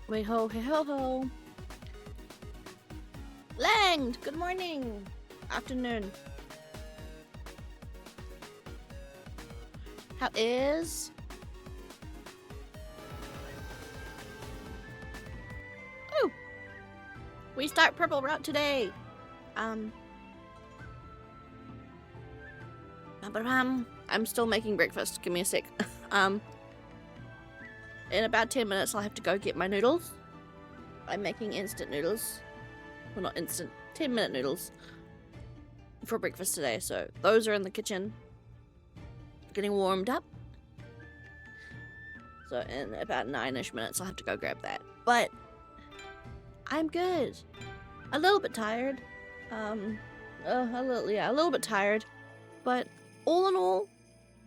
Wait ho, hey ho ho. Langed, good morning. Afternoon. How is? Oh, we start purple route today. I'm still making breakfast. Give me a sec. In about 10 minutes, I'll have to go get my noodles. I'm making instant noodles. Well, not instant, 10-minute noodles for breakfast today. So those are in the kitchen, getting warmed up. So in about 9-ish minutes, I'll have to go grab that. But I'm good. A little bit tired. A little bit tired. But all in all,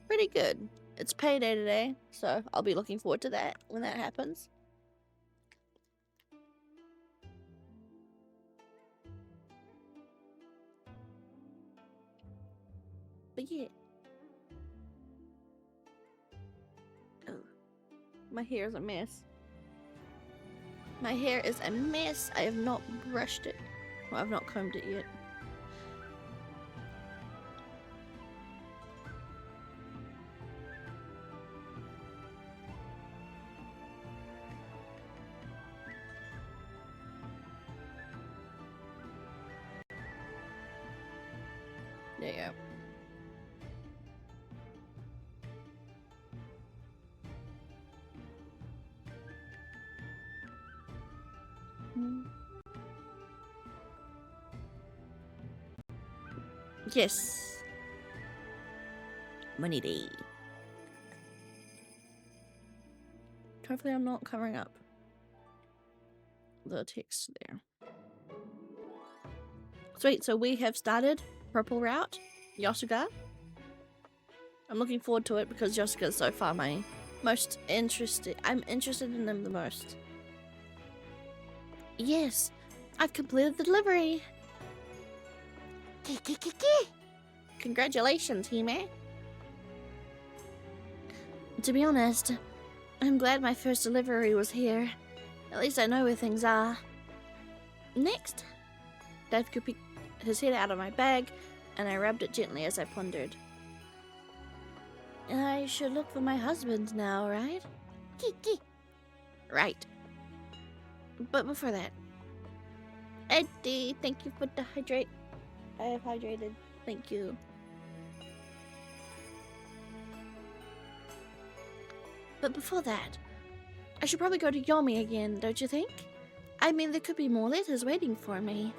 pretty good. It's payday today, so I'll be looking forward to that when that happens. But yeah. Oh, my hair is a mess. My hair is a mess. I have not brushed it. Well, I've not combed it yet. There you go. Yes. Money day. Hopefully I'm not covering up the text there. Sweet, so we have started purple route, Yosuga. I'm looking forward to it because Yosuga is so far my most interested. I'm interested in him the most. Yes, I've completed the delivery. Congratulations, Hime. To be honest, I'm glad my first delivery was here. At least I know where things are. Next, Daisuke picked his head out of my bag, and I rubbed it gently as I pondered. I should look for my husband now, right? Right. But before that, Eddie, thank you for the hydrate. I have hydrated. Thank you. But before that, I should probably go to Yomi again, don't you think? I mean, there could be more letters waiting for me.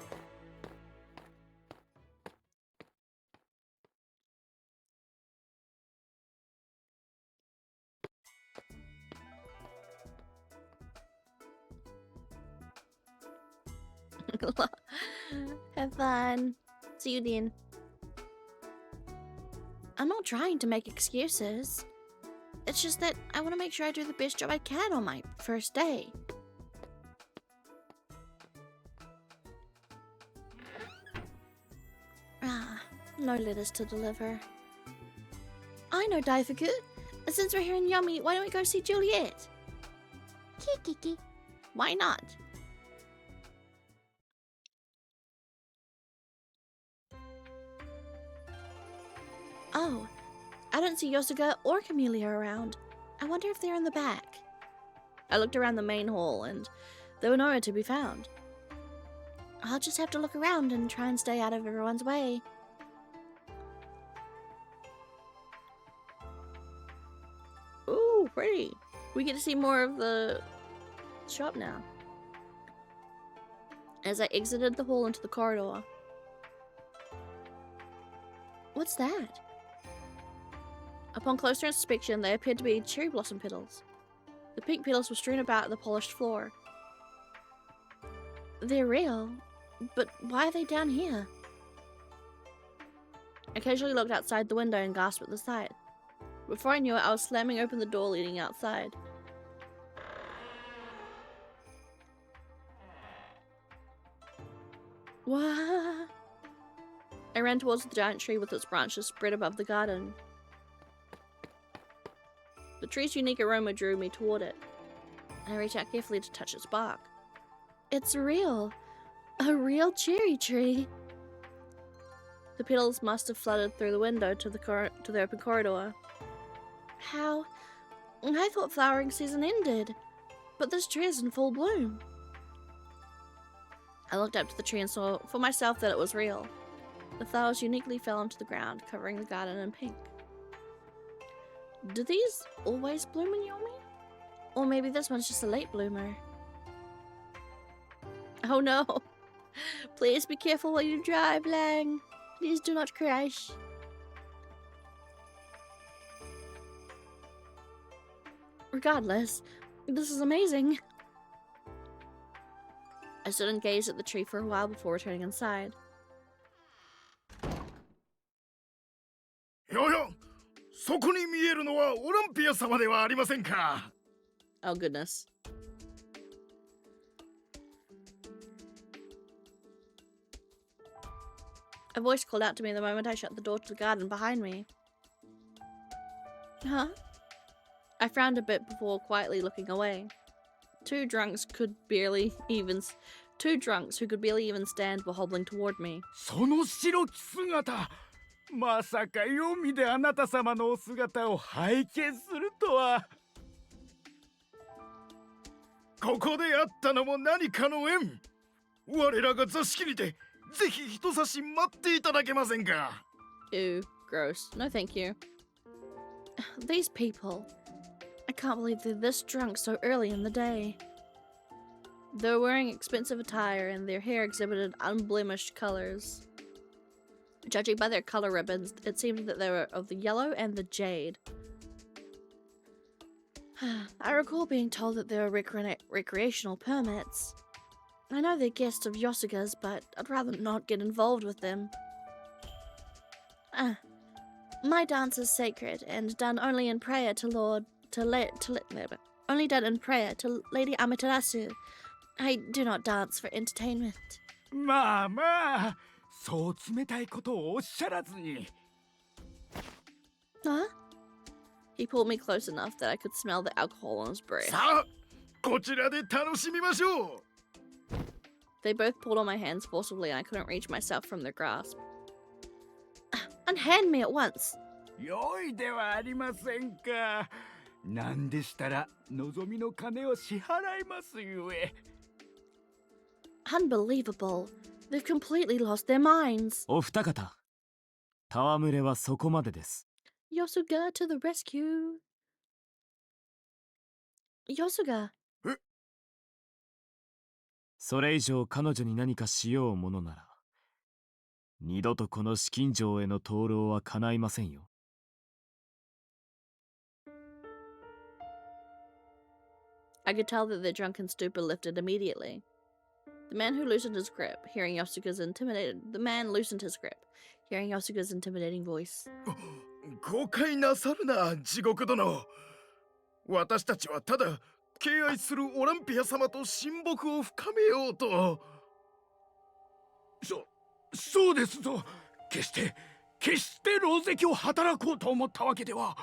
Have fun. See you then. I'm not trying to make excuses. It's just that I want to make sure I do the best job I can on my first day. No letters to deliver. I know, Daifuku. Since we're here in Yummy, why don't we go see Juliet? Kiki. Why not? Oh, I don't see Yosuga or Camellia around. I wonder if they're in the back. I looked around the main hall and they were nowhere to be found. I'll just have to look around and try and stay out of everyone's way. Ooh, pretty. We get to see more of the shop now. As I exited the hall into the corridor. What's that? Upon closer inspection, they appeared to be cherry blossom petals. The pink petals were strewn about the polished floor. They're real, but why are they down here? I casually looked outside the window and gasped at the sight. Before I knew it, I was slamming open the door leading outside. What? I ran towards the giant tree with its branches spread above the garden. The tree's unique aroma drew me toward it. I reach out carefully to touch its bark. It's real. A real cherry tree. The petals must have flooded through the window to the open corridor. How? I thought flowering season ended, but this tree is in full bloom. I looked up to the tree and saw for myself that it was real. The flowers uniquely fell onto the ground, covering the garden in pink. Do these always bloom in Yomi? Or maybe this one's just a late bloomer. Oh no! Please be careful while you drive, Lang. Please do not crash. Regardless, this is amazing. I stood and gazed at the tree for a while before returning inside. Yo, そこに見えるのはオランピア様ではありませんか? Oh goodness. A voice called out to me the moment I shut the door to the garden behind me. Huh? I frowned a bit before quietly looking away. Two drunks who could barely even stand were hobbling toward me. その白き姿、まさかヨミであなた様のお姿を拝見するとは。ここで会ったのも何かの縁。我らが座敷にてぜひ一差し待っていただけませんか? Ew, gross. No thank you. These people. I can't believe they're this drunk so early in the day. They were wearing expensive attire and their hair exhibited unblemished colors. Judging by their color ribbons, it seemed that they were of the yellow and the jade. I recall being told that they were recreational permits. I know they're guests of Yosuga's, but I'd rather not get involved with them. My dance is sacred and done only in prayer to only done in prayer to Lady Amaterasu. I do not dance for entertainment. まあまあ、そう冷たいことをおっしゃらずに。Huh? He pulled me close enough that I could smell the alcohol on his breath. さあ、こちらで楽しみましょう。They both pulled on my hands forcibly and I couldn't reach myself from their grasp. Unhand me at once. よいではありませんか。なんでしたら望みの金を支払いますゆえ。Unbelievable. They've completely lost their minds. お二方、戯れはそこまでです。Yosuga to the rescue. Yosuga. それ以上彼女に何かしようものなら、二度とこの紫禁城への灯籠は叶いませんよ。I could tell that their drunken stupor lifted immediately. The man loosened his grip, hearing Yosuga's intimidating voice. 誤解なさるな、地獄殿。私たちはただ敬愛するオランピア様と親睦を深めようと。そうですぞ。決して狼藉を働こうと思ったわけでは。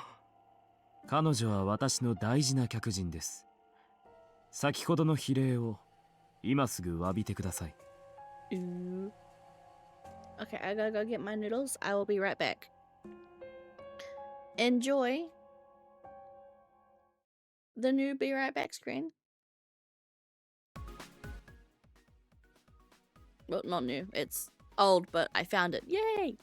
彼女は私の大事な客人です。先ほどの非礼を今すぐ詫びてください。Okay, I gotta go get my noodles. I will be right back. Enjoy the new Be Right Back screen. Well, not new. It's old, but I found it. Yay!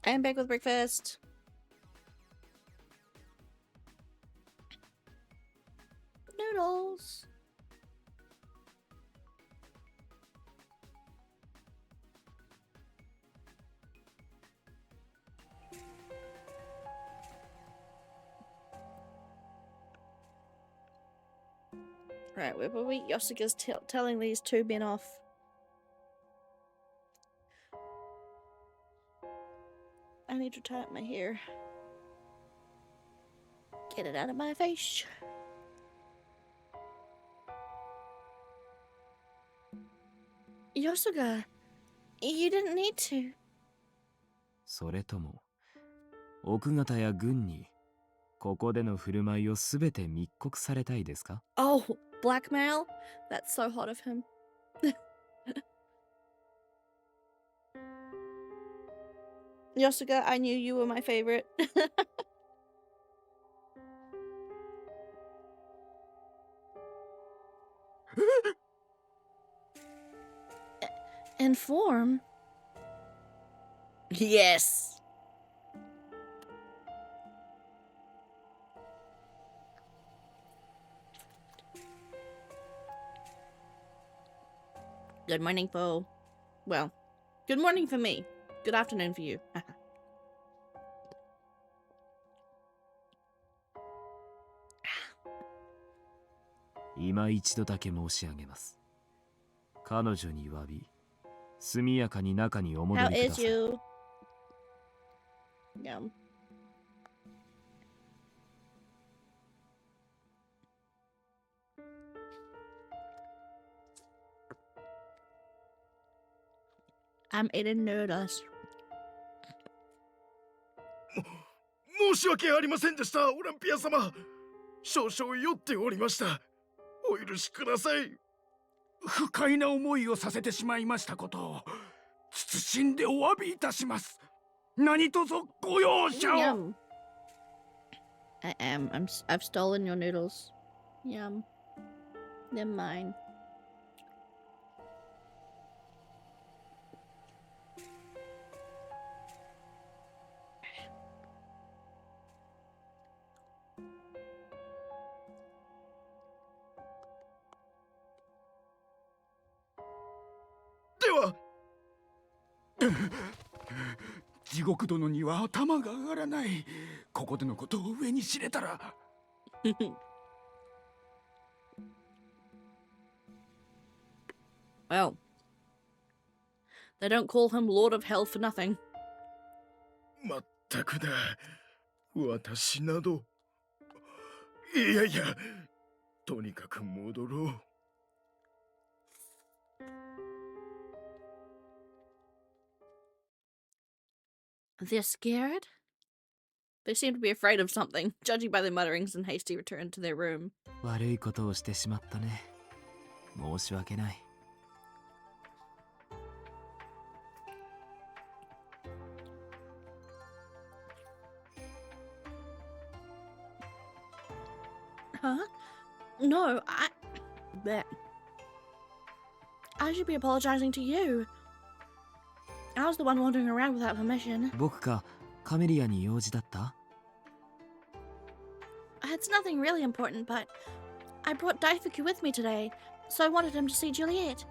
I'm back with breakfast. Noodles. Right, where were we? Yosuke's telling these two men off. I need to tie up my hair. Get it out of my face. Yosuke, you didn't need to. それとも奥方や軍にここでの振る舞いをすべて密告されたいですか？ Oh, blackmail? That's so hot of him. Yosuke, I knew you were my favorite. Inform? Yes. Good morning, Bo. Well, good morning for me. Good afternoon for you. 今一度だけ申し上げます。彼女に詫び、速やかに中にお戻 How りくだ is さい。 you? Yeah. I'm eating noodles. 申し訳ありませんでした、オランピア様。少々酔っておりました。お許しください。不快な思いをさせてしまいましたことを謹んでお詫びいたします。何卒ご容赦を。 Yum. I am. I've stolen your noodles. Yum. They're mine. De 地獄殿には頭が上がらない。ここでのことを上に知れたら。Well, they don't call him Lord of Hell for nothing. まったくだ。私など。いやいや、とにかく戻ろう。They're scared? They seem to be afraid of something, judging by their mutterings and hasty return to their room. 悪いことをしてしまったね。申し訳ない。Huh? No, I should be apologizing to you. I was the one wandering around without permission. 僕かカメリアに用事だった？ It's nothing really important, but I brought Daifuku with me today, so I wanted him to see Juliet.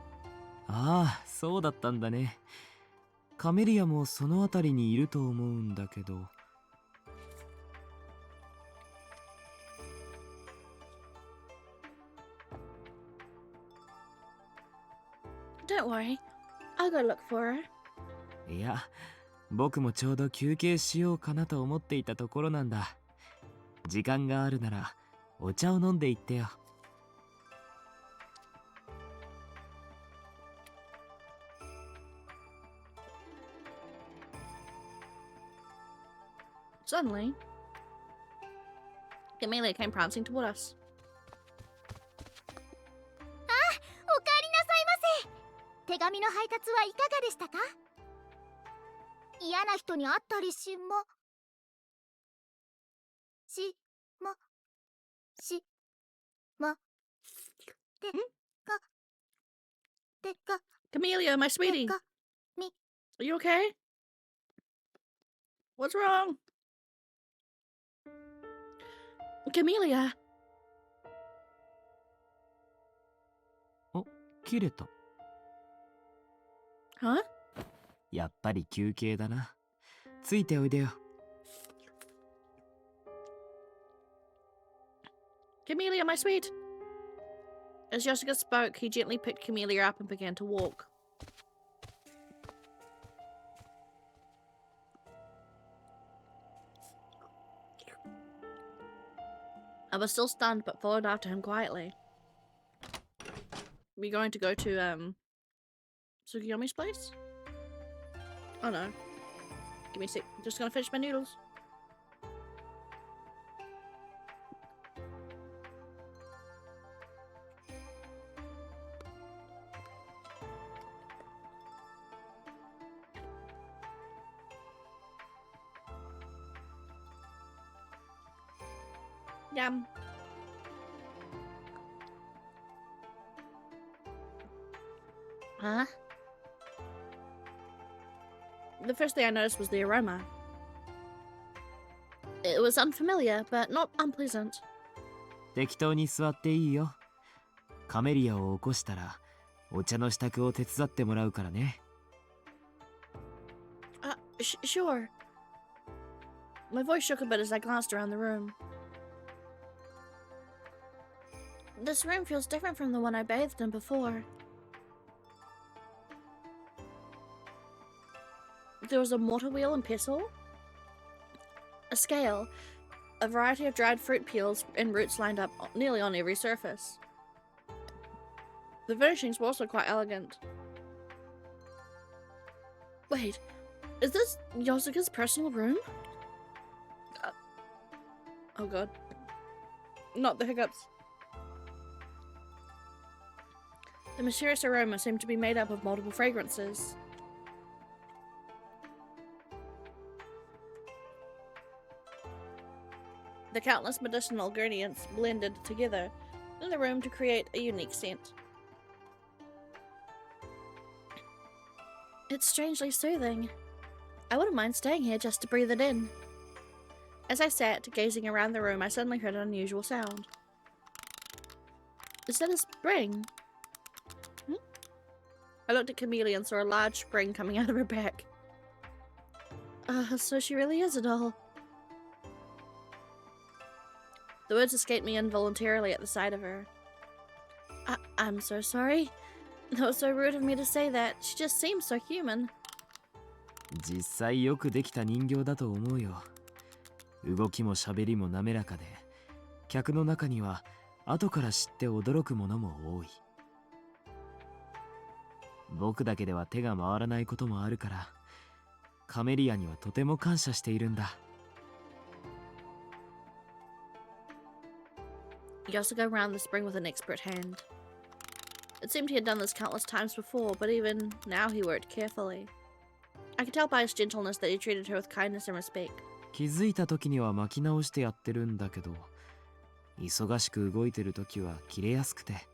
ああ、そうだったんだね。カメリアもその辺りにいると思うんだけど。Don't worry, I'll go look for her. いや、僕もちょうど休憩しようかなと思っていたところなんだ。時間があるならお茶を飲んでいってよ。Suddenly, Camellia came prancing toward us. おかえりなさいませ。手紙の配達はいかがでしたか？嫌な人に会ったりしまてか Camellia, my sweetie, てか are you okay? What's wrong? Camellia. お、切れた。 Huh? やっぱり休憩だな。ついておいでよ。Camellia, my sweet. As Yosuke spoke, he gently picked Camellia up and began to walk. I was still stunned, but followed after him quietly. We going to go to Tsukiyomi's place? Oh no. Give me a sec. I'm just gonna finish my noodles. Yum. Huh? The first thing I noticed was the aroma. It was unfamiliar, but not unpleasant. 適当に座っていいよ。カメリアを起こしたら、お茶の支度を手伝ってもらうからね。Sure. My voice shook a bit as I glanced around the room. This room feels different from the one I bathed in before. There was a mortar wheel and pestle, a scale, a variety of dried fruit peels and roots lined up nearly on every surface. The furnishings were also quite elegant. Wait, is this Yosuke's personal room? Oh god. Not the hiccups. The mysterious aroma seemed to be made up of multiple fragrances. The countless medicinal ingredients blended together in the room to create a unique scent. It's strangely soothing. I wouldn't mind staying here just to breathe it in. As I sat, gazing around the room, I suddenly heard an unusual sound. Is that a spring? I looked at Camellia and saw a large spring coming out of her back. So she really is a doll. The words escaped me involuntarily at the sight of her. I'm so sorry. That was so rude of me to say that. She just seems so human. 実際よくできた人形だと思うよ。動きも喋りも滑らかで、客の中には後から知って驚くものも多い。僕だけでは手が回らないこともあるから、カメリアにはとても感謝しているんだ。Yosuke round the spring with an expert hand. It seemed he had done this countless times before, but even now he worked carefully. I could tell by his gentleness that he treated her with kindness and respect. 気づいた時には巻き直してやってるんだけど、忙しく動いてる時は切れやすくて。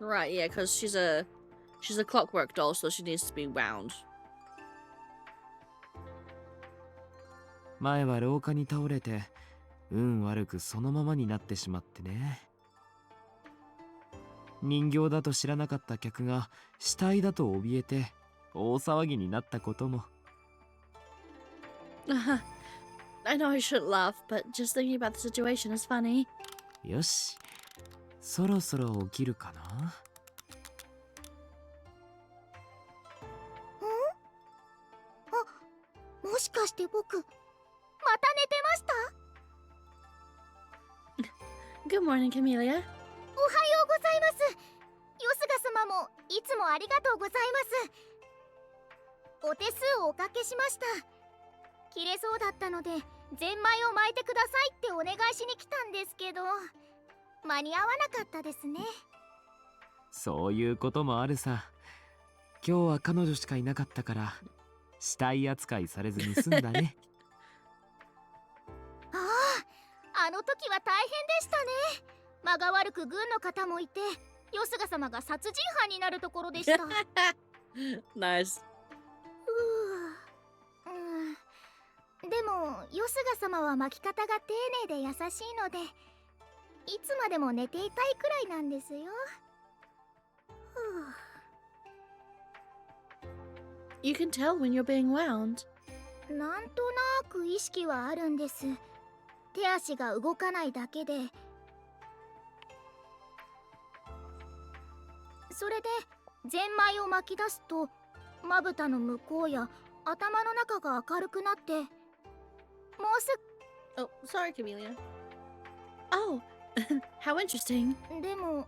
Right, yeah, because she's a clockwork doll, so she needs to be wound. 前は廊下に倒れて、運悪くそのままになってしまってね。人形だと知らなかった客が死体だと怯えて大騒ぎになったことも。I know I shouldn't laugh, but just thinking about the situation is funny. よし、そろそろ起きるかな。もしかして僕また寝てました？ Good morning, Camellia. おはようございます。よすが様もいつもありがとうございます。お手数をおかけしました。切れそうだったのでゼンマイを巻いてくださいってお願いしに来たんですけど、間に合わなかったですね。そういうこともあるさ。今日は彼女しかいなかったから死体扱いされずに済んだね。あの時は大変でしたね。間が悪く軍の方もいて、よすが様が殺人犯になるところでした。Nice. でもよすが様は巻き方が丁寧で優しいので、いつまでも寝ていたいくらいなんですよ。You can tell when you're being wound. なんとなく意識はあるんです。手足が動かないだけで。それでゼンマイを巻き出すと、まぶたの向こうや頭の中が明るくなって、もうす Oh, sorry, Camellia. Oh, how interesting. でも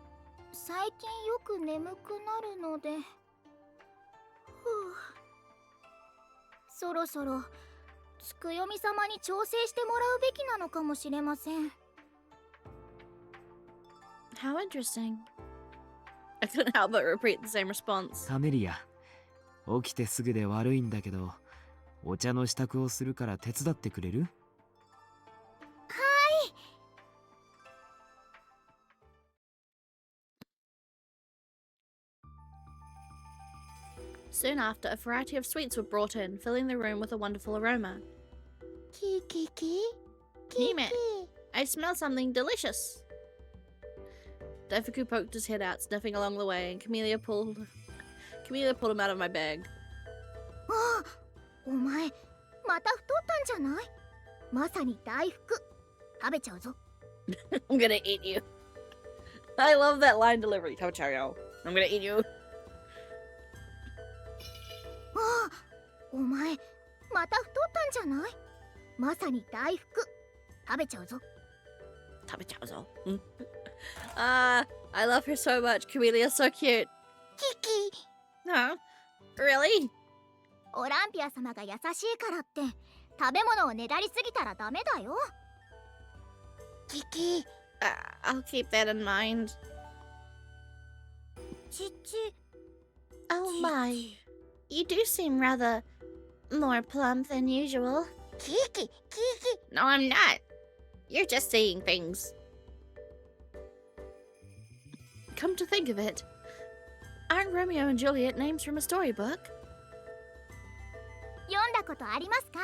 最近よく眠くなるので、そろそろつくよみ様に調整してもらうべきなのかもしれません。 How interesting. I couldn't help but repeat the same response. カメリア、起きてすぐで悪いんだけど、お茶の支度をするから手伝ってくれる？Soon after, a variety of sweets were brought in, filling the room with a wonderful aroma. キキキ Nime, I smell something delicious. Daifuku poked his head out, sniffing along the way, and Camellia pulled him out of my bag. あ、お前また太ったんじゃない？まさに大福。食べちゃうぞ。I'm gonna eat you. I love that line delivery. I'm gonna eat you. あ、お前また太ったんじゃない？まさに大福。食べちゃうぞ。I love her so much. Camelia's so cute. キキ、 Huh? Really? オランピア様が優しいからって食べ物をねだりすぎたらダメだよ。キキ、 I'll keep that in mind. ちち、 Oh my. You do seem rather more plump than usual. キキ、キキ。 No, I'm not. You're just saying things. Come to think of it, aren't Romeo and Juliet names from a storybook? 読んだことありますか？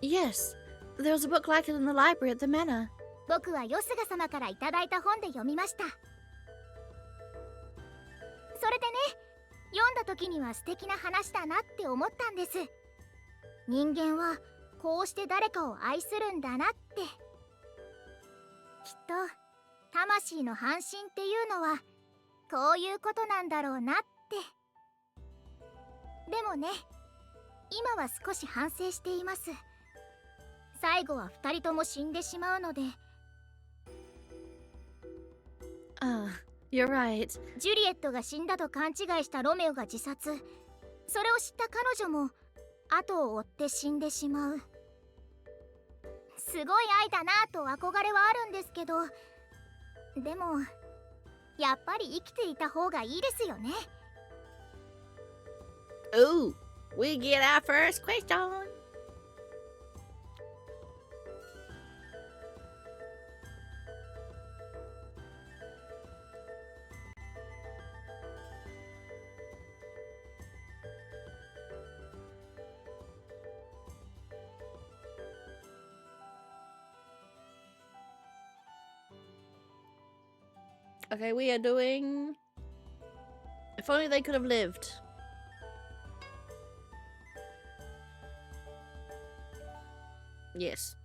Yes, there was a book like it in the library at the manor. 僕はよすが様からいただいた本で読みました。それでね、読んだ時には素敵な話だなって思ったんです。人間はこうして誰かを愛するんだなって。きっと魂の半身っていうのはこういうことなんだろうなって。でもね、今は少し反省しています。最後は2人とも死んでしまうので。 You're right. ジュリエットが死んだと勘違いしたロメオが自殺。それを知った彼女も後を追って死んでしまう。すごい愛だなぁと憧れはあるんですけど、でもやっぱり生きていた方がいいですよね。 Ooh, we get our first question. Okay, we are doing... If only they could have lived. Yes.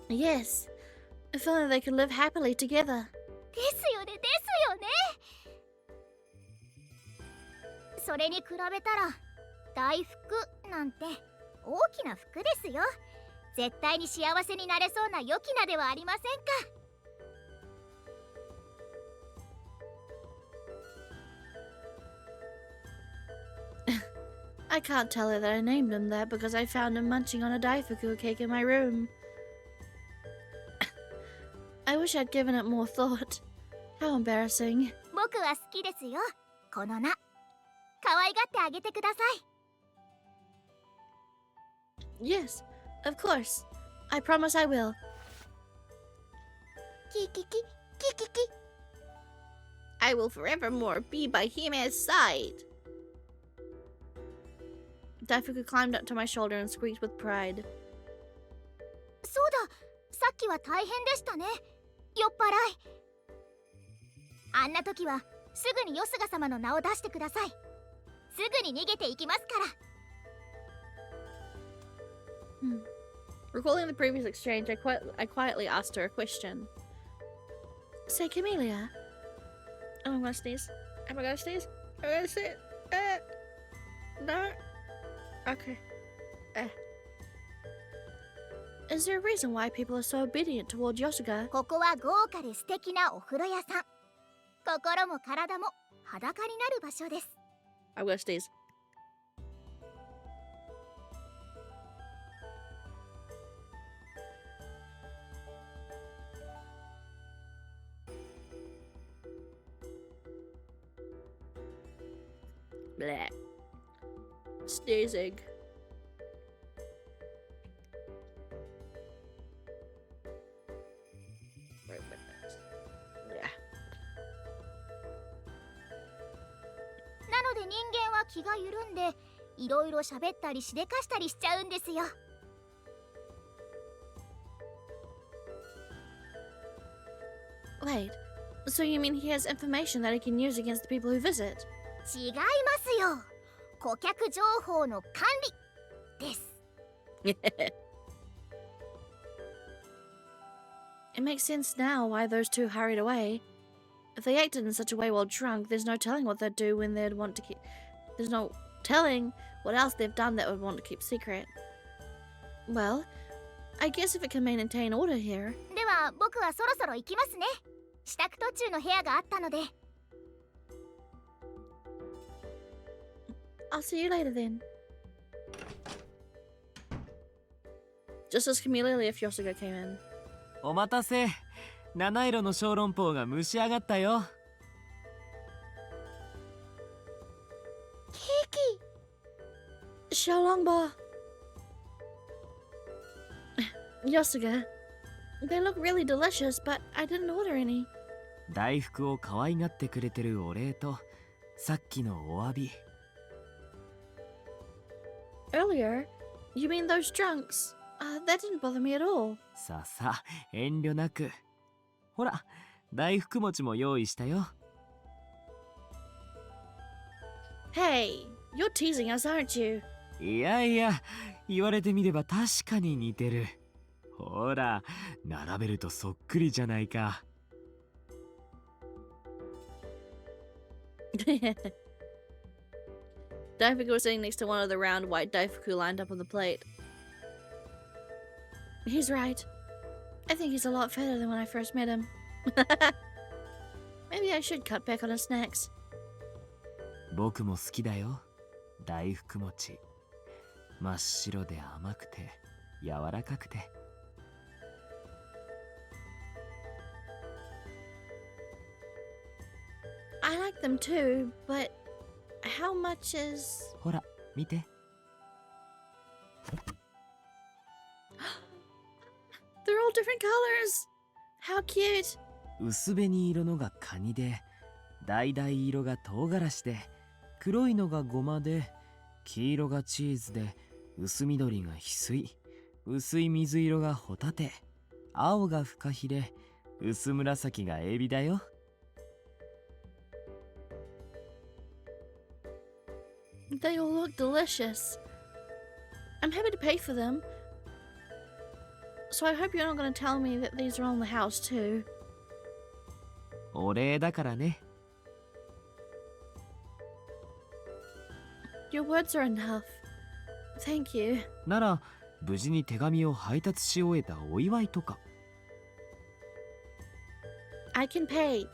Yes. If only they could live happily together. ですよね、ですよね。それに比べたら大福なんて大きな服ですよ。絶対に幸せになれそうな良き名ではありませんか。 I can't tell her that I named him that because I found him munching on a daifuku cake in my room. I wish I'd given it more thought. How embarrassing. 僕は好きですよ、この名。可愛がってあげてください。 Yes, of course. I promise I will. キキキ、キキキ。 I I will forevermore be by Hime's side. Daifuku climbed up to my shoulder and squeaked with pride. そうだ、さっきは大変でしたね。酔っ払い。あんな時はすぐによすが様の名を出してください。すぐに逃げていきますから。Recalling the previous exchange, I quietly asked her a question. Say, Camellia. Oh, I'm gonna sneeze. Am I gonna sneeze? I'm gonna sneeze. No. Okay. Is there a reason why people are so obedient toward Yosuga? ここは豪華で素敵なお風呂屋さん。心も体も裸になる場所です。I'm gonna sneeze. Bleh. Sneezing. Wait a minute. Yeah. なので人間は気が緩んで、いろいろ喋ったりしでかしたりしちゃうんですよ。Wait, so you mean he has information that he can use against the people who visit? 違いますよ。顧客情報の管理です。It makes sense now why those two hurried away. If they acted in such a way while drunk, there's no telling what they'd do when they'd want to keep... There's no telling what else they've done that would want to keep secret. Well, I guess if it can maintain order here... では僕はそろそろ行きますね。支度途中の部屋があったので。I'll see you later then. Just as Camellia left, Yosuga came in. お待たせ。七色の小籠包が蒸し上がったよ。ケーキ。Xiaolongba. Yosuga. They look really delicious, but I didn't order any. 大福を可愛がってくれてるお礼と、さっきのお詫び。Earlier? You mean those drunks? That didn't bother me at all. さあさあ、遠慮なく。ほら、大福餅も用意したよ。Hey, you're teasing us, aren't you? いやいや、言われてみれば確かに似てる。ほら、並べるとそっくりじゃないか。Daifuku was sitting next to one of the round white Daifuku lined up on the plate. He's right. I think he's a lot fatter than when I first met him. Maybe I should cut back on his snacks. 僕も好きだよ。大福餅。真っ白で甘くて、柔らかくて。I like them too, but how much is... ほら、見て。They're all different colors! How cute! 薄紅色のがカニで、橙色が唐辛子で、黒いのがごまで、黄色がチーズで、薄緑が翡翠、薄い水色がホタテ、青がフカヒレ、薄紫がエビだよ。They all look delicious. I'm happy to pay for them. So I hope you're not going to tell me that these are on the house too. お礼だからね。Your words are enough. Thank you. なら、無事に手紙を配達し終えたお祝いとか。I can pay.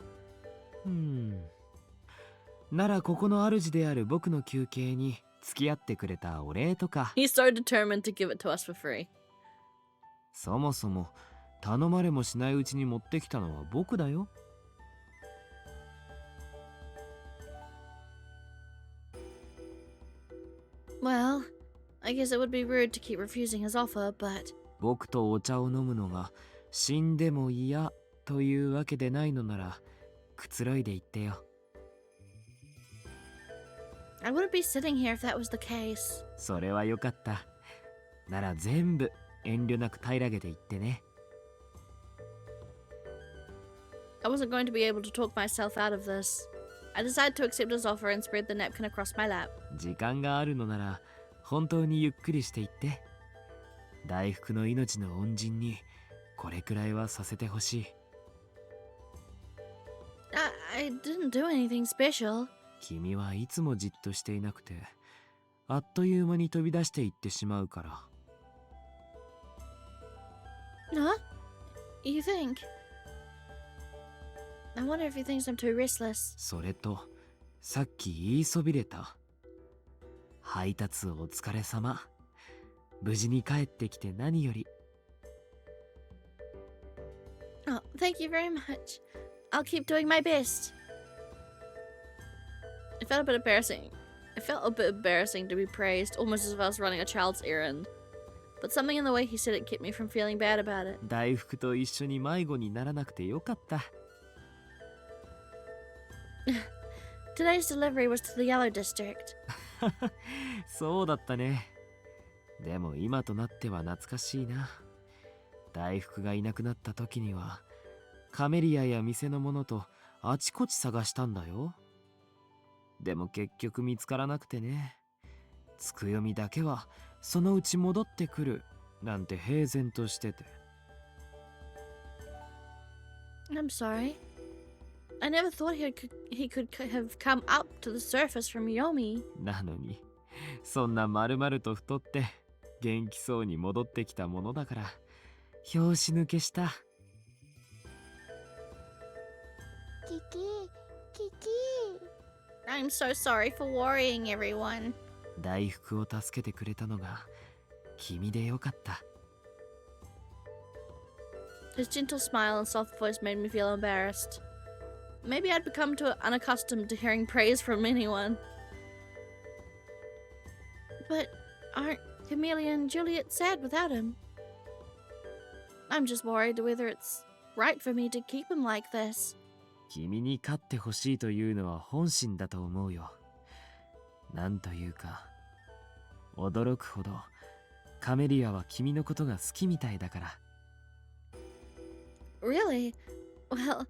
ならここの主である僕の休憩に付き合ってくれたお礼とか。 He's so determined to give it to us for free. そもそも頼まれもしないうちに持ってきたのは僕だよ。Well, I guess it would be rude to keep refusing his offer, but... 僕とお茶を飲むのが死んでも嫌というわけでないのならくつろいでいってよ。I wouldn't be sitting here if that was the case. それはよかった。なら全部遠慮なく平らげていってね。I wasn't going to be able to talk myself out of this. I decided to accept his offer and spread the napkin across my lap. 時間があるのなら本当にゆっくりしていって。大福の命の恩人にこれくらいはさせてほしい。I didn't do anything special. 君はいつもじっとしていなくて、あっという間に飛び出していってしまうから。Huh? You think? I wonder if he thinks I'm too restless. それと、さっき言いそびれた。配達お疲れ様。無事に帰ってきて何より。Oh, thank you very much. I'll keep doing my best. It felt a bit embarrassing. It felt a bit embarrassing to be praised, almost as if I was running a child's errand. But something in the way he said it kept me from feeling bad about it. 大福と一緒に迷子にならなくてよかった。Today's delivery was to the Yellow District. そうだったね。でも今となっては懐かしいな。大福がいなくなった時にはカメリアや店のものとあちこち探したんだよ。でも結局見つからなくてね。つくよみだけはそのうち戻ってくるなんて平然としてて。I'm sorry. I never thought he could have come up to the surface from Yomi. なのにそんな丸々と太って元気そうに戻ってきたものだから拍子抜けした。キキキキ I'm so sorry for worrying everyone. 大福を助けてくれたのが君でよかった。His gentle smile and soft voice made me feel embarrassed. Maybe I'd become too unaccustomed to hearing praise from anyone. But aren't Camellia and Juliet sad without him? I'm just worried whether it's right for me to keep him like this. 君に勝ってほしいというのは本心だと思うよ。なんというか驚くほどカメリアは君のことが好きみたいだから。 Really? Well,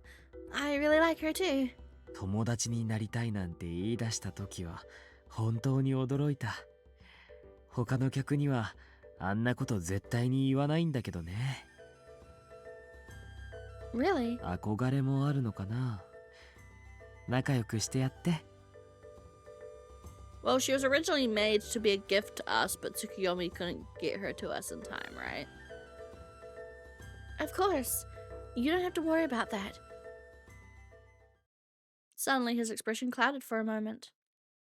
I really like her too. 友達になりたいなんて言い出した時は本当に驚いた。他の客にはあんなこと絶対に言わないんだけどね。 Really? 憧れもあるのかな。仲良くしてやって。 Well, she was originally made to be a gift to us, but Tsukuyomi couldn't get her to us in time, right? Of course. You don't have to worry about that. Suddenly his expression clouded for a moment.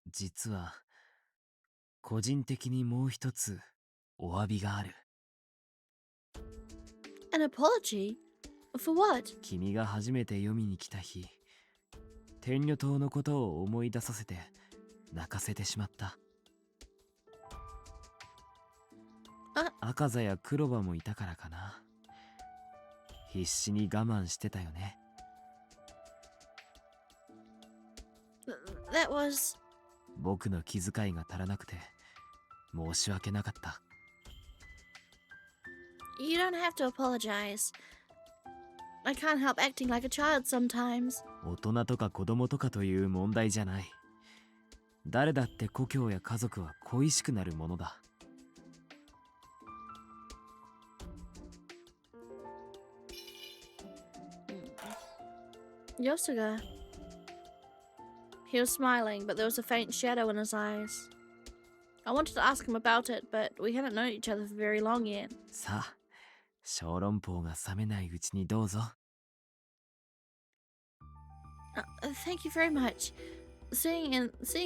実は個人的にもう一つお詫びがある。 An apology? For what? 君が初めて読みに来た日、天女島のことを思い出させて泣かせてしまった。赤座や黒羽もいたからかな。必死に我慢してたよね。That was... 僕の気遣いが足らなくて申し訳なかった。 You don't have to apologize. I can't help acting like a child sometimes. 大人とか子供とかという問題じゃない。誰だって故郷や家族は恋しくなるものだ。 Yosuga. He was smiling, but there was a faint shadow in his eyes. I wanted to ask him about it, but we hadn't known each other for very long yet. さあ、小籠包が冷めないうちにどうぞ。 Thank you very much. Seeing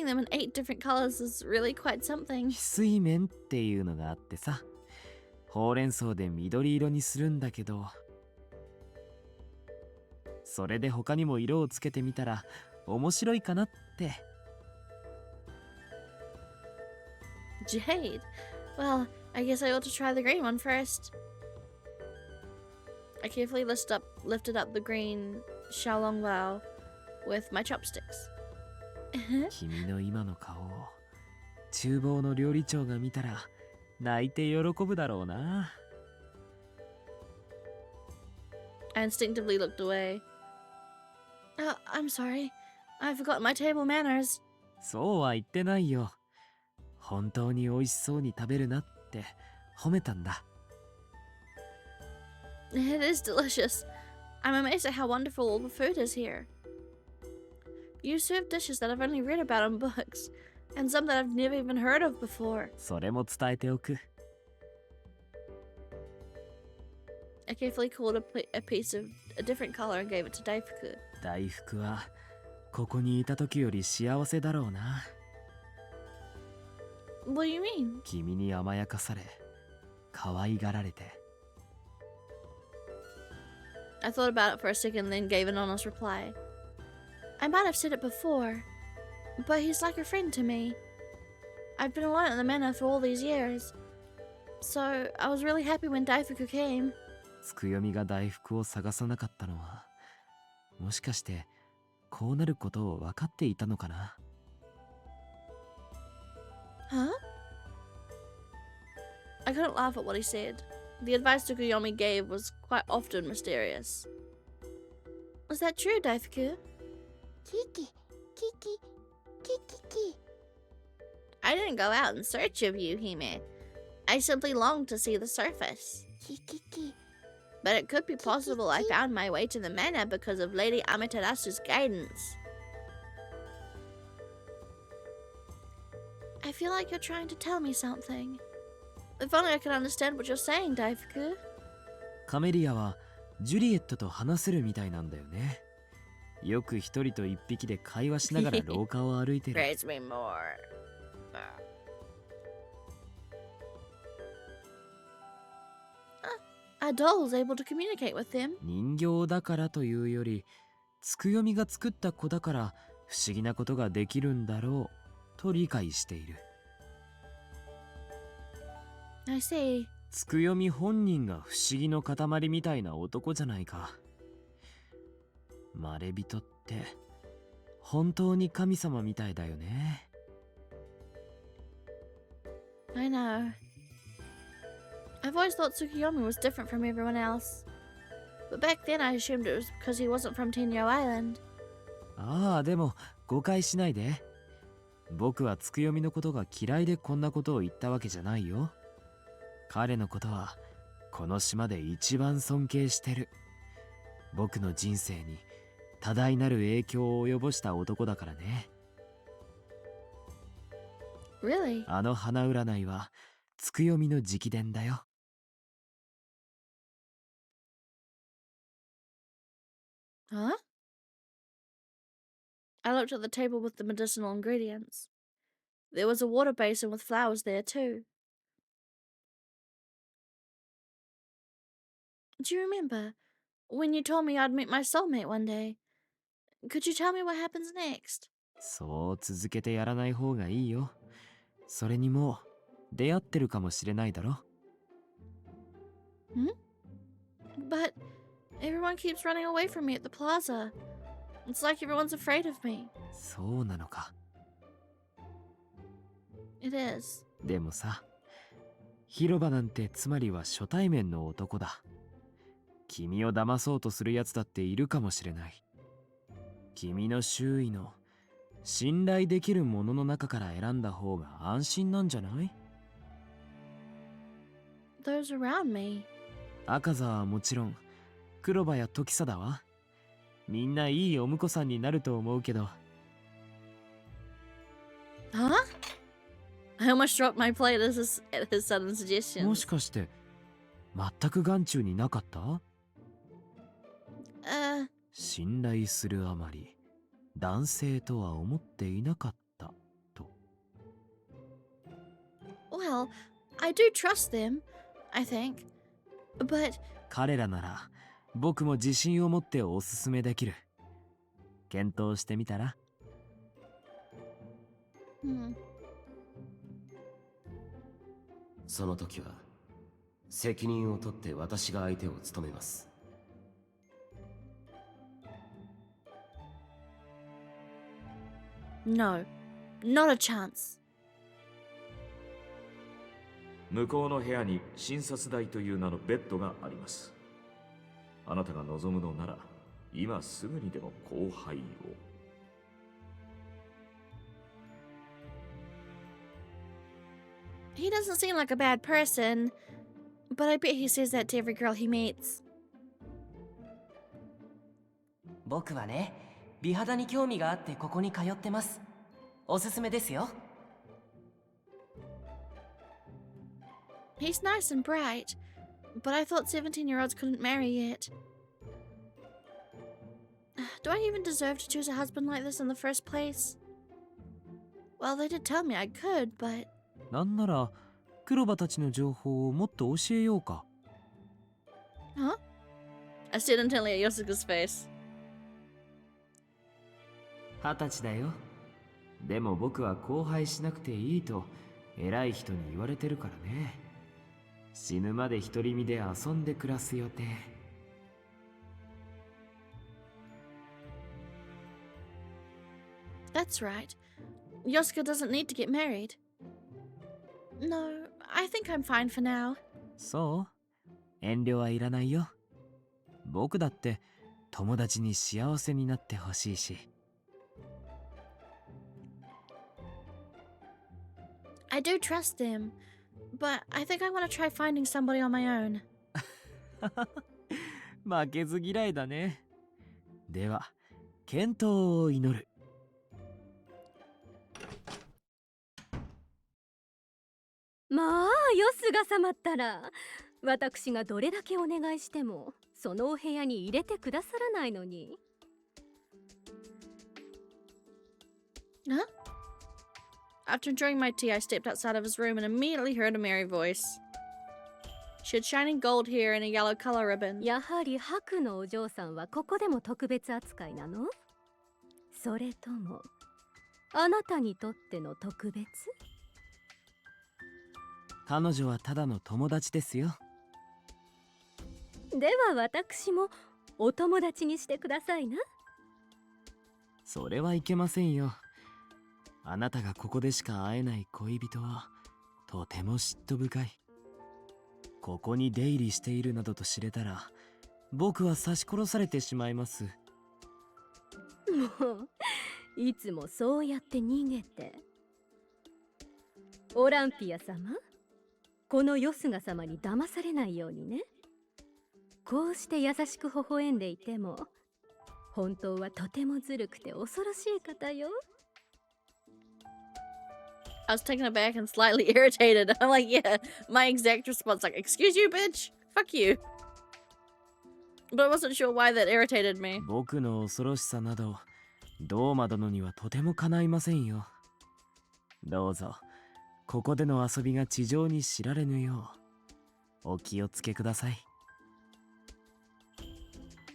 them in 8 different colors is really quite something. 翡翠麺っていうのがあってさ、ほうれん草で緑色にするんだけど、それで他にも色をつけてみたら面白いかなって。 Jade? Well, I guess I ought to try the green one first. I carefully lifted up the green Xiaolong Bao. with my chopsticks. 君の今の顔を厨房の料理長が見たら泣いて喜ぶだろうな。I instinctively looked away. I'm sorry. I forgot my table manners. そうは言ってないよ。本当に美味しそうに食べるなって褒めたんだ。It is delicious. I'm amazed at how wonderful all the food is here. You serve dishes that I've only read about in books, and some that I've never even heard of before. それも伝えておく。I carefully called a piece of a different color and gave it to Daifuku. 大福はここにいた時より幸せだろうな。What do you mean? 君に甘やかされ、可愛がられて。I thought about it for a second, then gave an honest reply. I might have said it before, but he's like a friend to me. I've been alone at the manor for all these years, so I was really happy when Daifuku came. つくよみが大福を探さなかったのは、もしかしてこうなることを分かっていたのかな。Huh? I couldn't laugh at what he said. The advice Tsukuyomi gave was quite often mysterious. Was that true, Daifuku? Kiki, Kiki, Kiki. I didn't go out in search of you, Hime. I simply longed to see the surface. Kiki. But it could be possible I found my way to the manor because of Lady Amaterasu's guidance. I feel like you're trying to tell me something. If only I could understand what you're saying, Daifuku. カメリアはジュリエットと話せるみたいなんだよね。よく一人と一匹で会話しながら廊下を歩いてる。Praise me more. A doll's able to communicate with them. 人形だからというより、つくよみが作った子だから不思議なことができるんだろうと理解している。I see. つくよみ本人が不思議の塊みたいな男じゃないか。まれびとって本当に神様みたいだよね。I know. I've always thought Tsukuyomi was different from everyone else. But back then I assumed it was because he wasn't from Tenyo Island. ああ、でも誤解しないで。僕はつくよみのことが嫌いでこんなことを言ったわけじゃないよ。彼のことはこの島で一番尊敬してる。僕の人生に多大なる影響を及ぼした男だからね。Really? あの花占いはつくよみの直伝だよ。Huh? I looked at the table with the medicinal ingredients. There was a water basin with flowers there too. Do you remember when you told me I'd meet my soulmate one day? Could you tell me what happens next? そう続けてやらない方がいいよ。それにもう出会ってるかもしれないだろ。But everyone keeps running away from me at the plaza. It's like everyone's afraid of me. そうなのか。It is. でもさ、広場なんてつまりは初対面の男だ。君を騙そうとするやつだっているかもしれない。君の周囲の信頼できるものの中から選んだ方が安心なんじゃない？ Those around me. 赤座はもちろん、黒羽や時貞はみんないいお婿さんになると思うけど。Huh? I almost dropped my plate at his sudden も suggestions. しかして全く眼中になかった？信頼するあまり男性とは思っていなかったと。Well, I do trust them, I think. But 彼らなら僕も自信を持っておすすめできる。検討してみたら？その時は責任を取って私が相手を務めます。No, not a chance. 向こうの部屋に診察台という名のベッドがあります。あなたが望むのなら今すぐにでも後輩を。He doesn't seem like a bad person, but I bet he says that to every girl he meets. 僕はね、美肌に興味があってここに通ってます。おすすめですよ。He's nice and bright, but I thought 17-year-olds couldn't marry yet. Do I even deserve to choose a husband like this in the first place? Well, they did tell me I could, but... なんなら黒羽たちの情報をもっと教えようか。Huh? I stared intently at Yosuke's face. 20歳だよ。でも僕は後輩しなくていいと偉い人に言われてるからね。死ぬまで独り身で遊んで暮らす予定。That's right. Yosuke doesn't need to get married. No, I think I'm fine for now. そう？遠慮はいらないよ。僕だって友達に幸せになってほしいし。I do trust them, but I think I want to try finding somebody on my own. 負けず嫌いだね。では、健闘を祈る。まあ、よすが様ったら、私がどれだけお願いしても、そのお部屋に入れてくださらないのに。Huh? After enjoying my tea, I stepped outside of his room and immediately heard a merry voice. She had shining gold hair and a yellow color ribbon. やはり白のお嬢さんはここでも特別扱いなの？それとも、あなたにとっての特別？彼女はただの友達ですよ。では私もお友達にしてくださいな。それはいけませんよ。あなたがここでしか会えない恋人はとても嫉妬深い。ここに出入りしているなどと知れたら僕は刺し殺されてしまいます。もういつもそうやって逃げて。オランピア様、このヨスガ様に騙されないようにね。こうして優しく微笑んでいても本当はとてもずるくて恐ろしい方よ。I was taken aback and slightly irritated. I'm like, yeah, my exact response, like, excuse you, bitch? Fuck you. But I wasn't sure why that irritated me. 僕の恐ろしさなどドーマ殿にはとても叶いませんよ。どうぞここでの遊びが地上に知られぬようお気をつけください。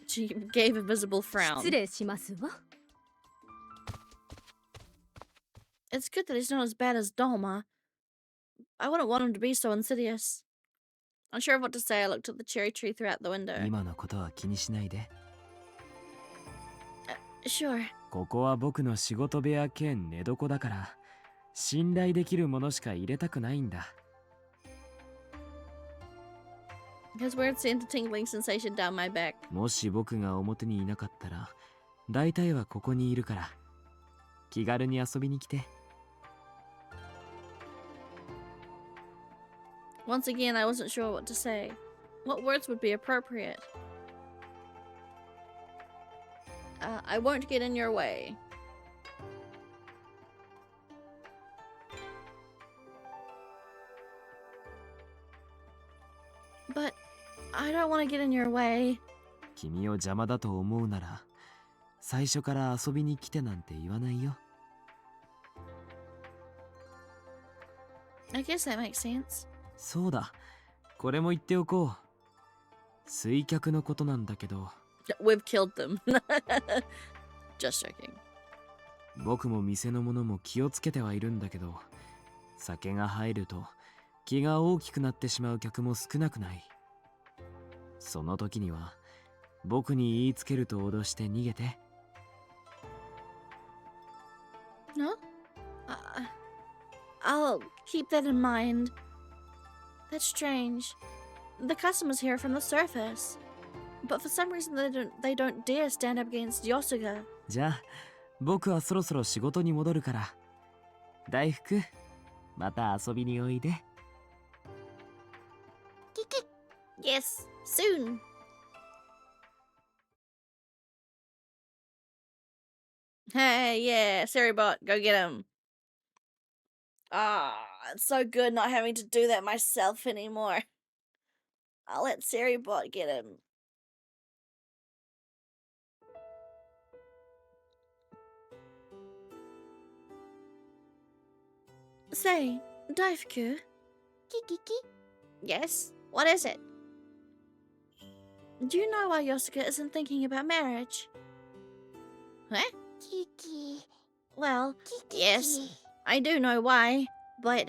She gave a visible frown. 失礼しますわ。It's good that he's not as bad as Dolma. I wouldn't want him to be so insidious. Unsure of what to say, I looked at the cherry tree throughout the window. 今のことは気にしないで。Sure. ここは僕の仕事部屋兼寝床だから信頼できるものしか入れたくないんだ。His words sent a tingling sensation down my back. もし僕が表にいなかったら大体はここにいるから気軽に遊びに来て。Once again, I wasn't sure what to say. What words would be appropriate? I won't get in your way. But I don't want to get in your way. 君を邪魔だと思うなら最初から遊びに来てなんて言わないよ。I guess that makes sense. そうだ、これも言っておこう。水脚のことなんだけど。We've killed them. Just joking. 僕も店の者も気をつけてはいるんだけど、酒が入ると気が大きくなってしまう客も少なくない。その時には僕に言いつけると脅して逃げて。No? I'll keep that in mind. That's strange. The customers here are from the surface. But for some reason they don't dare stand up against Yosuga. じゃあ僕はそろそろ仕事に戻るから。大福、また遊びにおいで。Yes, soon. Hey, yeah, Seribot, go get him. Ah, it's so good not having to do that myself anymore. I'll let Seribot get him. Say, Daifuku. Kiki? Yes? What is it? Do you know why Yosuke isn't thinking about marriage? Huh? Kiki. Well, Kiki. yes, I do know why, but...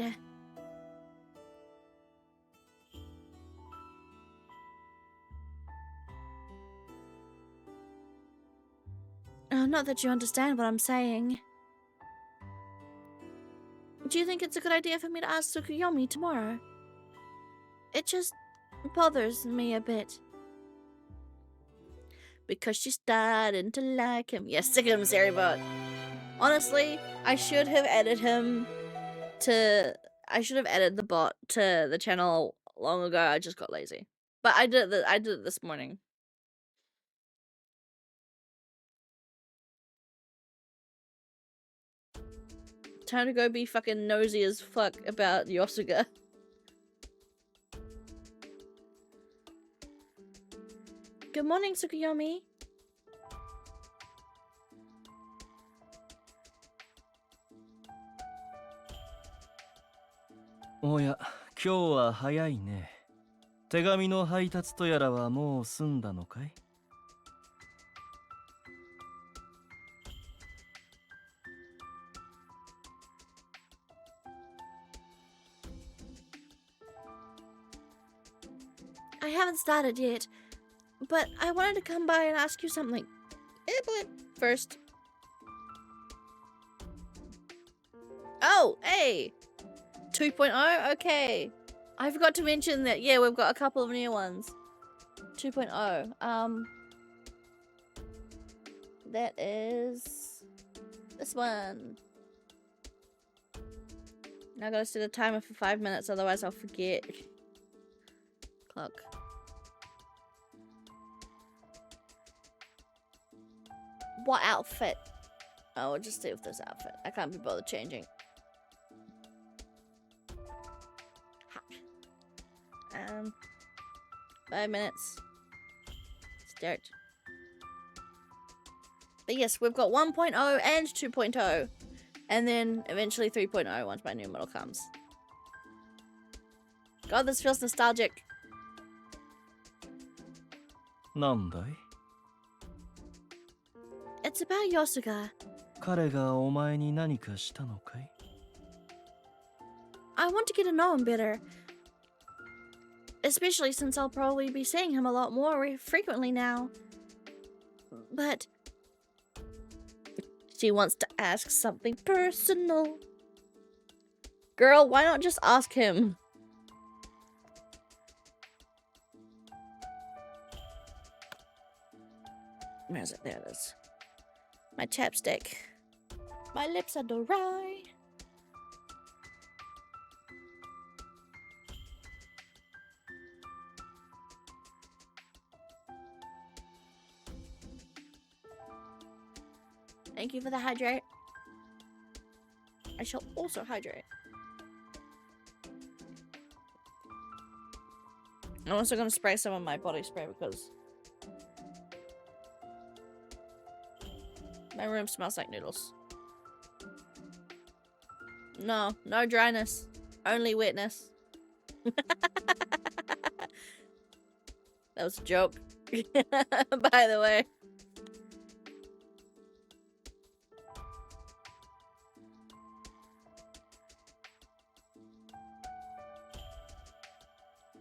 not that you understand what I'm saying. Do you think it's a good idea for me to ask Tsukuyomi tomorrow? It just bothers me a bit. Because she's starting to like him. Yes, sick of him, Seribot. Honestly, I should have added the bot to the channel long ago. I just got lazy. But I did it this morning. Time to go be fucking nosy as fuck about Yosuga. Good morning, Tsukuyomi.おや、今日は早いね。手紙の配達とやらはもう済んだのかい? I haven't started yet, but I wanted to come by and ask you something. But first. Oh, hey! 2.0? Okay. I forgot to mention that, yeah, we've got a couple of new ones. 2.0. That is this one. Now I gotta set a timer for 5 minutes, otherwise I'll forget. Clock. What outfit? Oh, we'll just stay with this outfit. I can't be bothered changing. 5 minutes. Start. But yes, we've got 1.0 and 2.0. And then eventually 3.0 once my new model comes. God, this feels nostalgic. なんだい? It's about Yosuga. 彼がお前に何かしたのかい? I want to get to know him better. Especially since I'll probably be seeing him a lot more frequently now. But she wants to ask something personal. Girl, why not just ask him? Where is it? There it is. My chapstick. My lips are dry. Thank you for the hydrate. I shall also hydrate. I'm also going to spray some of my body spray because my room smells like noodles. No, no dryness. Only wetness. That was a joke. By the way.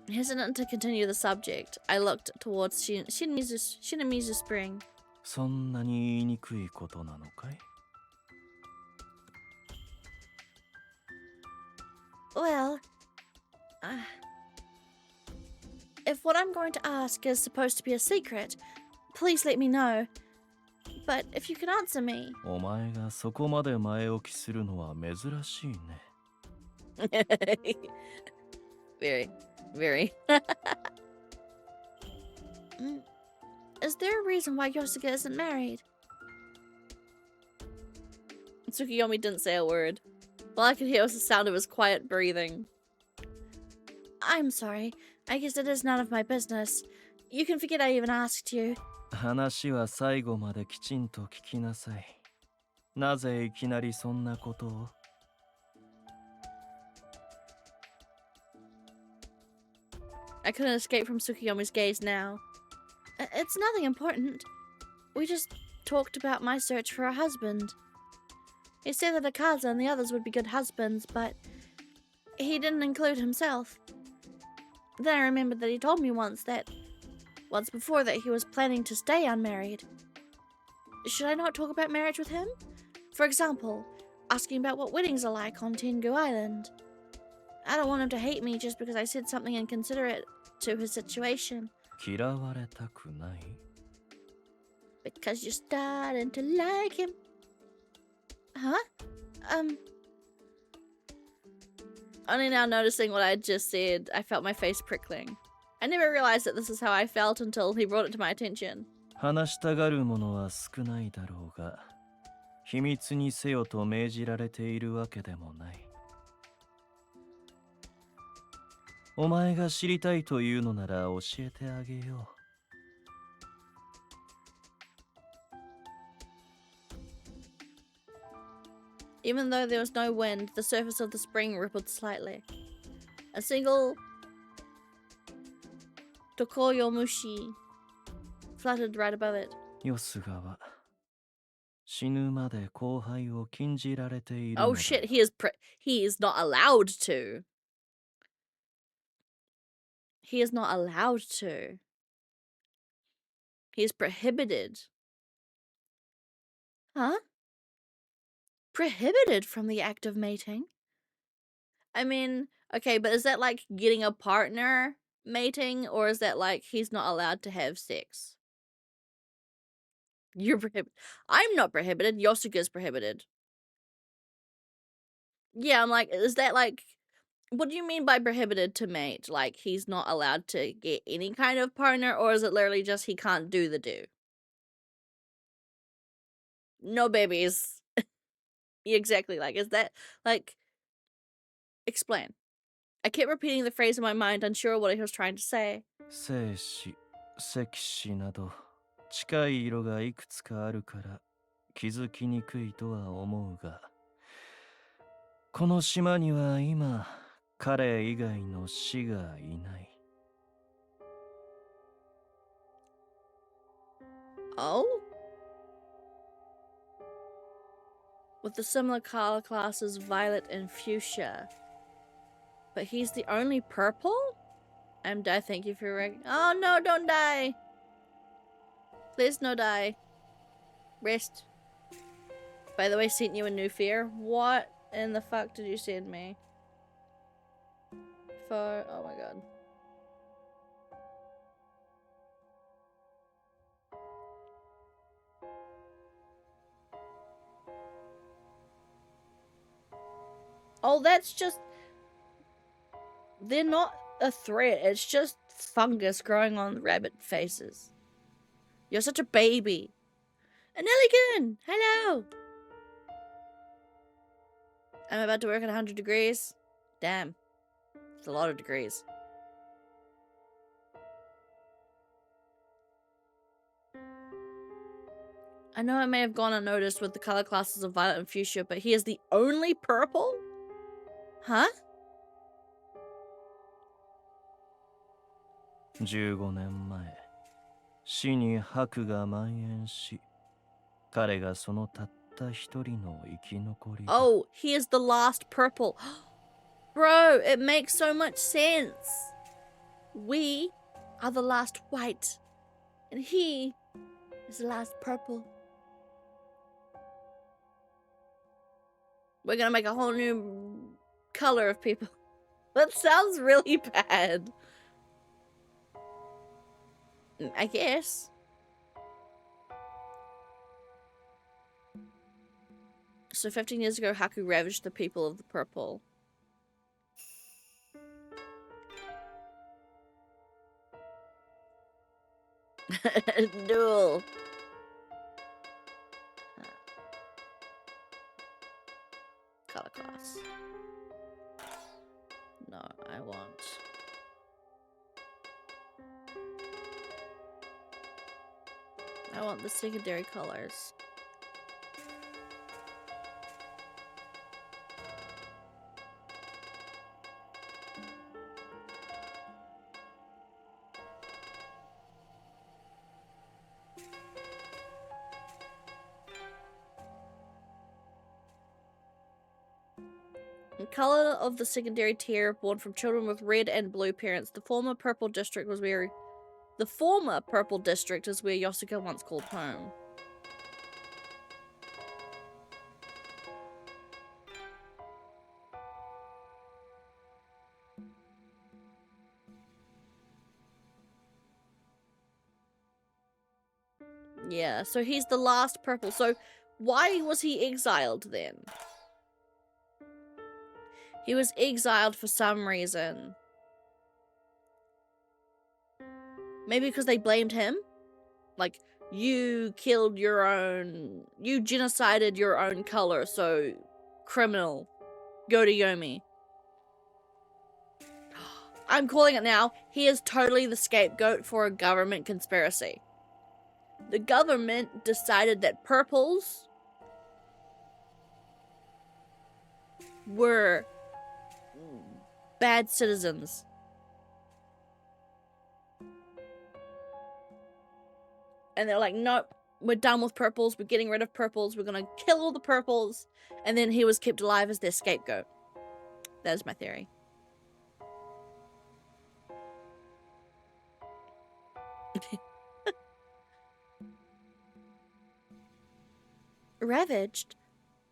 Hesitant to continue the subject, I looked towards Shinamizu Spring. そんなに言いにくいことなのかい? Well, uh, if what I'm going to ask is supposed to be a secret, please let me know. But if you can answer me. お前がそこまで前置きするのは珍しいね。Very, very. Is there a reason why Yosuke isn't married? Tsukiyomi didn't say a word. All I could hear was the sound of his quiet breathing. I'm sorry. I guess it is none of my business. You can forget I even asked you. 話は最後まできちんと聞きなさい。なぜいきなりそんなことを？ I couldn't escape from Tsukiyomi's gaze now. It's nothing important. We just talked about my search for a husband. He said that Akaza and the others would be good husbands, but he didn't include himself. Then I remembered that he told me once before that he was planning to stay unmarried. Should I not talk about marriage with him? For example, asking about what weddings are like on Tengu Island. I don't want him to hate me just because I said something inconsiderate to his situation. 嫌われたくない？ Because you're starting to like him. Huh? Only now noticing what I had just said, I felt my face prickling. I never realized that this is how I felt until he brought it to my attention. 話したがる者は少ないだろうが、秘密にせよと命じられているわけでもない。お前が知りたいというのなら教えてあげよう。Even though there was no wind, the surface of the spring rippled slightly. A single tokoyomushi fluttered right above it. よすがは死ぬまで後輩を禁じられている。Oh shit, he is not allowed to. He is not allowed to. He is prohibited. Huh? Prohibited from the act of mating? I mean, okay, but is that like getting a partner mating, or is that like he's not allowed to have sex? You're prohibited. I'm not prohibited. Yosuke's prohibited. Yeah, I'm like, is that like, what do you mean by prohibited to mate? Like he's not allowed to get any kind of partner, or is it literally just he can't do the do? No babies. Exactly. Like, is that like, explain. I kept repeating the phrase in my mind, unsure of what he was trying to say. 生死、赤死など近い色がいくつかあるから気づきにくいとは思うが、この島には今彼以外の死がいない。Oh? With the similar color classes violet and fuchsia. But he's the only purple? I'm dead, thank you for oh no, don't die! Please no die. Rest. By the way, sent you a new fear? What in the fuck did you send me? For oh my god. Oh, that's just... They're not a threat. It's just fungus growing on rabbit faces. You're such a baby. An Elegant! Hello! I'm about to work at 100 degrees. Damn. It's a lot of degrees. I know it may have gone unnoticed with the color classes of violet and fuchsia, but he is the only purple? Huh? 15年前、死に白が蔓延し、彼がそのたった一人の生き残りだ。Oh, he is the last purple. Bro, it makes so much sense. We are the last white, and he is the last purple. We're gonna make a whole new color of people. That sounds really bad. I guess. So 15 years ago, Haku ravaged the people of the purple. Duel. Color class. No, I want. I want the secondary colors. The color of the secondary tier born from children with red and blue parents. The former purple district is where Yosuka once called home. Yeah, so he's the last purple. So why was he exiled then? He was exiled for some reason. Maybe because they blamed him? Like, you killed your own... You genocided your own color, so... Criminal. Go to Yomi. I'm calling it now. He is totally the scapegoat for a government conspiracy. The government decided that purples were bad citizens. And they're like, nope, we're done with purples. We're getting rid of purples. We're going to kill all the purples. And then he was kept alive as their scapegoat. That is my theory. Ravaged?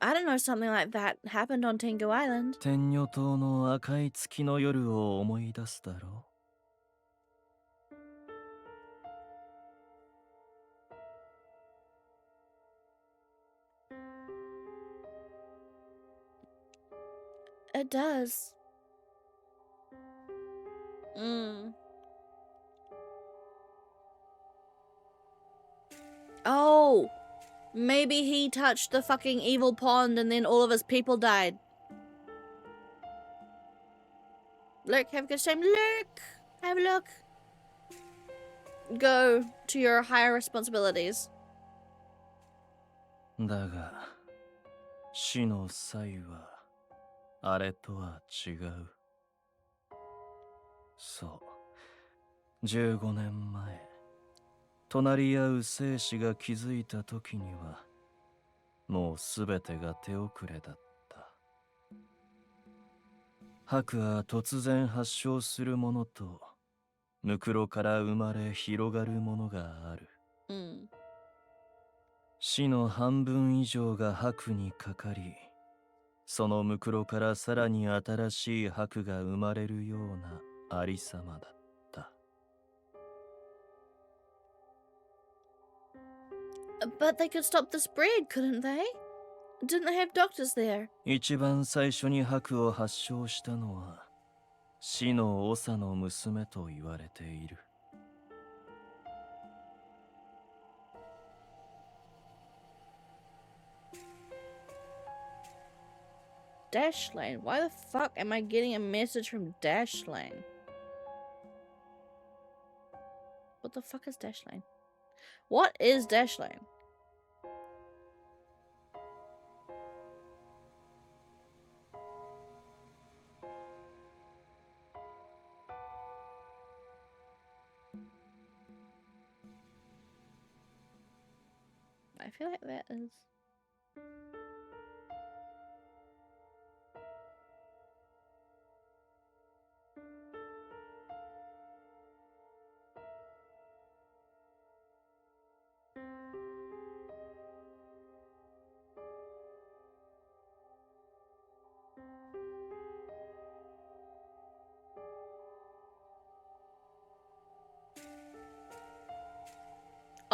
I don't know, something like that happened on Tengu Island. 天女島の赤い月の夜を思い出すだろ It does. Oh, maybe he touched the fucking evil pond and then all of his people died. Look, have a good time. Look! Have a look. Go to your higher responsibilities. だが死の際はあれとは違うそう15年前隣り合う生死が気づいた時にはもうすべてが手遅れだった白は突然発症するものとムクロから生まれ広がるものがある、死の半分以上が白にかかりそのムクロからさらに新しい白が生まれるようなありさまだった。But they could stop the spread, couldn't they? Didn't they have doctors there? 一番最初に白を発症したのは死の長の娘と言われている。Dashlane? Why the fuck am I getting a message from Dashlane? What the fuck is Dashlane? What is Dashlane? I feel like that is...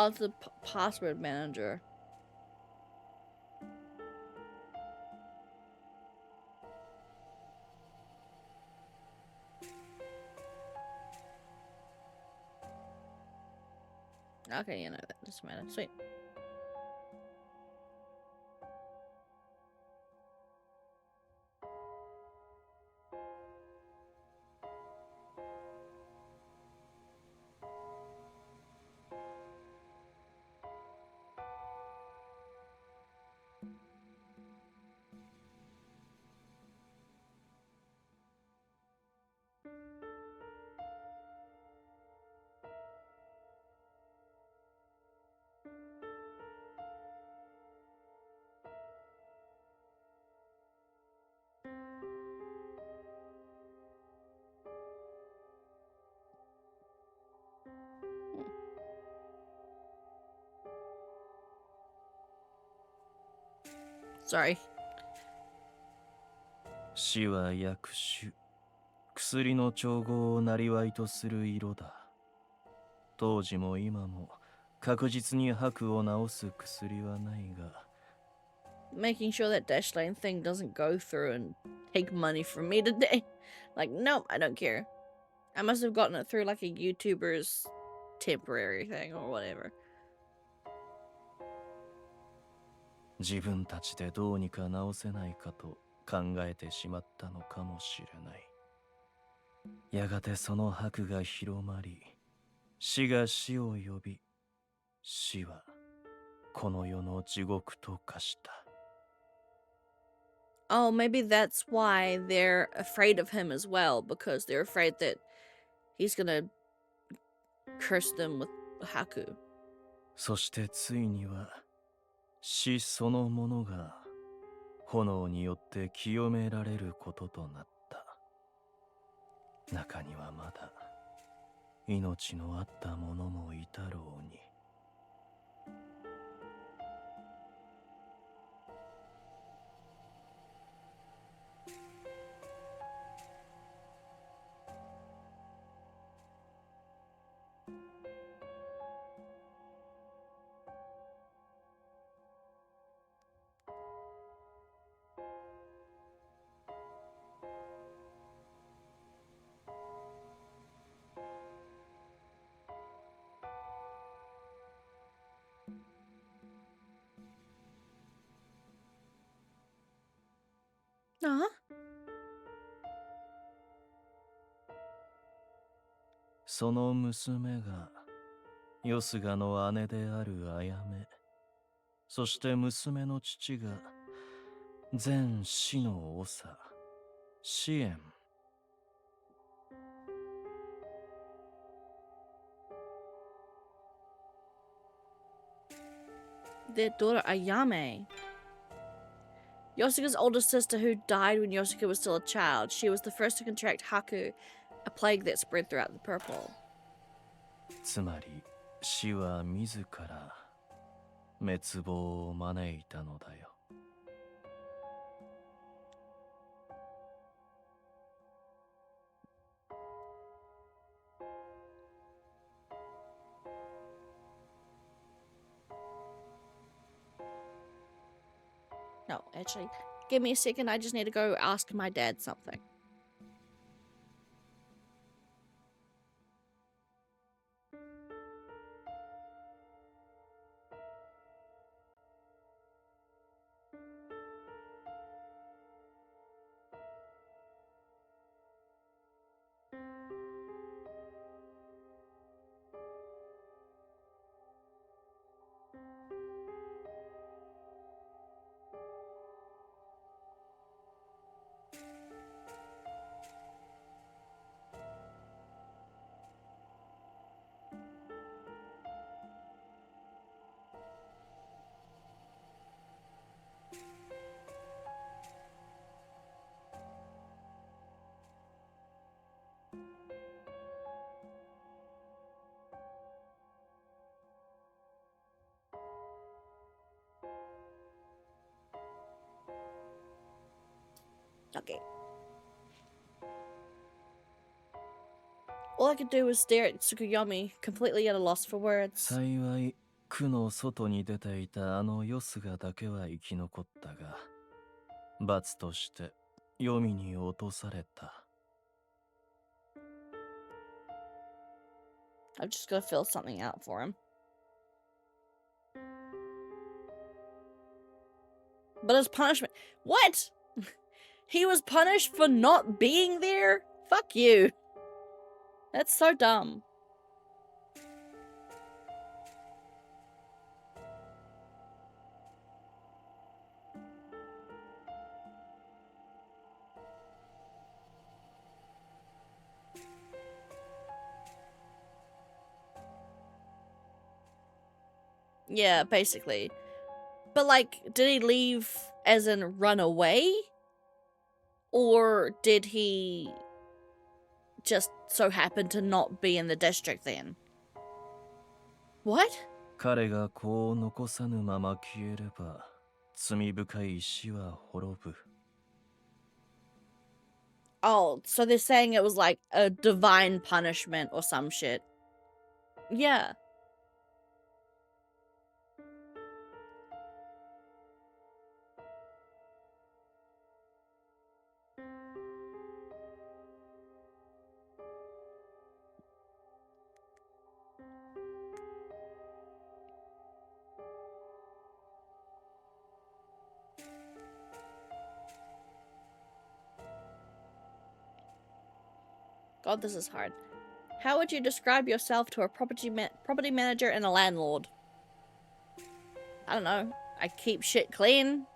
Oh, it's the password manager. Okay, you know, that doesn't matter. Sweet. Sorry. 死は薬種、薬の調合を生りとする色だ。当時も今も確実に白を治す薬はないが。Making sure that dash lane thing doesn't go through and take money from me today. Like, nope, I don't care. I must have gotten it through like a YouTuber's temporary thing or whatever. 自分たちでどうにか治せないかと考えてしまったのかもしれない。やがてその白が広まり、死が死を呼び、死はこの世の地獄と化した。Oh, maybe that's why they're afraid of him as well, because they're afraid that he's gonna curse them with Haku. そしてついには死そのものが炎によって清められることとなった。中にはまだ命のあった者もいたろうに。Aw. その娘がよすがの姉であるあやめ、そして娘の父が全死の長、支援。Their daughter Ayame. Yosuke's older sister who died when Yosuke was still a child. She was the first to contract Haku, a plague that spread throughout the purple. つまり死は自ら滅亡を招いたのだよ。No, actually, give me a second. I just need to go ask my dad something. Okay. All I could do was stare at Tsukuyomi, completely at a loss for words. 幸い区の外に出ていたあのヨスがだけは生き残ったが、罰として黄泉に落とされた。I'm just gonna fill something out for him. But as punishment, what? He was punished for not being there? Fuck you. That's so dumb. Yeah, basically. But like, did he leave as in run away? Or did he just so happen to not be in the district then? What? 彼が子を残さぬまま消えれば、罪深い死は滅ぶ。Oh, so they're saying it was like a divine punishment or some shit. Yeah. God, this is hard. How would you describe yourself to a property manager and a landlord? I don't know. I keep shit clean.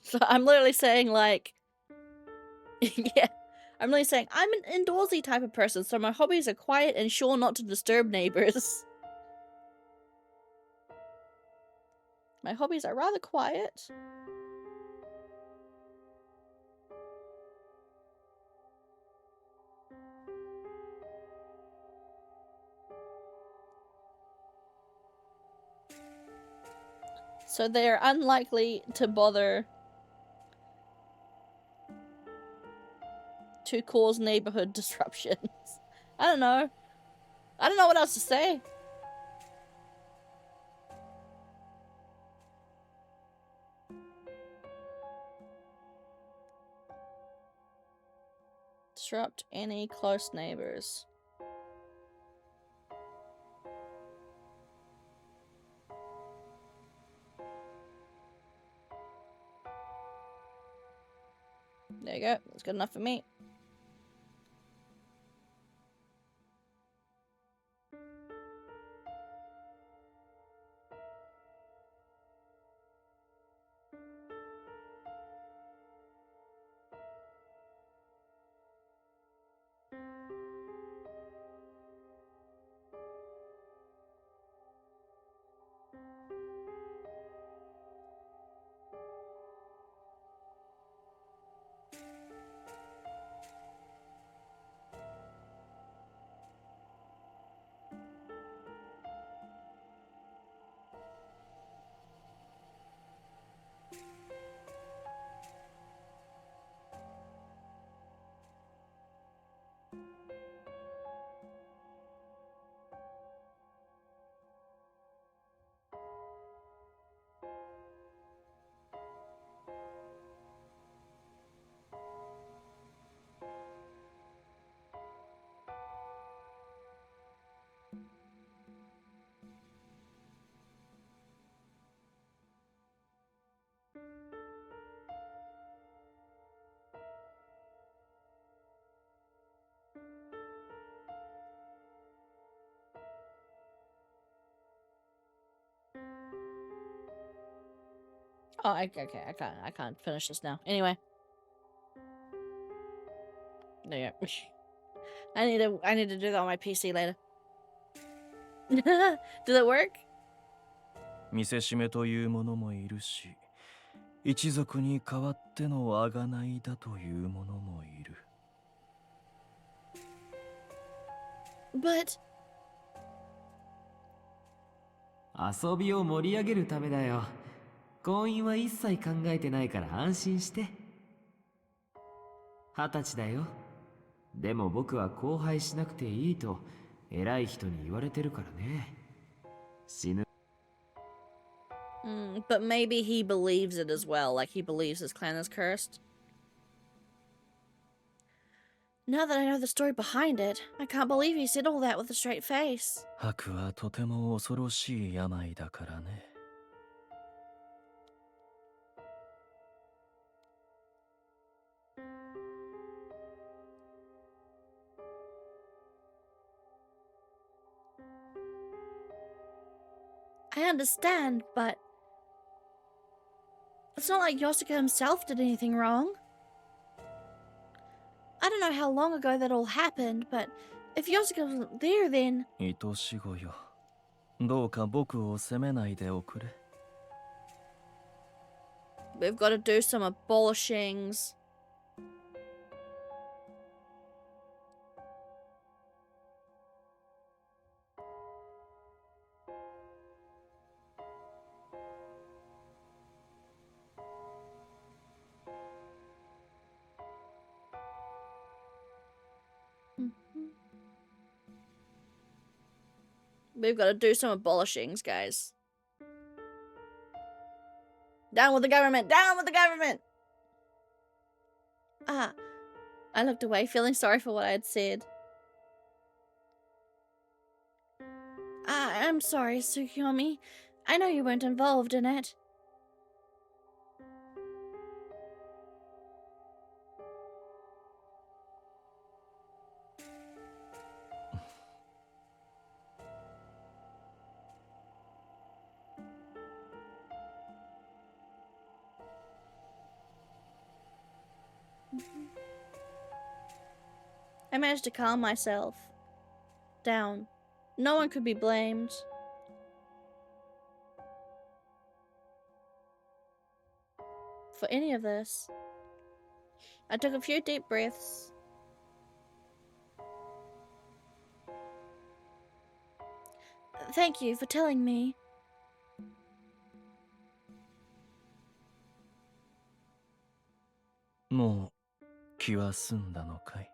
So I'm literally saying like, yeah, I'm literally saying I'm an indoorsy type of person, so my hobbies are quiet and sure not to disturb neighbors. My hobbies are rather quiet. So they're unlikely to bother to cause neighborhood disruptions. I don't know. I don't know what else to say. Disrupt any close neighbors. There you go. That's good enough for me. Oh, okay, I can't finish this now. Anyway. There you go. I need to do that on my PC later. Did it work? 見せしめというものもいるし、一族に代わっての贖いだという者もいる。But 遊びを盛り上げるためだよ。婚姻は一切考えてないから安心して。20歳だよ。でも僕は後輩しなくていいと偉い人に言われてるからね。死ぬ。But maybe he believes it as well, like he believes his clan is cursed. Now that I know the story behind it, I can't believe he said all that with a straight face. 悪はとても恐ろしい病だからね。I understand, but it's not like Yosuke himself did anything wrong. I don't know how long ago that all happened, but if Yosuke wasn't there, then 愛し子よ、どうか僕を責めないでおくれ。we've got to do some abolishings. We've got to do some abolishings, guys. Down with the government! Down with the government! Ah, I looked away, feeling sorry for what I had said. I'm sorry, Tsukiyomi. I know you weren't involved in it. I managed to calm myself down. No one could be blamed. For any of this. I took a few deep breaths. Thank you for telling me. もう気は済んだのかい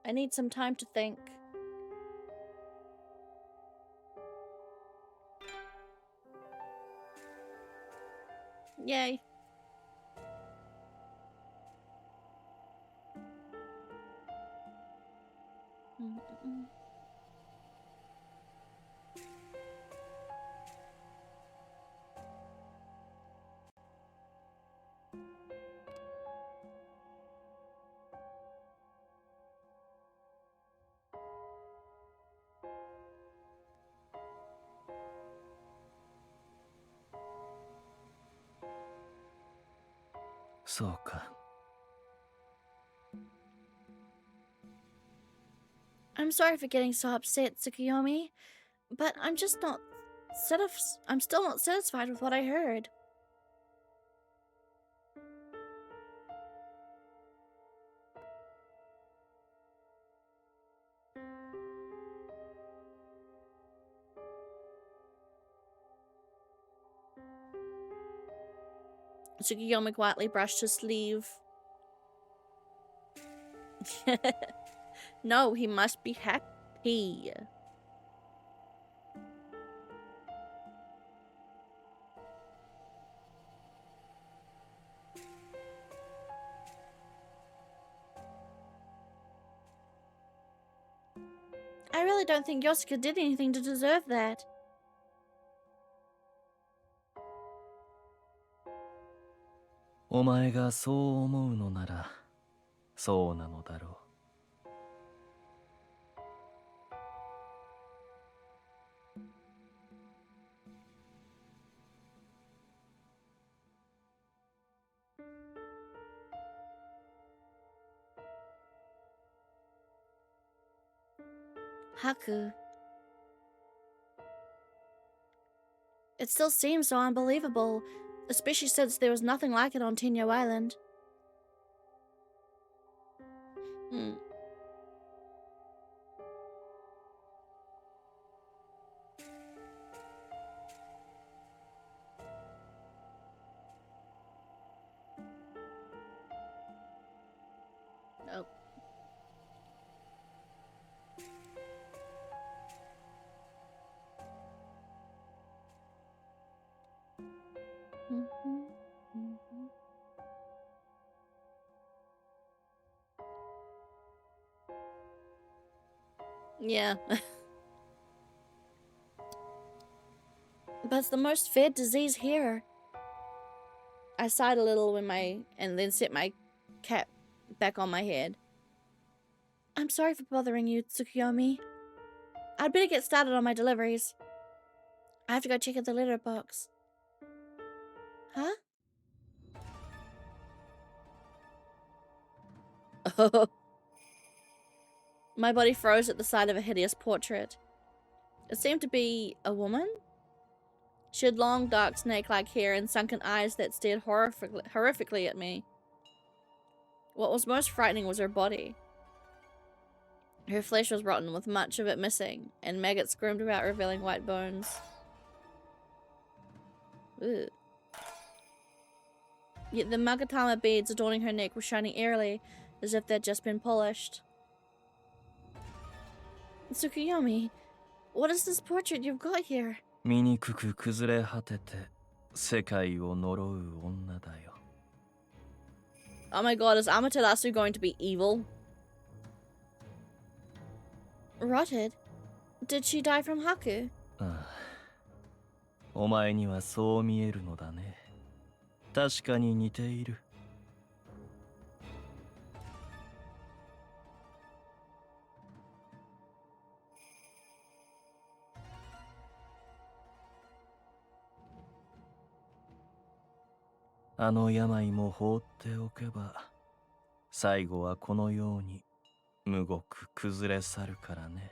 ？I need some time to think. Yay.そうか。I'm sorry for getting so upset, Tsukuyomi, but I'm still not satisfied with what I heard. Tsukuyomi quietly brushed his sleeve. No, he must be happy. I really don't think Yosuke did anything to deserve that. お前がそう思うのなら、そうなのだろう。Haku. It still seems so unbelievable, especially since there was nothing like it on Tenyo Island. Hmm. Nope. Yeah. But it's the most feared disease here. I sighed a little and then set my cap back on my head. I'm sorry for bothering you, Tsukuyomi. I'd better get started on my deliveries. I have to go check out the litter box. Huh? Oh. My body froze at the sight of a hideous portrait. It seemed to be a woman. She had long, dark, snake-like hair and sunken eyes that stared horrifically at me. What was most frightening was her body. Her flesh was rotten, with much of it missing, and maggots screamed about revealing white bones. Ugh. Yet the Magatama beads adorning her neck were shining eerily, as if they'd just been polished. Tsukuyomi, what is this portrait you've got here? 醜く崩れ果てて世界を呪う女だよ。 Oh my god, is Amaterasu going to be evil? Rotted? Did she die from Haku? ああ、お前にはそう見えるのだね。確かに似ている。あの病も放っておけば、最後はこのようにむごく崩れ去るからね。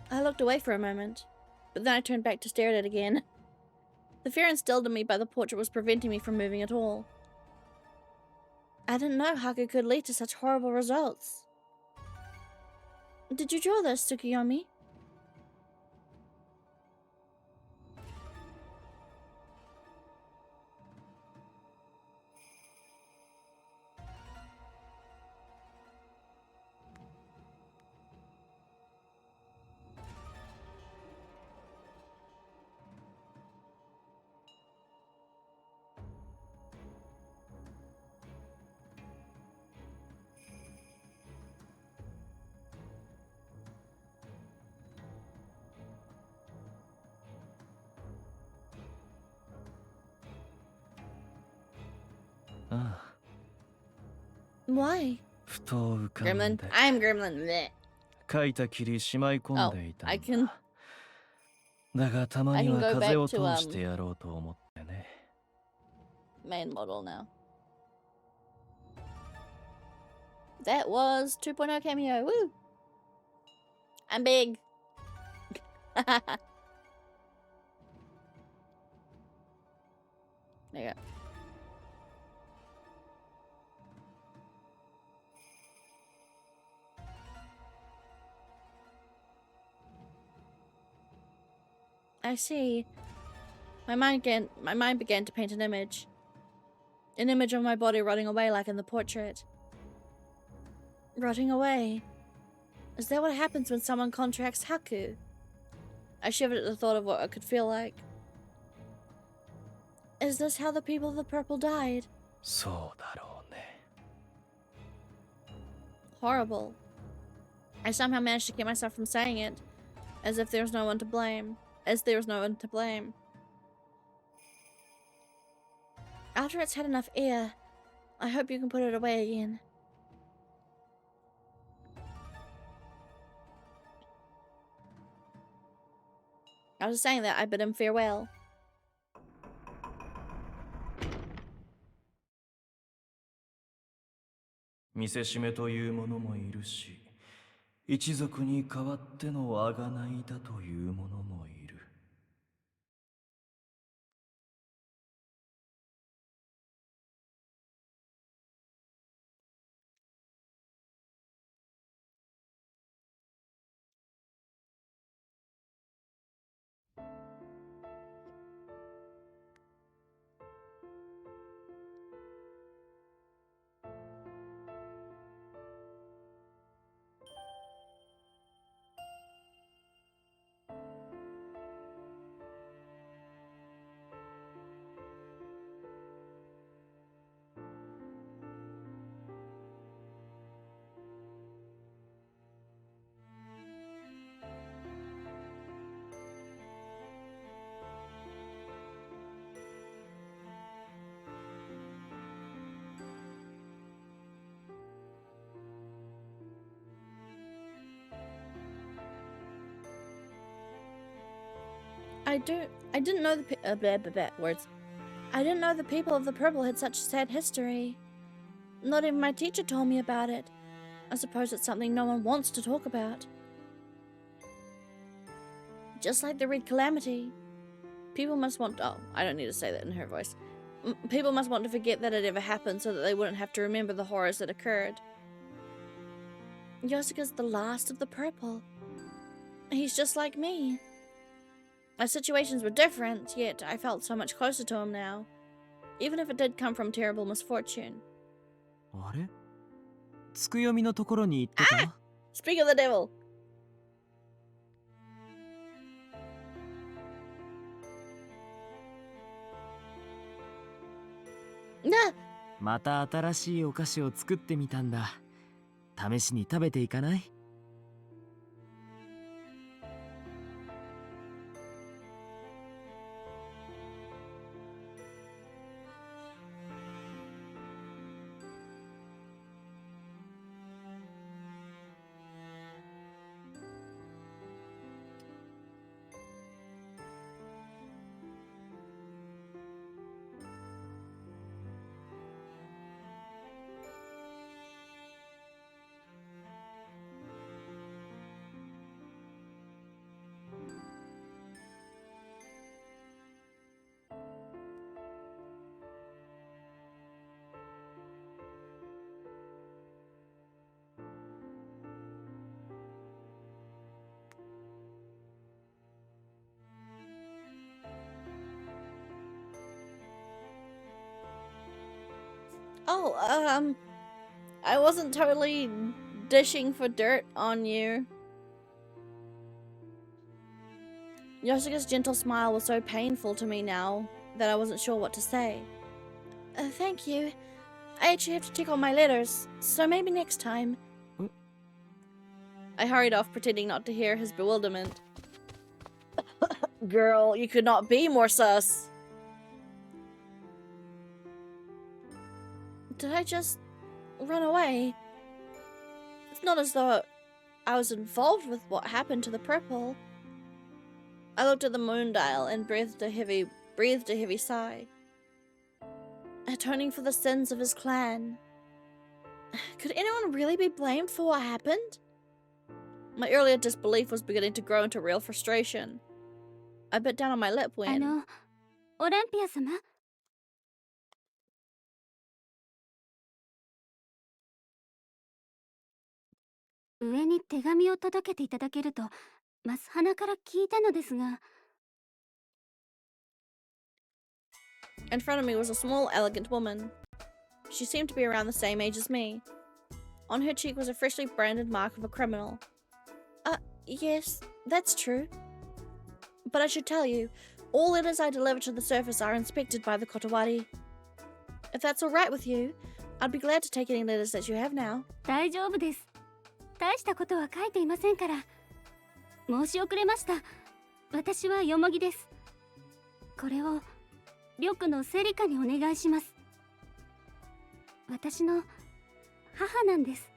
I looked away for a moment, but then I turned back to stare at it again. The fear instilled in me by the portrait was preventing me from moving at all. I didn't know Haku could lead to such horrible results. Did you draw this, Tsukuyomi? Why? ふと浮かん Gremlin? で I'm Gremlin. Blech. 書いたきりしまい込んでいた I ん can... だ。だがたまに I は can go 風を back to, 通してやろうと思ってね。main model now. That was 2.0 cameo. Woo! I'm big. There you go. I see. My mind began to paint an image. An image of my body rotting away like in the portrait. Rotting away. Is that what happens when someone contracts Haku? I shivered at the thought of what it could feel like. Is this how the people of the purple died? そうだろうね。 Horrible. I somehow managed to keep myself from saying it, as if there was no one to blame. As there was no one to blame. After it's had enough air, I hope you can put it away again. I was saying that I bid him farewell. 見せしめというものもいるし、一族に代わっての贖いだというものもいる。I didn't know words. I didn't know the people of the purple had such a sad history. Not even my teacher told me about it. I suppose it's something no one wants to talk about. Just like the Red Calamity. People must want... Oh, I don't need to say that in her voice. People must want to forget that it ever happened so that they wouldn't have to remember the horrors that occurred. Yosuke's the last of the purple. He's just like me. Our situations were different, yet I felt so much closer to him now. Even if it did come from terrible misfortune. あれつくよみのところに行ってた Speak of the devil! Nah! また新しいお菓子を作ってみたんだ。試しに食べていかない Oh, I wasn't totally dishing for dirt on you. Yosuke's gentle smile was so painful to me now that I wasn't sure what to say. Thank you. I actually have to check on my letters, so maybe next time. I hurried off, pretending not to hear his bewilderment. Girl, you could not be more sus. Did I just run away? It's not as though I was involved with what happened to the purple. I looked at the moon dial and breathed a heavy sigh. Atoning for the sins of his clan. Could anyone really be blamed for what happened? My earlier disbelief was beginning to grow into real frustration. I bit down on my lip when... Olympia 様 上に手紙を届けていただけるとマスハナから聞いたのですが In front of me was a small, elegant woman. She seemed to be around the same age as me. On her cheek was a freshly branded mark of a criminal. Yes, that's true. But I should tell you, all letters I deliver to the surface are inspected by the Kotowari. If that's alright with you, I'd be glad to take any letters that you have now. 大丈夫です。大したことは書いていませんから。申し遅れました。私はよもぎです。これを緑のセリカにお願いします。私の母なんです。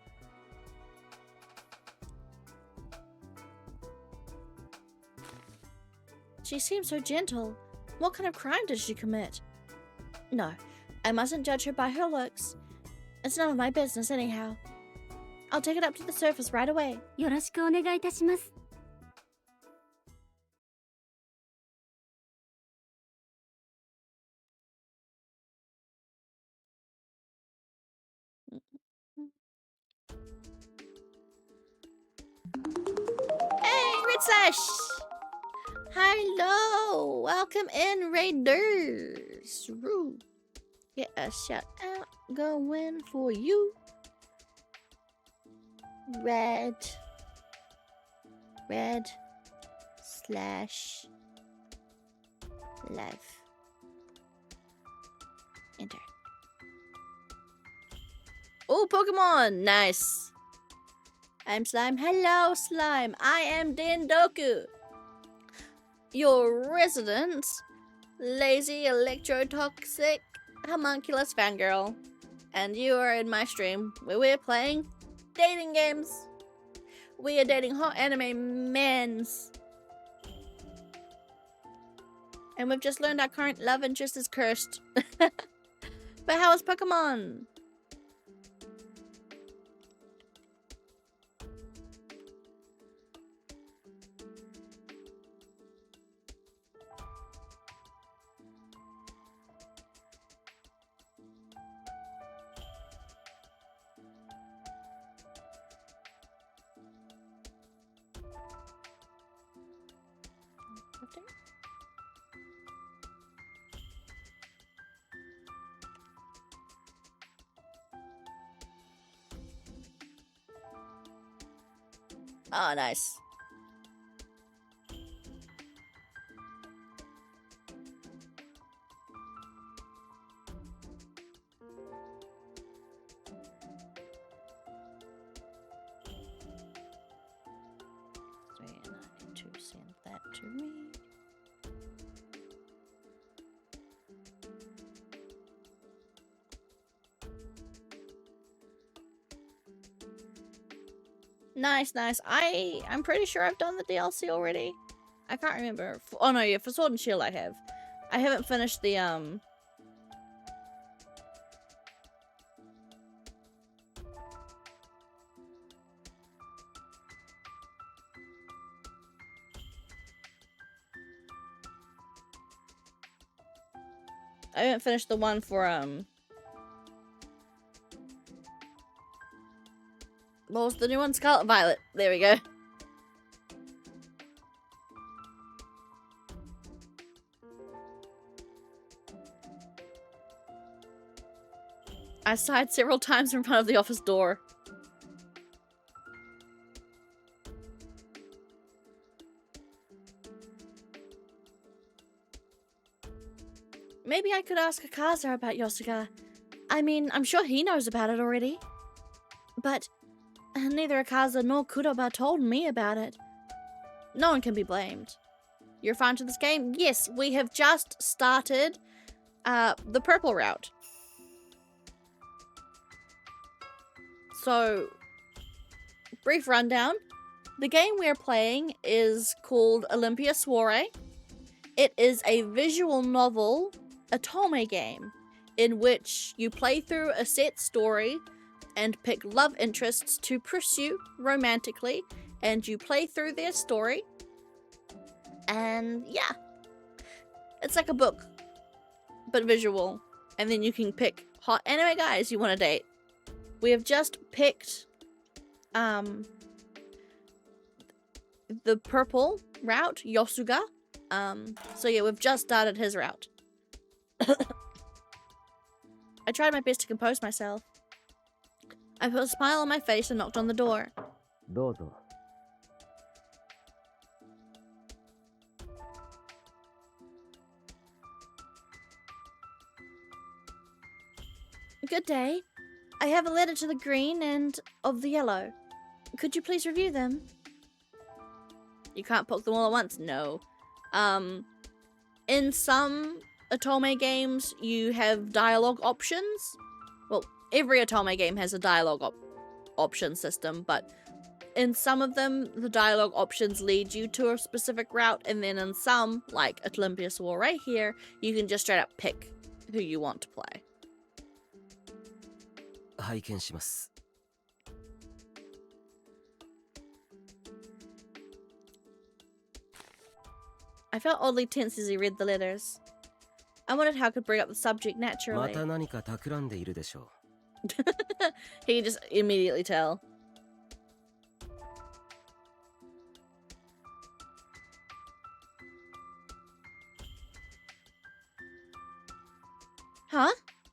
She seems so gentle. What kind of crime did she commit? No, I mustn't judge her by her looks. It's none of my business anyhow. I'll take it up to the surface right away. よろしくお願いいたします。Hey, Red Slash! Hello! Welcome in, Raiders! Roo. Get a shout out going for you. Red slash life. Enter. Oh, Pokemon! Nice. I'm Slime. Hello, Slime. I am Dendoku. Your resident, lazy, electrotoxic, homunculus fangirl. And you are in my stream where we're playing dating games. We are dating hot anime mens. And we've just learned our current love interest is cursed. But how is Pokemon? Oh, nice. So, yeah, I need to send that to me. Nice, nice. I'm pretty sure I've done the DLC already. I can't remember. Oh no, yeah, for Sword and Shield I have. I haven't finished the I haven't finished the one for what was the new one? Scarlet Violet. There we go. I sighed several times in front of the office door. Maybe I could ask Akaza about Yosuga. I mean, I'm sure he knows about it already. But neither Akaza nor Kuroba told me about it. No one can be blamed. You're fine to this game? Yes, we have just started the purple route. So, brief rundown. The game we're playing is called Olympia Soiree. It is a visual novel otome game in which you play through a set story and pick love interests to pursue romantically, and you play through their story. And yeah, it's like a book, but visual. And then you can pick hot anime guys you want to date. We have just picked the purple route, Yosuga. So yeah, we've just started his route. I tried my best to compose myself. I put a smile on my face and knocked on the door. どうぞ。 Good day. I have a letter to the green and of the yellow. Could you please review them? You can't poke them all at once? No. In some Otome games, you have dialogue options. Well, every Otome game has a dialogue option system, but in some of them, the dialogue options lead you to a specific route, and then in some, like Olympia Soiree here, you can just straight up pick who you want to play. 拝見します。 I felt oddly tense as he read the letters. I wondered how I could bring up the subject ま naturally. た何か企んでいるでしょ He could just immediately tell. Huh? う。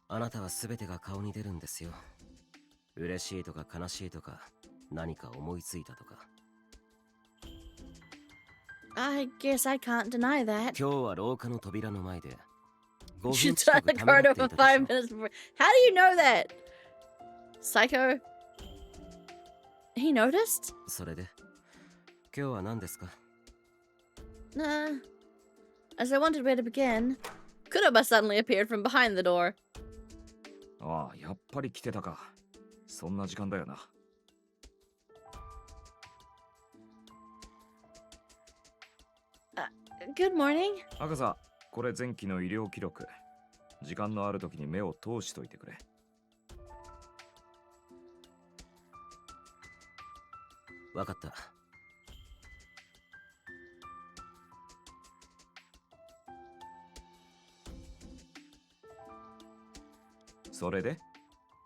あなたは全てが顔に出るんですよ。嬉しいとか悲しいとか、何か思いついたとか。 I guess I can't deny that. 今日は廊下の扉の前で。5 She 分近 tried く the ためら corridor ってい for たでしょ 5 minutes before. How do you know that? Psycho? He noticed? それで、今日は何ですか？ Nah. As I wondered where to begin, Kuraba suddenly appeared from behind the door. ああ、やっぱり来てたか。そんな時間だよな。Good morning. 赤座、これ前期の医療記録。時間のある時に目を通しといてくれ。わかった。それで、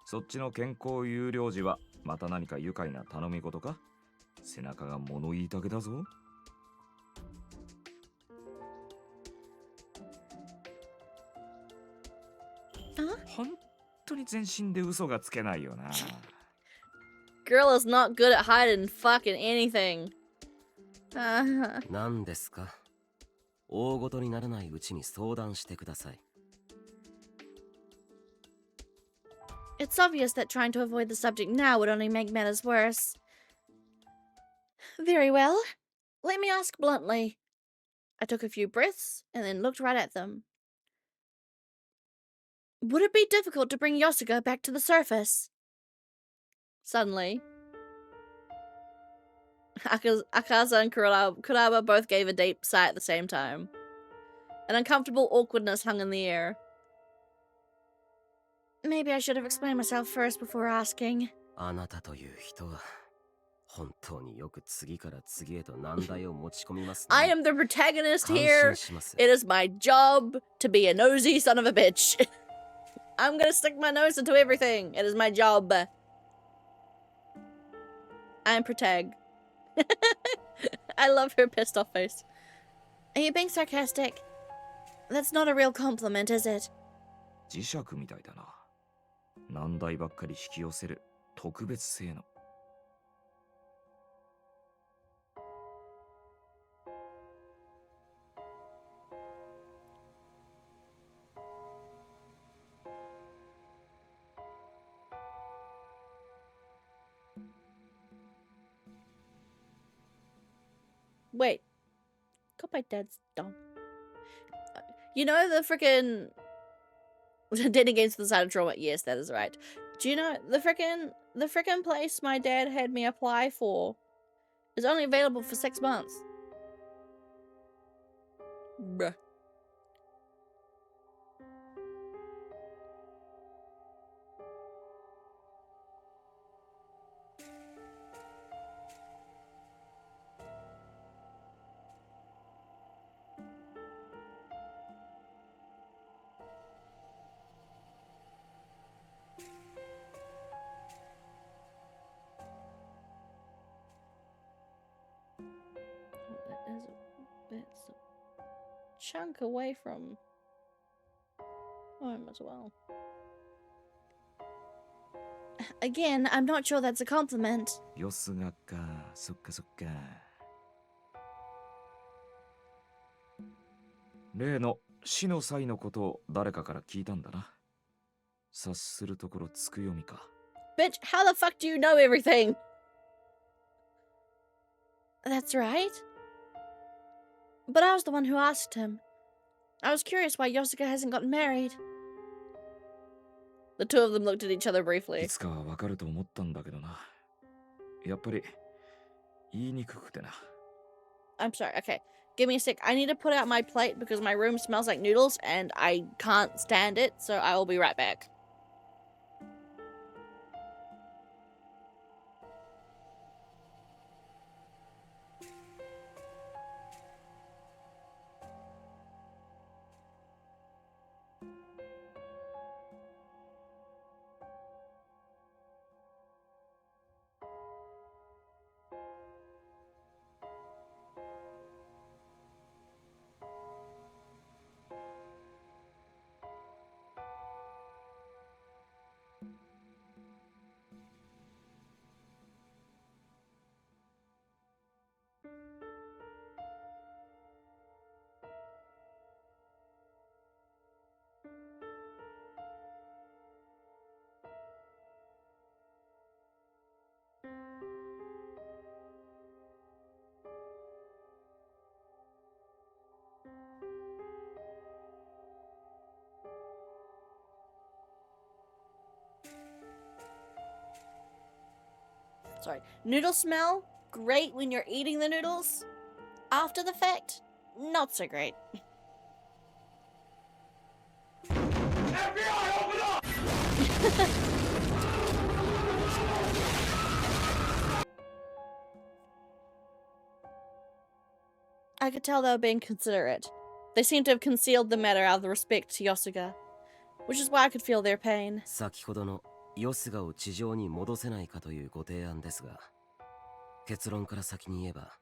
そっちの健康有料時はまた何か愉快な頼み事か？背中が物言いたけだぞ。本当に全身で嘘がつけないよな。Girl is not good at hiding fucking anything. 何ですか？大ごとにならないうちに相談してください。 It's obvious that trying to avoid the subject now would only make matters worse. Very well. Let me ask bluntly. I took a few breaths and then looked right at them. Would it be difficult to bring Yosuga back to the surface? Suddenly, Akaza and Kuraba both gave a deep sigh at the same time. An uncomfortable awkwardness hung in the air. Maybe I should have explained myself first before asking. あなたという人は本当によく次から次へと難題を持ち込みますね。I am the protagonist 感 here. 心します。 It is my job to be a nosy son of a bitch. I'm gonna stick my nose into everything. It is my job. I'm protag. I love her pissed off face. Are you being sarcastic? That's not a real compliment, is it? 磁石みたいだな。難題ばっかり引き寄せる特別性の。Wait. Got my dad's dog. You know the freaking dating games to the side of trauma? Yes, that is right. Do you know the freaking place my dad had me apply for is only available for 6 months? Bruh. That's a chunk away from home as well. Again, I'm not sure that's a compliment. よすがか、そっかそっか。例の死の際のことを誰かから聞いたんだな。察するところつく読みか。Bitch, how the fuck do you know everything? That's right. But I was the one who asked him. I was curious why Yosuke hasn't gotten married. The two of them looked at each other い briefly. つかはわかると思ったんだけどな。やっぱり言いにくくてな。I'm sorry, okay. Give me a sec. I need to put out my plate because my room smells like noodles and I can't stand it, so I will be right back. Sorry. Noodle smell, great when you're eating the noodles. After the fact, not so great. FBI, open up! I could tell they were being considerate. They seemed to have concealed the matter out of respect to Yosuga, which is why I could feel their pain. 先ほどのヨスガを地上に戻せないかというご提案ですが、結論から先に言えば、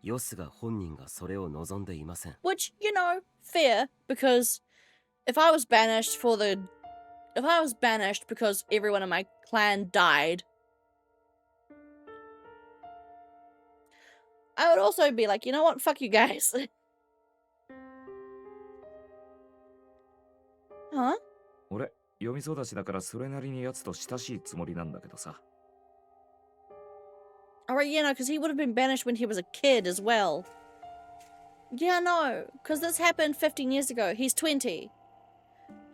ヨスガ本人がそれを望んでいません。Which, you know, fair, because if I was banished because everyone in my clan died, I would also be like, you know what, fuck you guys. Huh? 俺、読み育ちだからそれなりに奴と親しいつもりなんだけどさ。Alright, yeah, no, because he would have been banished when he was a kid as well. Yeah, no, because this happened 15 years ago. He's 20.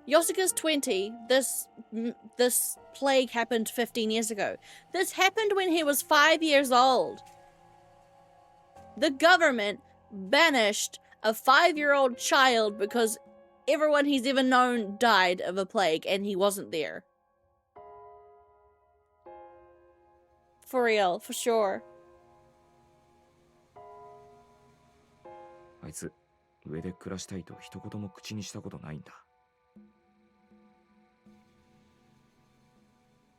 Yosuke's 20. This plague happened 15 years ago. This happened when he was 5 years old. The government banished a 5-year-old child because everyone he's ever known died of a plague and he wasn't there. For real, for sure. あいつ、上で暮らしたいと一言も口にしたことないんだ。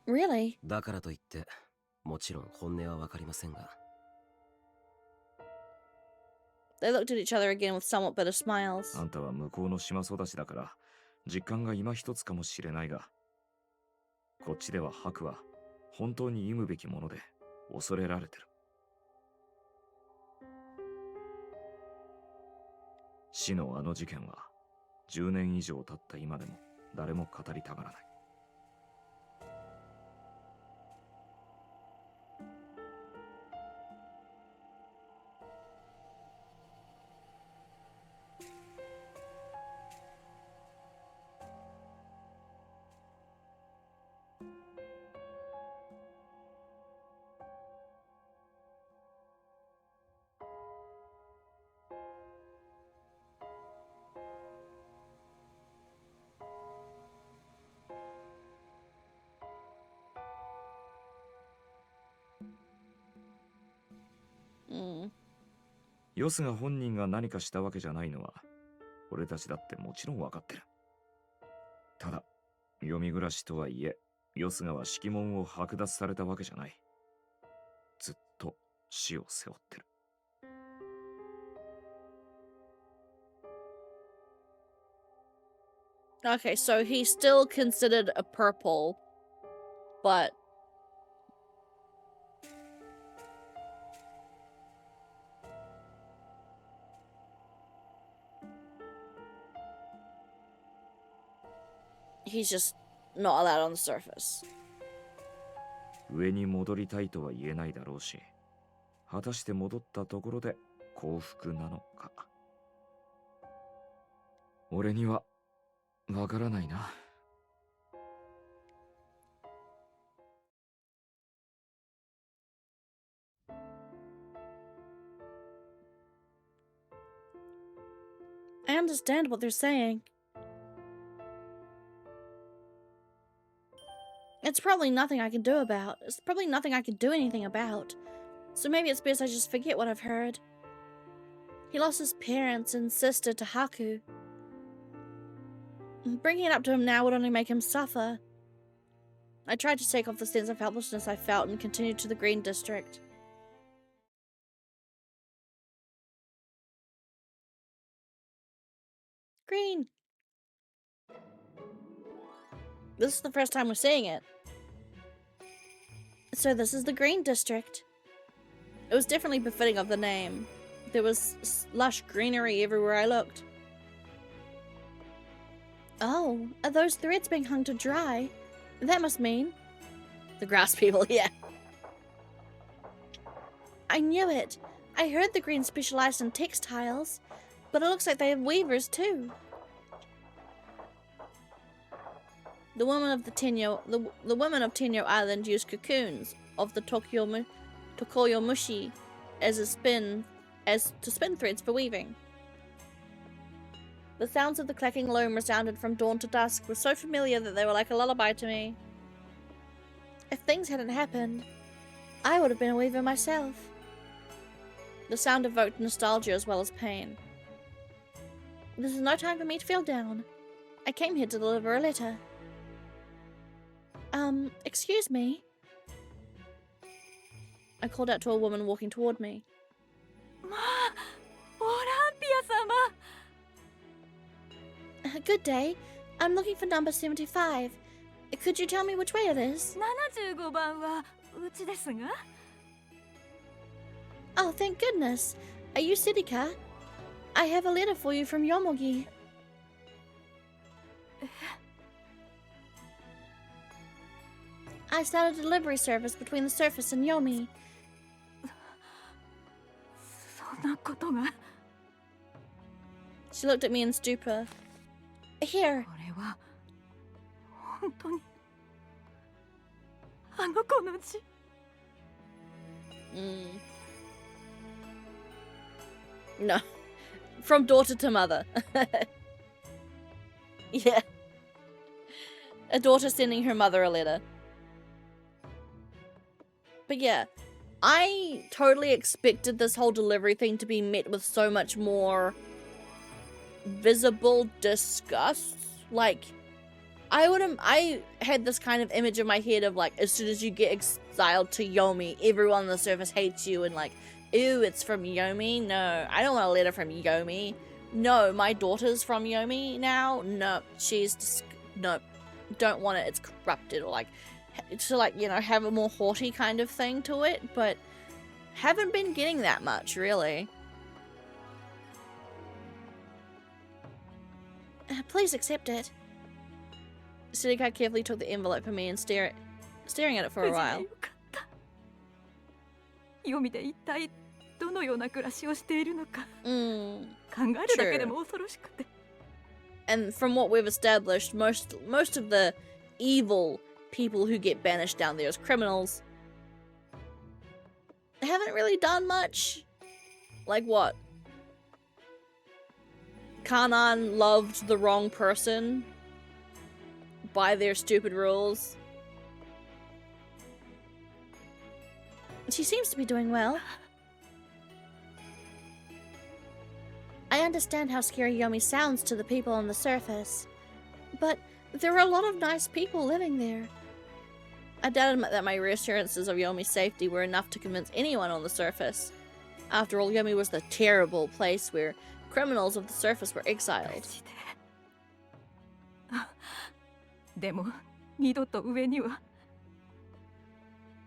Really? だからといって、もちろん本音はわかりませんが。They looked at each other again with somewhat bitter smiles. あんたは向こうの島育ちだから、実感が今一つかもしれないが、こっちでは白は本当に忌むべきもので恐れられてる。死のあの事件は10年以上経った今でも誰も語りたがらない。ヨスが本人が何かしたわけじゃないのは俺たちだってもちろん分かってる。ただ読み暮らしとはいえヨスがは色紋を剥奪されたわけじゃない。ずっと死を背負ってる。Okay, so he's still considered a purple, but he's just not allowed on the surface. 上に戻りたいとは言えないだろうし、果たして戻ったところで幸福なのか。俺にはわからないな。I understand what they're saying. It's probably nothing I can do about. It's probably nothing I can do anything about. So maybe it's best I just forget what I've heard. He lost his parents and sister to Haku. Bringing it up to him now would only make him suffer. I tried to shake off the sense of helplessness I felt and continued to the Green District. Green! This is the first time we're seeing it. So this is the Green District. It was definitely befitting of the name. There was lush greenery everywhere I looked. Oh, are those threads being hung to dry? That must mean... the grass people, yeah. I knew it. I heard the Green specialized in textiles, but it looks like they have weavers too. The women of the women of Tenyo Island use cocoons of the Tokoyomushi as to spin threads for weaving. The sounds of the clacking loom resounded from dawn to dusk were so familiar that they were like a lullaby to me. If things hadn't happened, I would have been a weaver myself. The sound evoked nostalgia as well as pain. This is no time for me to feel down. I came here to deliver a letter. Excuse me? I called out to a woman walking toward me. Olympia-sama! Good day. I'm looking for number 75. Could you tell me which way it is? 75番はうちですが? Oh, thank goodness. Are you Sidika? I have a letter for you from Yomogi. I started a delivery service between the surface and Yomi. そんなことが? She looked at me in stupor. Here. これは本当にあの子の字? No. From daughter to mother. Yeah. A daughter sending her mother a letter. But yeah, I totally expected this whole delivery thing to be met with so much more visible disgust. Like, I had this kind of image in my head of like, as soon as you get exiled to Yomi, everyone on the surface hates you and like, ew, it's from Yomi? No, I don't want a letter from Yomi. No, my daughter's from Yomi now? No, no, don't want it, it's corrupted, or like, to like, you know, have a more haughty kind of thing to it, but haven't been getting that much, really. Please accept it. Sidika carefully took the envelope from me and staring at it for a while. 読みで一体どのような暮らしをしているのか考えるだけでも恐ろしくて。 And from what we've established, most of the evil people who get banished down there as criminals haven't really done much. Like what? Kanan loved the wrong person by their stupid rules. She seems to be doing well. I understand how scary Yomi sounds to the people on the surface, but there are a lot of nice people living there. I doubted that my reassurances of Yomi's safety were enough to convince anyone on the surface. After all, Yomi was the terrible place where criminals of the surface were exiled. でも二度と上には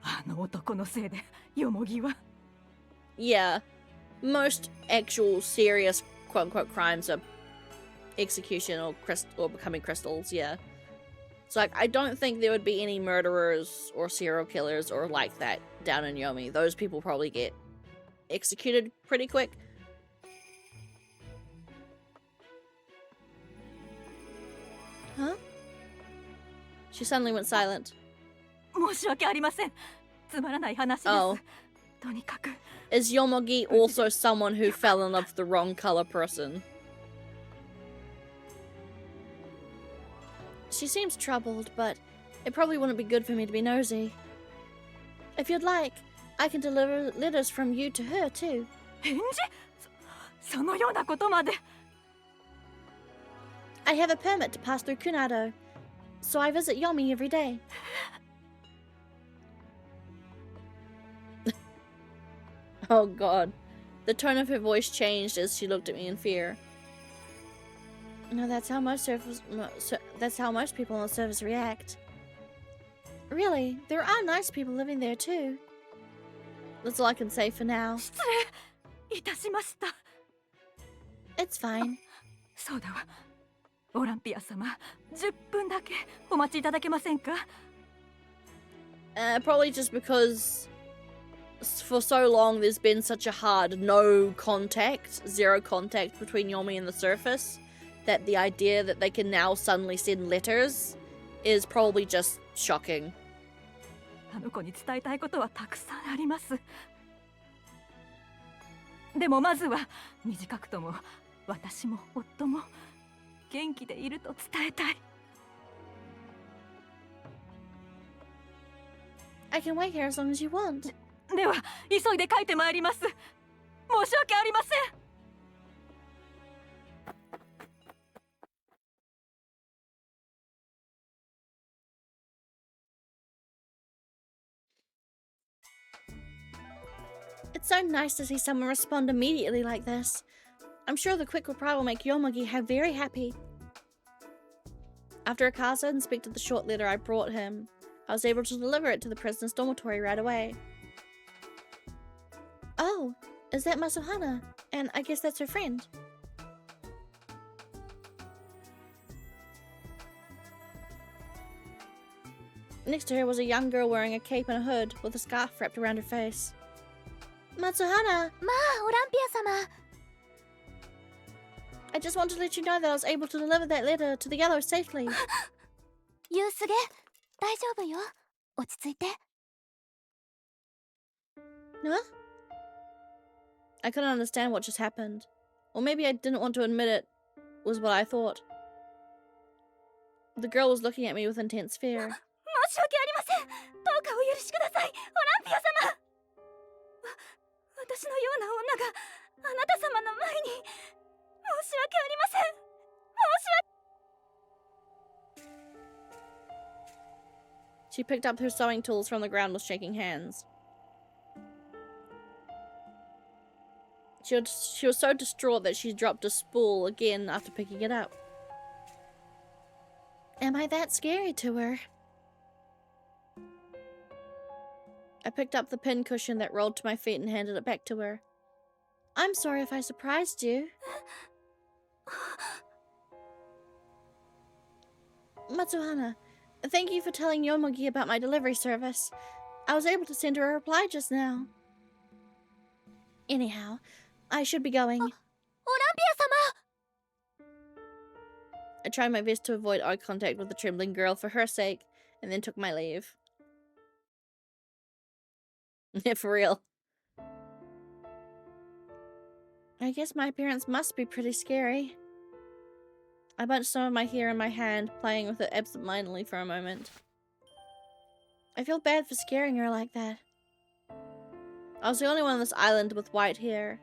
あの男のせいでヨモギは Yeah, most actual serious quote-unquote crimes are execution or becoming crystals, yeah. So like, I don't think there would be any murderers or serial killers or like that down in Yomi. Those people probably get executed pretty quick. Huh? She suddenly went silent. 申し訳ありません。つまらない話です。Oh. とにかく。 Is Yomogi also someone who fell in love with the wrong color person? She seems troubled, but it probably wouldn't be good for me to be nosy. If you'd like, I can deliver letters from you to her too. 返事？そのようなことまで。 I have a permit to pass through Kunado, so I visit Yomi every day. Oh god. The tone of her voice changed as she looked at me in fear. No, that's how most people on the surface react. Really, there are nice people living there too. That's all I can say for now. 失礼いたしました。 It's fine. そうだわ。オランピア様、10分だけお待ちいただけませんか？ Probably just because for so long there's been such a hard zero contact between Yomi and the surface, that the idea that they can now suddenly send letters is probably just shocking. あの子に伝えたいことはたくさんあります。でもまずは短くとも私も夫も元気でいると伝えたい。 I can wait here as long as you want. では急いで書いてまいります。申し訳ありません。 It's so nice to see someone respond immediately like this. I'm sure the quick reply will make Yomogi very happy. After Akasa inspected the short letter I brought him, I was able to deliver it to the prisoner's dormitory right away. Oh, is that Masuhana? And I guess that's her friend. Next to her was a young girl wearing a cape and a hood with a scarf wrapped around her face. Matsuhana! まあ、オランピア様。 I just want to let you know that I was able to deliver that letter to the Yellow safely. ユウスゲ、大丈夫よ。落ち着いて。 Huh? I couldn't understand what just happened. Or maybe I didn't want to admit it was what I thought. The girl was looking at me with intense fear. 申し訳ありません。どうかお許しください、オランピア様。私のような女があなた様の前に。申し訳ありません。She picked up her sewing tools from the ground with shaking hands. She was so distraught that she dropped a spool again after picking it up. Am I that scary to her? I picked up the pin cushion that rolled to my feet and handed it back to her. I'm sorry if I surprised you. Matsuhana, thank you for telling Yomogi about my delivery service. I was able to send her a reply just now. Anyhow, I should be going. オランピア様。 I tried my best to avoid eye contact with the trembling girl for her sake, and then took my leave. Yeah, for real. I guess my appearance must be pretty scary. I bunched some of my hair in my hand, playing with it absent-mindedly for a moment. I feel bad for scaring her like that. I was the only one on this island with white hair.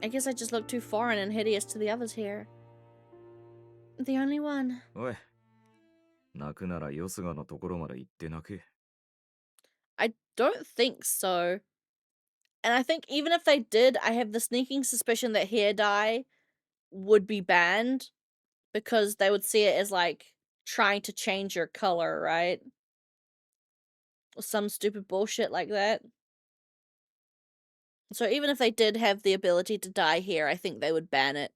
I guess I just looked too foreign and hideous to the others here. The only one. おい、泣くならよすがのところまで行って泣け。 I don't think so. And I think even if they did, I have the sneaking suspicion that hair dye would be banned because they would see it as like trying to change your color, right? Or some stupid bullshit like that. So even if they did have the ability to dye hair, I think they would ban it.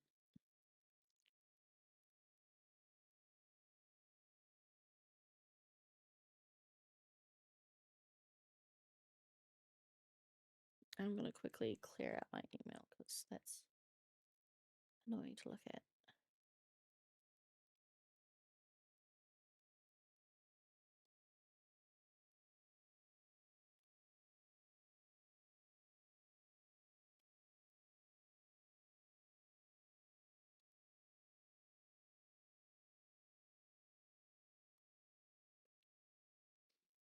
I'm gonna quickly clear out my email because that's annoying to look at.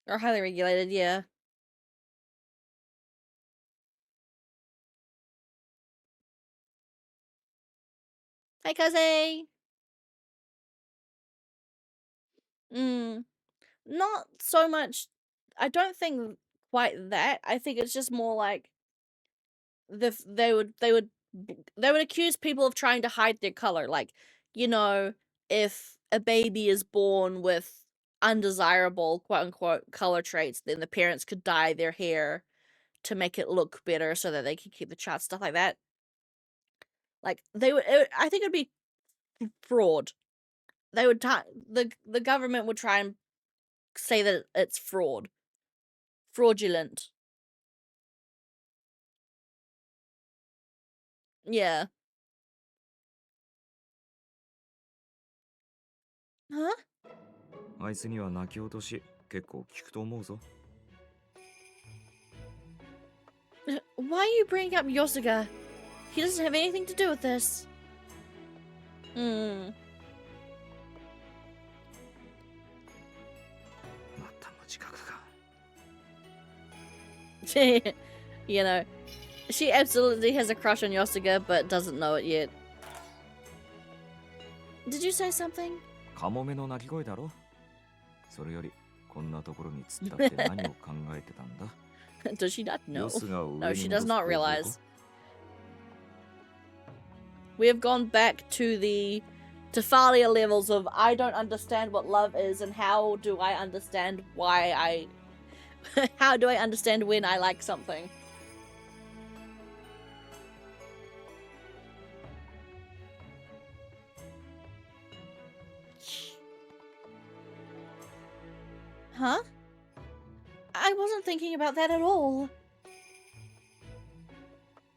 Or highly regulated, yeah. Hi, Kaze! Not so much. I don't think quite that. I think it's just more like they would accuse people of trying to hide their color. Like, you know, if a baby is born with undesirable quote unquote color traits, then the parents could dye their hair to make it look better so that they could keep the child, stuff like that. Like I think it'd be fraud. They would the government would try and say that it's fraudulent. Yeah. Huh? あいつには泣き落とし結構効くと思うぞ。Why are you bringing up Yosuga? He doesn't have anything to do with this. Hmm. また無自覚か。You know, she absolutely has a crush on Yosuga, but doesn't know it yet. Did you say something? カモメの鳴き声だろ。それよりこんなところに突っ立って何を考えてたんだ。Does she not know? ヨスが上に No, she 戻 does す not 方法 realize. We have gone back to the Tafalia levels of I don't understand what love is and how do I understand why I how do I understand when I like something? Huh? I wasn't thinking about that at all.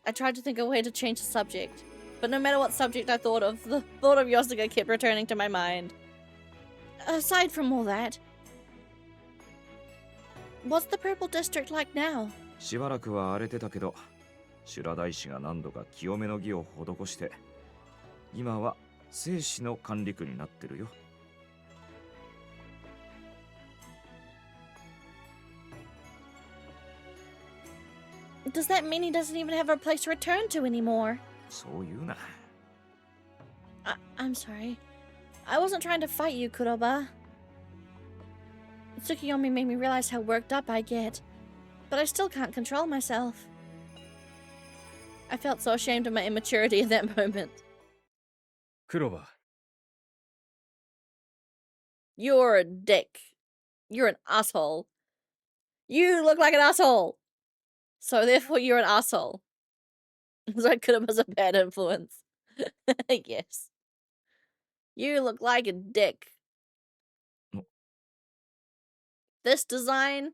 I tried to think of a way to change the subject, but no matter what subject I thought of, the thought of Yosuga kept returning to my mind. Aside from all that, what's the Purple District like now? しばらくは荒れてたけど、修羅大師が何度か清めの儀を施して、今は生死の管理区になってるよ。Does that mean he doesn't even have a place to return to anymore? そう言うな。I'm sorry. I wasn't trying to fight you, Kuroba. Tsukiyomi made me realize how worked up I get, but I still can't control myself. I felt so ashamed of my immaturity in that moment. クロバ You're a dick. You're an asshole. You look like an asshole. So therefore you're an asshole. So Kuroba's a bad influence. Yes. You look like a dick. This design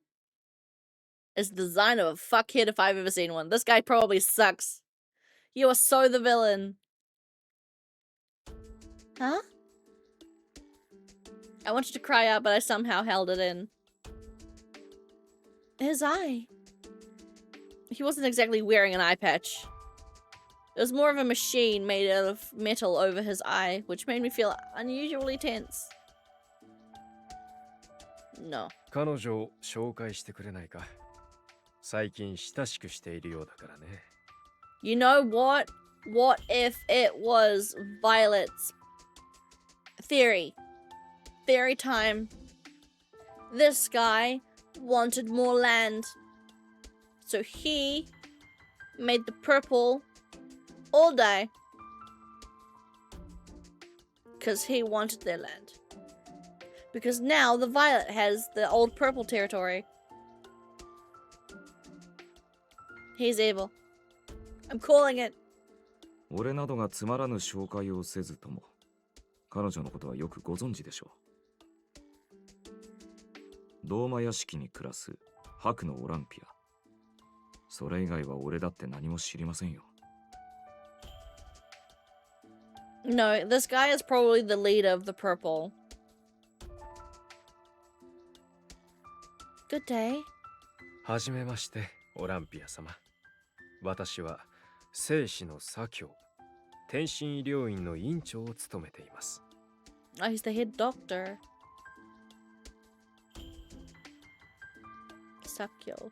is the design of a fuckhead if I've ever seen one. This guy probably sucks. You are so the villain. Huh? I wanted to cry out, but I somehow held it in. His eye. He wasn't exactly wearing an eye patch. It was more of a machine made out of metal over his eye, which made me feel unusually tense. No. 彼女を紹介してくれないか。最近親しくしているようだからね。You know what? What if it was Violet's theory? Theory time. This guy wanted more land. So he made the purple all die. Because he wanted their land. Because now the Violet has the old purple territory. He's evil. I'm calling it. 俺などがつまらぬ紹介をせずとも、彼女のことはよくご存知でしょう。ドーマ屋敷に暮らす白のオランピア。それ以外は俺だって何も知りませんよ。 No, this guy is probably the leader of the purple. Good day. はじめまして、オランピア様。私は生死の左京、天津医療院の院長を務めています。Oh, he's the head doctor. Sakyo.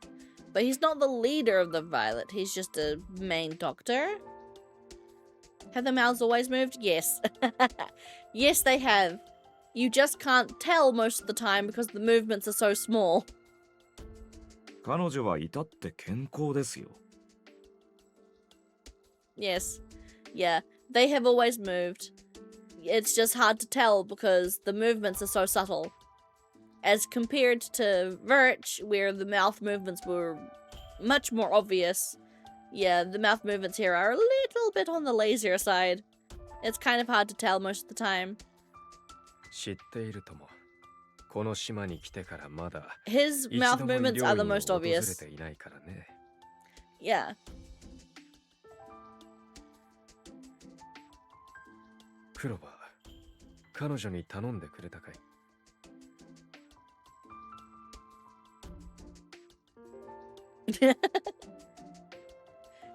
But he's not the leader of the Violet, he's just a main doctor. Have the mouths always moved? Yes. Yes, they have. You just can't tell most of the time because the movements are so small. 彼女は至って健康ですよ。 Yes. Yeah, they have always moved. It's just hard to tell because the movements are so subtle. As compared to Virch, where the mouth movements were much more obvious. Yeah, the mouth movements here are a little bit on the lazier side. It's kind of hard to tell most of the time. 知っているとも。この島に来てからまだ His 一 mouth 度も医 movements 療 are 院 the を most 訪れ obvious. ていないからね。Yeah. クロバー、彼女に頼んでくれたかい？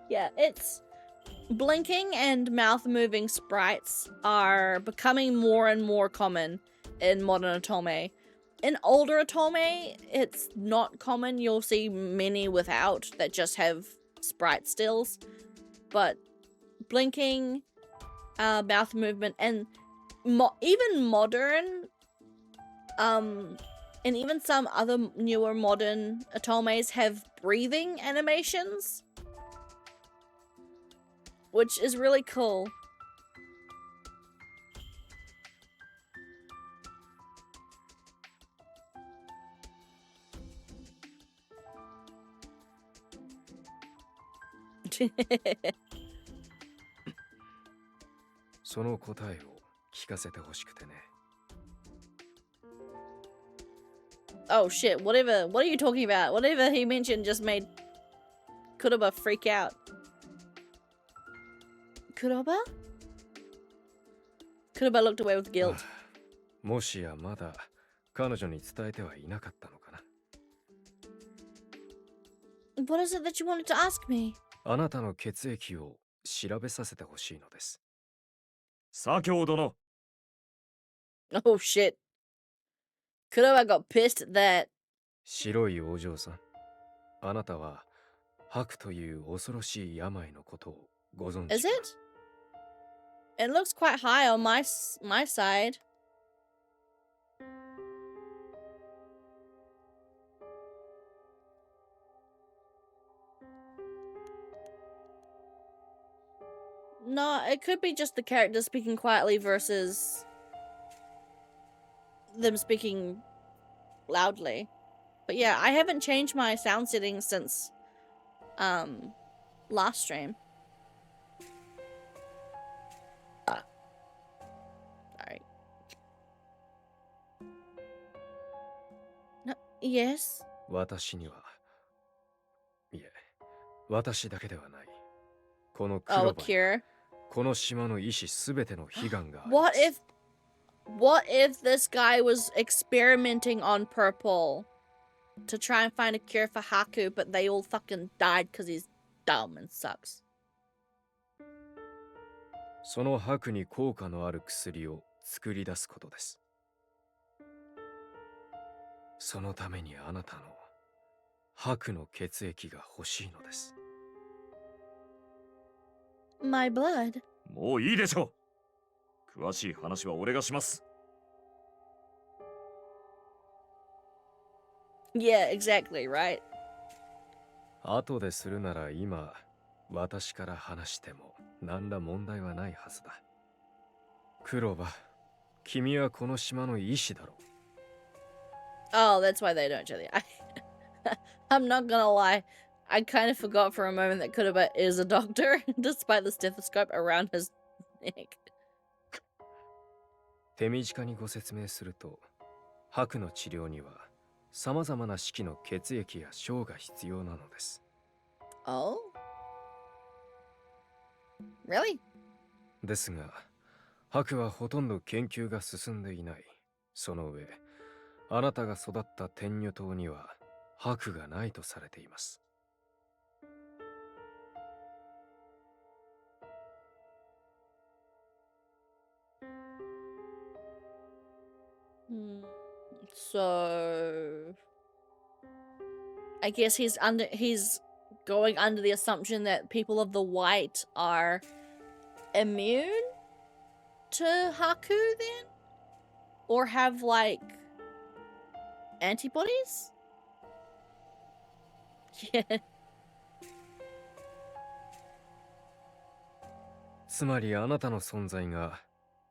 Yeah, it's... Blinking and mouth-moving sprites are becoming more and more common in modern Otome. In older Otome, it's not common. You'll see many without that just have sprite stills. But blinking, mouth movement, and even modern, and even some other newer modern Otomes have breathing animations, which is really cool.その答えを聞かせてほしくてね。 Oh shit, whatever. What are you talking about? Whatever he mentioned just made Kuroba freak out. Kuroba? Kuroba looked away with guilt. もしやまだ彼女に伝えてはいなかったのかな。 What is it that you wanted to ask me? あなたの血液を調べさせてほしいのです。左京殿。 Oh shit. Kuroba got pissed at that. 白いお嬢さん、あなたは白という恐ろしい病のことをご存知 Is か？ it? It looks quite high on my side. No, it could be just the character speaking quietly versus them speaking loudly. But yeah, I haven't changed my sound settings since last stream. Sorry. No, yes. 私には、いえ、私だけではない。このク Oh, ロ a バに cure. この島の医師すべての悲願があるん What です what if this guy was experimenting on Purple to try and find a cure for Haku, but they all fucking died because he's dumb and sucks? その白に効果のある薬を作り出すことです。そのためにあなたの白の血液が欲しいのです。 My blood? もういいでしょう。詳しい話は俺がします。 Yeah, exactly, right? 後でするなら今、私から話しても何ら問題はないはずだ。クローバ、君はこの島の医師だろう。 Oh, that's why they don't tell you. I'm not gonna lie. I kind of forgot for a moment that Kuroba is a doctor, despite the stethoscope around his neck. 手短にご説明すると、白の治療には様々な式の血液や小が必要なのです。Oh? Really? ですが、白はほとんど研究が進んでいない。その上、あなたが育った天女島には白がないとされています。So I guess he's going under the assumption that people of the white are immune to Haku then? Or have like antibodies? Yeah. つまりあなたの存在が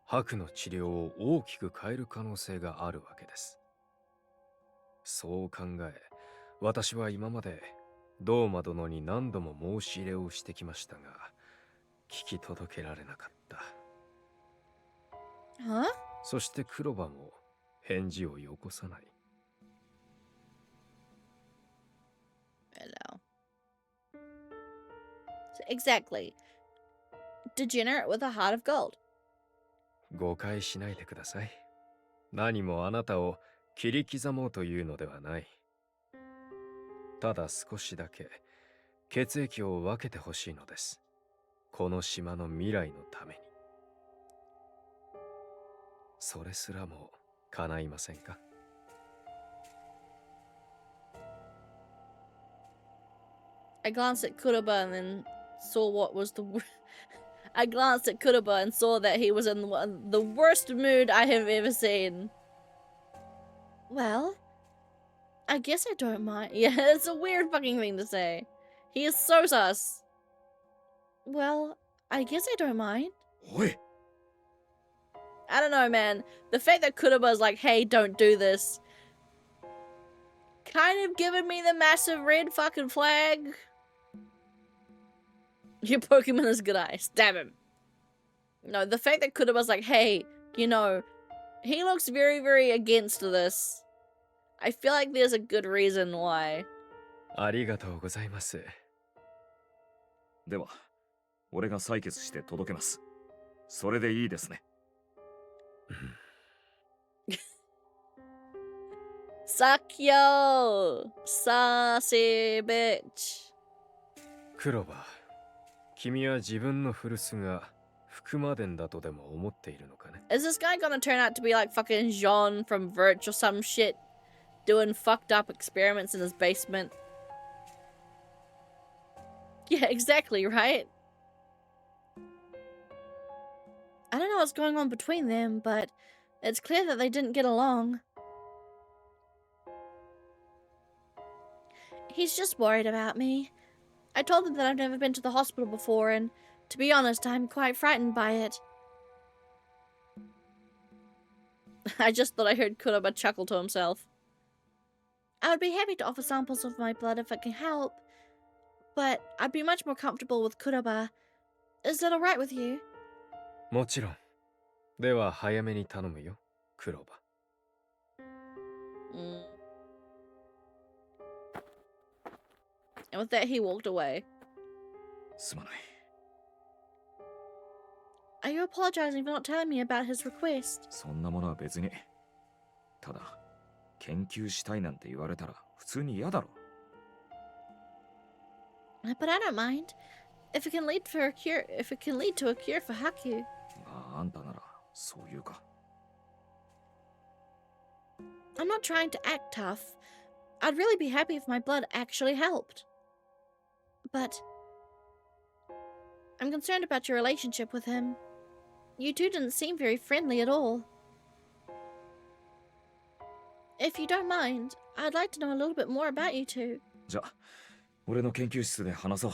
白の治療を大きく変える可能性があるわけです。そう考え、私は今までドーマ殿に何度も申し入れをしてきましたが、聞き届けられなかった。Huh? そしてクロバも返事をよこさない。Hello. So exactly. Degenerate with a heart of gold. 誤解しないでください。何もあなたを切り刻もうというのではない。ただ少しだけ血液を分けてほしいのです。この島の未来のために。それすらも叶いませんか？ I glanced at Kuroba and then saw what was the I glanced at Kuroba and saw that he was in the worst mood I have ever seen. Well, I guess I don't mind. Yeah, it's a weird fucking thing to say. He is so sus. Well, I guess I don't mind. Oi. I don't know, man. The fact that Kuroba is like, hey, don't do this, kind of giving me the massive red fucking flag. Your Pokemon is good eye. Stab him. No, the fact that Kuroba's like, hey, you know, he looks very, very against this. I feel like there's a good reason why. ありがとうございます。では、俺が採血して届けます。それでいいですね。Sakyo! Sassy bitch. クロバ、君は自分の古巣が福間伝だとでも思っているのかね？ Is this guy gonna turn out to be like fucking Jean from Verge or some shit? Doing fucked up experiments in his basement? Yeah, exactly, right? I don't know what's going on between them, but it's clear that they didn't get along. He's just worried about me. I told him that I've never been to the hospital before, and to be honest, I'm quite frightened by it. I just thought I heard Kuroba chuckle to himself. I would be happy to offer samples of my blood if it can help, but I'd be much more comfortable with Kuroba. Is that alright with you? もちろん。では早めに頼むよ、クロバ。And with that, he walked away. すまない。Are you apologizing for not telling me about his request? そんなものは別に。ただ、研究したいなんて言われたら普通に嫌だろ。But I don't mind. If it can lead to a cure for Haku. まあ、あんたならそういうか。I'm not trying to act tough. I'd really be happy if my blood actually helped. But I'm concerned about your relationship with him. You two didn't seem very friendly at all. If you don't mind, I'd like to know a little bit more about you two. じゃあ、俺の研究室で話そう。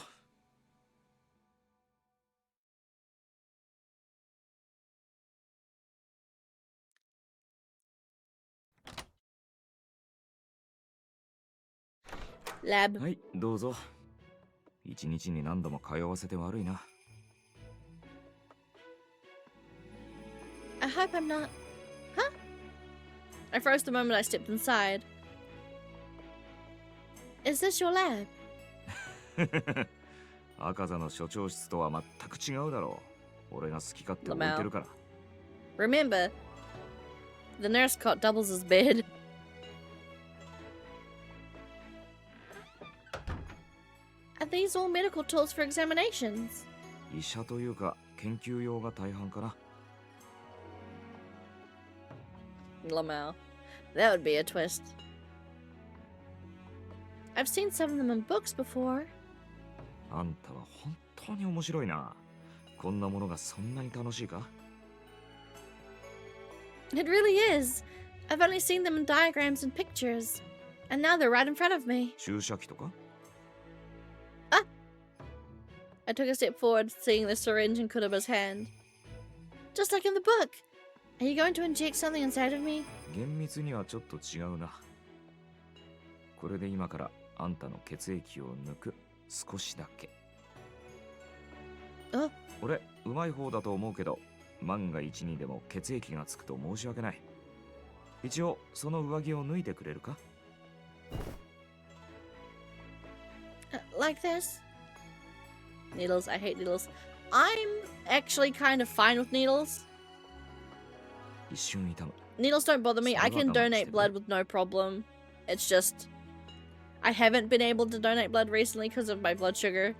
Lab. はい、どうぞ。一日に何度も通わせて悪いな。I hope I'm not... Huh? I froze the moment I stepped inside. Is this your lab? 赤座の所長室とは全く違うだろう。俺が好き勝手置いてるから。Remember, the nurse cot doubles as bed. Are these all medical tools for examinations? 医者というか研究用が大半かな。Lamau. That would be a twist. I've seen some of them in books before. あんたは本当に面白いな。こんなものがそんなに楽しいか？ It really is. I've only seen them in diagrams and pictures. And now they're right in front of me. 注射器とか？ I took a step forward, seeing the syringe in Kuroba's hand. Just like in the book. Are you going to inject something inside of me? 厳密にはちょっと違うな。これで今からあんたの血液を抜く。少しだけ。あ、俺、うまい方だと思うけど、万が一にでも血液がつくと申し訳ない。一応、その上着を脱いでくれるか？ Like this? Needles, I hate needles. I'm actually kind of fine with needles. 一瞬痛む。 Needles don't bother me. I can donate blood with no problem. It's just I haven't been able to donate blood recently because of my blood sugar.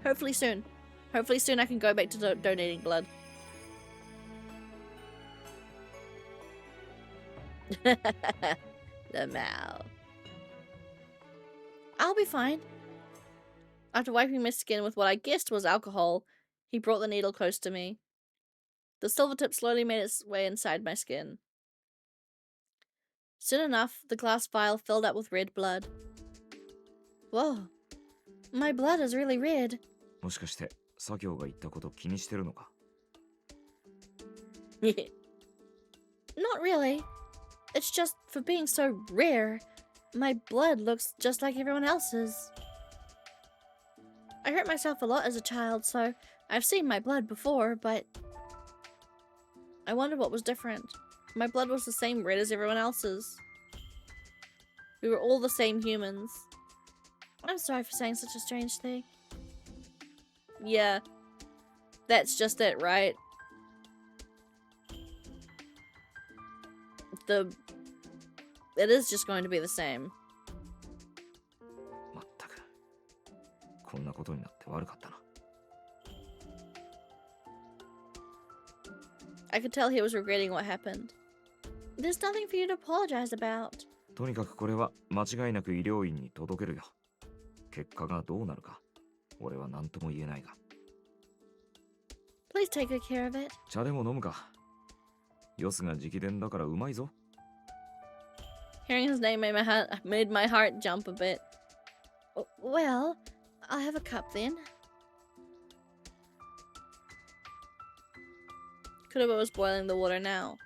Hopefully soon. Hopefully soon I can go back to donating blood. The mouth. I'll be fine. After wiping my skin with what I guessed was alcohol, he brought the needle close to me. The silver tip slowly made its way inside my skin. Soon enough, the glass vial filled up with red blood. Whoa. My blood is really red. もしかして作業が言ったこと気にしてるのか？ Not really. It's just for being so rare, my blood looks just like everyone else's. I hurt myself a lot as a child, so I've seen my blood before, but I wondered what was different. My blood was the same red as everyone else's. We were all the same humans. I'm sorry for saying such a strange thing. Yeah, that's just it, right? It is just going to be the same. まったく、こんなことになって悪かったな。I could tell he was regretting what happened. There's nothing for you to apologize about. とにかくこれは間違いなく医療院に届けるよ。結果がどうなるか、俺は何とも言えないが。Please take good care of it. 茶でも飲むか。ヨスが直伝だからうまいぞ。Hearing his name made my heart jump a bit. Well, I'll have a cup then. Kuroba was boiling the water now.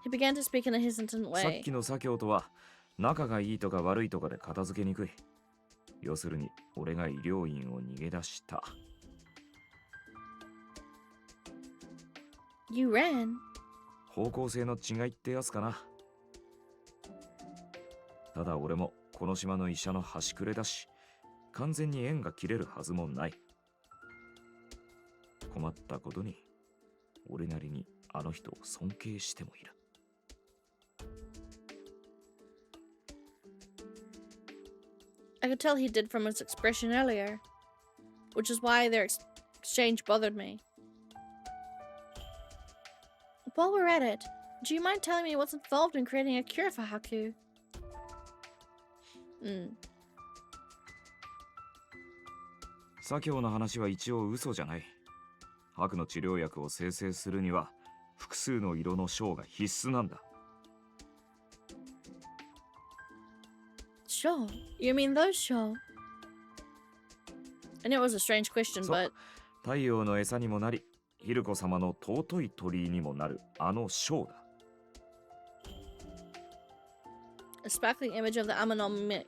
He began to speak in a hesitant さっ way. きの作業とは仲がいいとか悪いとかで片付けにくい。要するに俺が医療院を逃げ出した。You ran? 方向性の違いってやつかな。ただ俺もこの島の医者の端くれだし、完全に縁が切れるはずもない。困ったことに、俺なりにあの人を尊敬してもいる。I could tell he did from his expression earlier, which is why their exchange bothered me. While we're at it, do you mind telling me what's involved in creating a cure for Haku? 左京の話は一応嘘じゃない。白の治療薬を生成するには複数の色の章が必須なんだ。Sure. You mean those sure? I knew it was a strange question, そう but 太陽の餌にもなり、ヒルコ様の尊い鳥居にもなるあの章だ。a sparkling image of the Amanon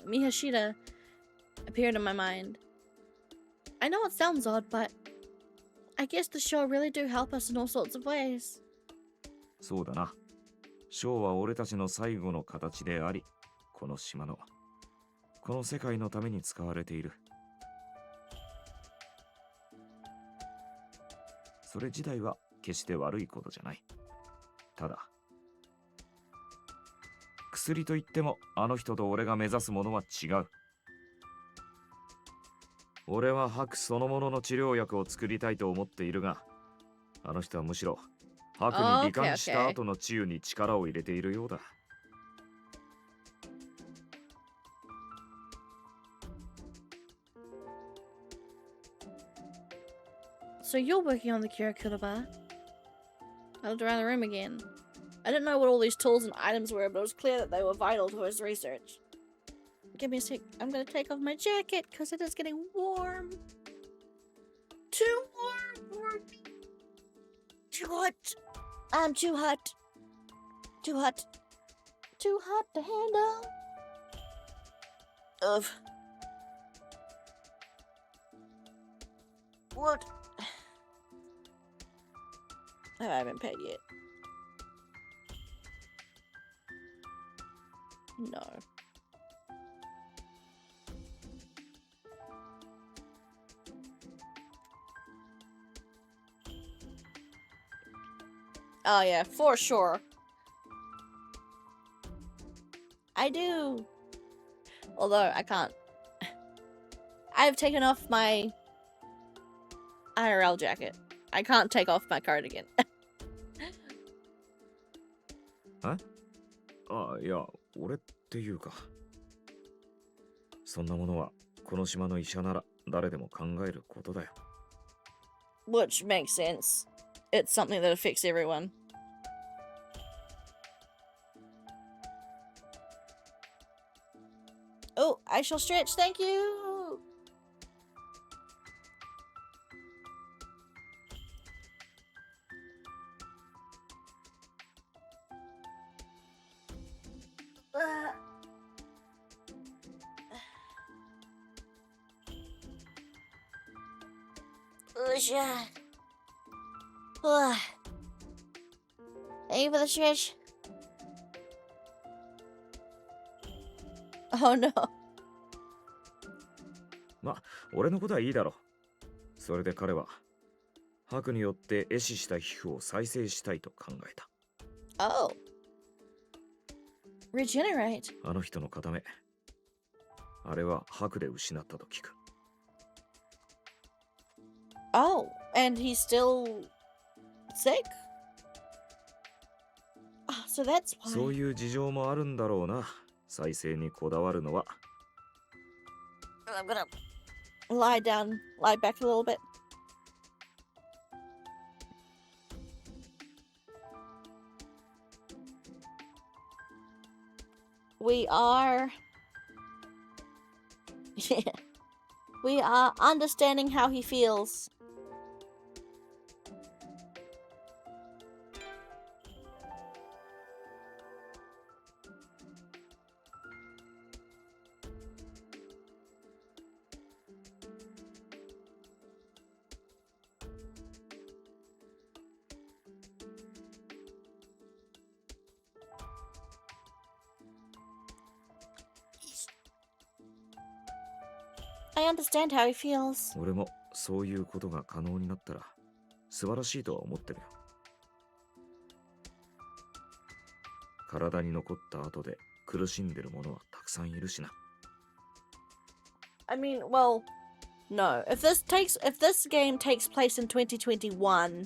Mihashita appeared in my mind. I know it sounds odd, but I guess the show really do help us in all sorts of ways. そうだな。章は俺たちの最後の形であり、この島のこの世界のために使われている。それ自体は決して悪いことじゃない。ただ、薬といってもあの人と俺が目指すものは違う。俺は白そのものの治療薬を作りたいと思っているが、あの人はむしろ白に罹患した後の治癒に力を入れているようだ。So you're working on the cure, Kuroba? I looked around the room again. I didn't know what all these tools and items were, but it was clear that they were vital to his research. Give me a sec. I'm gonna take off my jacket because it is getting warm. Too warm for me. Too hot. I'm too hot. Too hot. Too hot to handle. Ugh. What? I haven't paid yet. No. Oh yeah, for sure. I do. Although I can't. I've taken off my IRL jacket. I can't take off my cardigan. あ、いや、俺っていうか。そんなものはこの島の医者なら誰でも考えることだよ。Which makes sense. It's something that affects everyone. Oh, I shall stretch, thank you! Thank you for the stretch. Oh no. ま、俺のことはいいだろ。それで彼は白によって壊死した皮膚を再生したいと考えた。Oh. Regenerate. あの人の片目、あれは白で失ったと聞く。Oh, and he's still sick? Ah, so that's why. そういう事情もあるんだろうな。再生にこだわるのは。I'm gonna lie down, lie back a little bit. We are... Yeah. We are understanding how he feels. I understand how he feels. 俺もそういうことが可能になったら素晴らしいとは思ってるよ。体に残った後で苦しんでる者はたくさんいるしな。I mean, well, no. If this game takes place in 2021,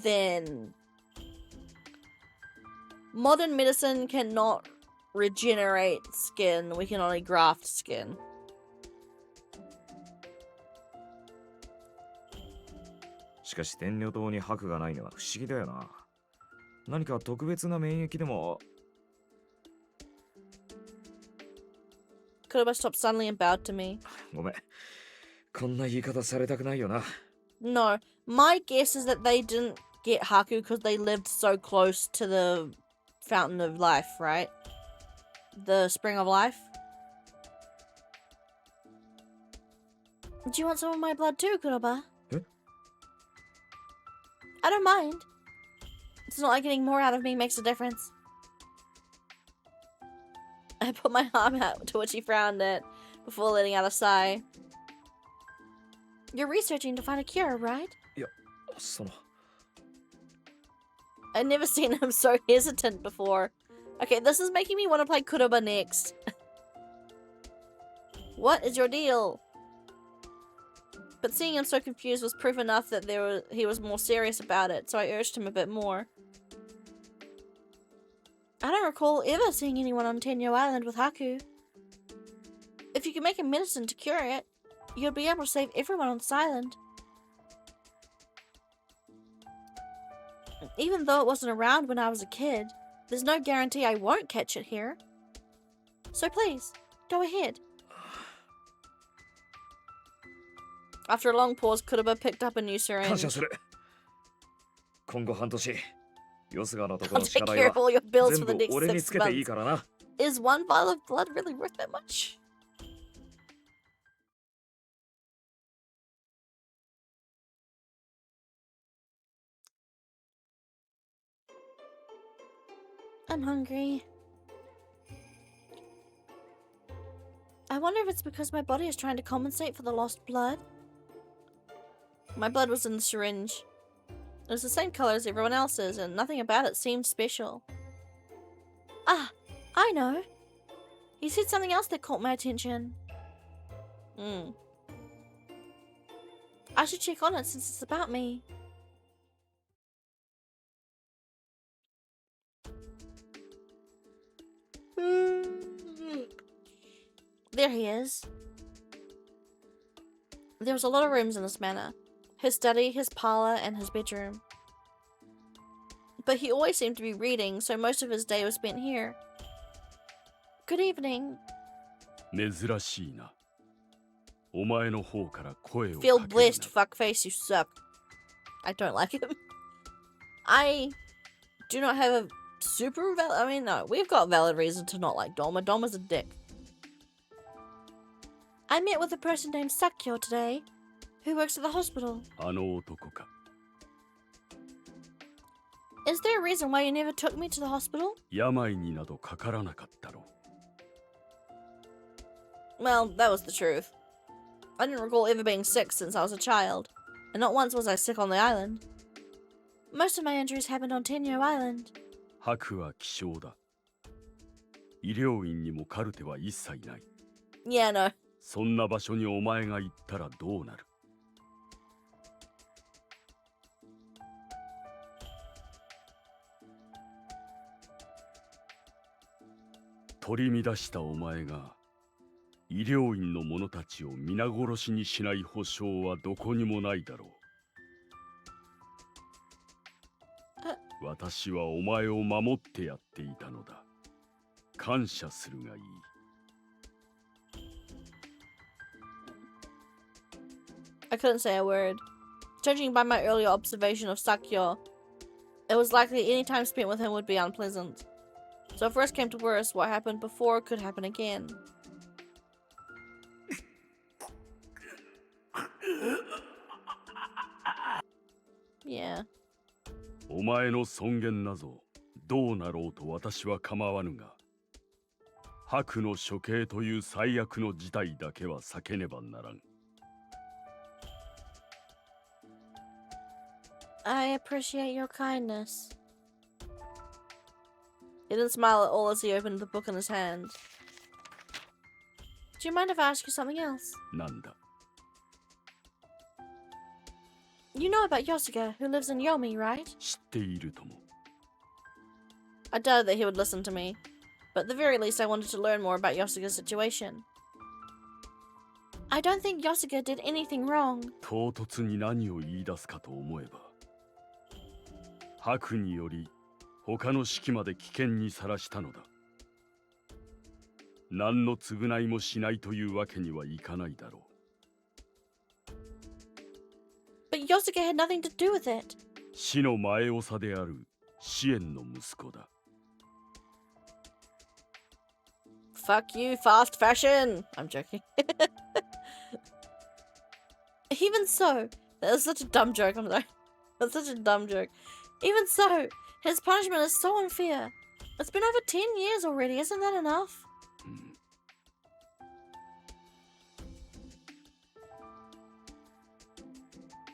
then modern medicine cannot regenerate skin. We can only graft skin. しかし天女島に白がないのは不思議だよな。何か特別な免疫でも。Could have stopped suddenly and bowed to me. ごめん。こんな言い方されたくないよな。No, my guess is that they didn't get Haku because they lived so close to the fountain of life, right? The spring of life. Do you want some of my blood too, Kuroba? I don't mind. It's not like getting more out of me makes a difference. I put my arm out, to which he frowned at, before letting out a sigh. You're researching to find a cure, right? その I've never seen him so hesitant before. Okay, this is making me want to play Kuroba next. What is your deal? But seeing him so confused was proof enough that he was more serious about it, so I urged him a bit more. I don't recall ever seeing anyone on Tenyo Island with Haku. If you can make a medicine to cure it, you'll be able to save everyone on this island. Even though it wasn't around when I was a kid, there's no guarantee I won't catch it here. So please, go ahead. After a long pause, Kuroba picked up a new 感謝 syringe. する今後半年ヨスガのとこ I'll の take 支払い care は of all your bills 全 for the 部 next 俺に 6つけていい months. からな Is one vial of blood really worth that much? I'm hungry. I wonder if it's because my body is trying to compensate for the lost blood. My blood was in the syringe. It was the same color as everyone else's, and nothing about it seemed special. Ah, I know. He said something else that caught my attention. I should check on it since it's about me. There he is. There was a lot of rooms in this manor. His study, his parlor, and his bedroom. But he always seemed to be reading, so most of his day was spent here. Good evening. 珍しいな。お前の方から声をかけ Feel るな。 blessed, fuckface, you suck. I don't like him. I do not have a super valid... I mean, no, we've got valid reason to not like Doma. Doma's a dick. I met with a person named Sakyo today, who works at the hospital. あの男か。 Is there a reason why you never took me to the hospital? 病になどかからなかったろ。 Well, that was the truth. I didn't recall ever being sick since I was a child, and not once was I sick on the island. Most of my injuries happened on Tenyo Island. 白は希少だ。医療院にもカルテは一切ない。 Yeah, no. そんな場所にお前が行ったらどうなる？ 取り乱したお前が医療院の者たちを皆殺しにしない保証はどこにもないだろう。私はお前を守ってやっていたのだ。感謝するがいい。 I couldn't say a word. Judging by my earlier observation of Sakyo, it was likely any time spent with him would be unpleasant. So if worse came to worse, what happened before could happen again. Yeah. お前の尊厳なぞどうなろうと私は構わぬが、白の処刑という最悪の事態だけは避けねばならん。 I appreciate your kindness. He didn't smile at all as he opened the book in his hand. Do you mind if I ask you something else? なんだ。 You know about Yosuga, who lives in Yomi, right? 知っているとも。 I doubted that he would listen to me, but at the very least I wanted to learn more about Yosuga's situation. I don't think Yosuga did anything wrong. 唐突に何を言い出すかと思えば、白により他の士気まで危険にさらしたのだ。何の償いもしないというわけにはいかないだろう。 But Yosuga had nothing to do with it. 死の前長である支援の息子だ。 Fuck you, fast fashion! I'm joking. Even so, that was such a dumb joke, I'm sorry. That's such a dumb joke. Even so, his punishment is so unfair. It's been over 10 years already, isn't that enough?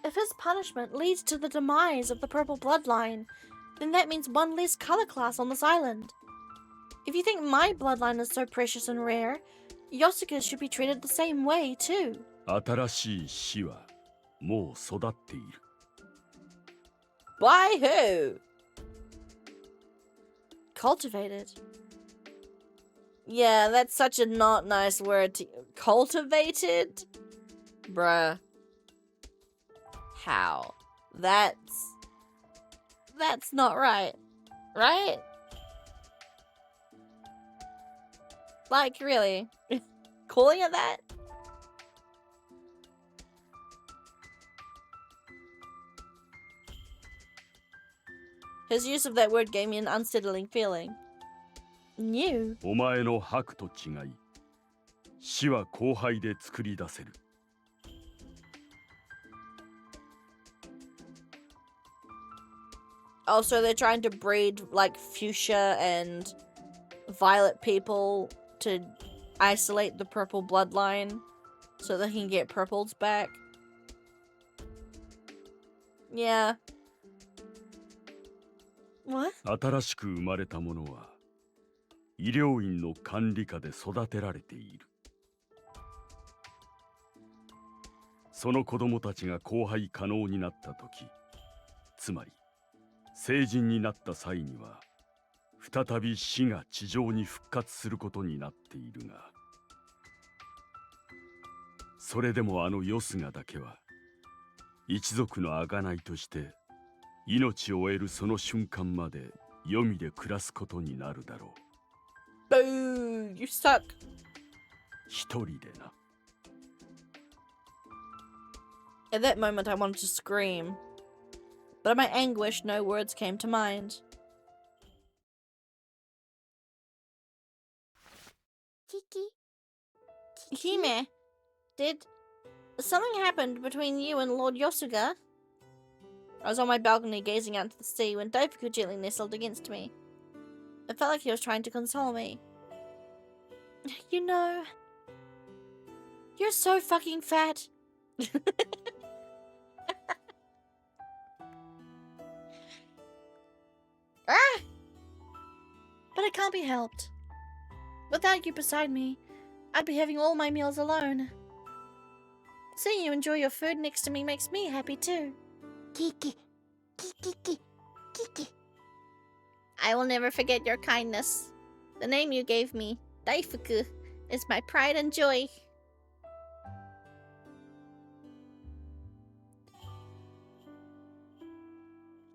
If his punishment leads to the demise of the purple bloodline, then that means one less color class on this island. If you think my bloodline is so precious and rare, Yosuke should be treated the same way too. 新しい死はもう育っている。 By who? Cultivated. Yeah, that's such a not nice word to... Cultivated? Bruh. How? That's not right. Right? Like, really? Calling it that? His use of that word gave me an unsettling feeling. New? お前の白と違い、死は交配で作り出せる。 Oh, so they're trying to breed, like, fuchsia and violet people to isolate the purple bloodline so they can get purples back. Yeah. What? 新しく生まれたものは医療院の管理下で育てられている。その子供たちが交配可能になった時、つまり成人になった際には再び死が地上に復活することになっているが、それでもあのヨスガだけは一族の贖いとして命を得るその瞬間まで黄泉で暮らすことになるだろう。 Boo! You suck. 一人でな。 At that moment I wanted to scream. But in my anguish no words came to mind. Kiki? Hime, did something happen between you and Lord Yosuga? I was on my balcony gazing out into the sea when Daifuku gently nestled against me. It felt like he was trying to console me. You know, you're so fucking fat. Ah! But it can't be helped. Without you beside me, I'd be having all my meals alone. Seeing you enjoy your food next to me makes me happy too. Kiki. Kiki. Kiki. I will never forget your kindness. The name you gave me, Daifuku, is my pride and joy.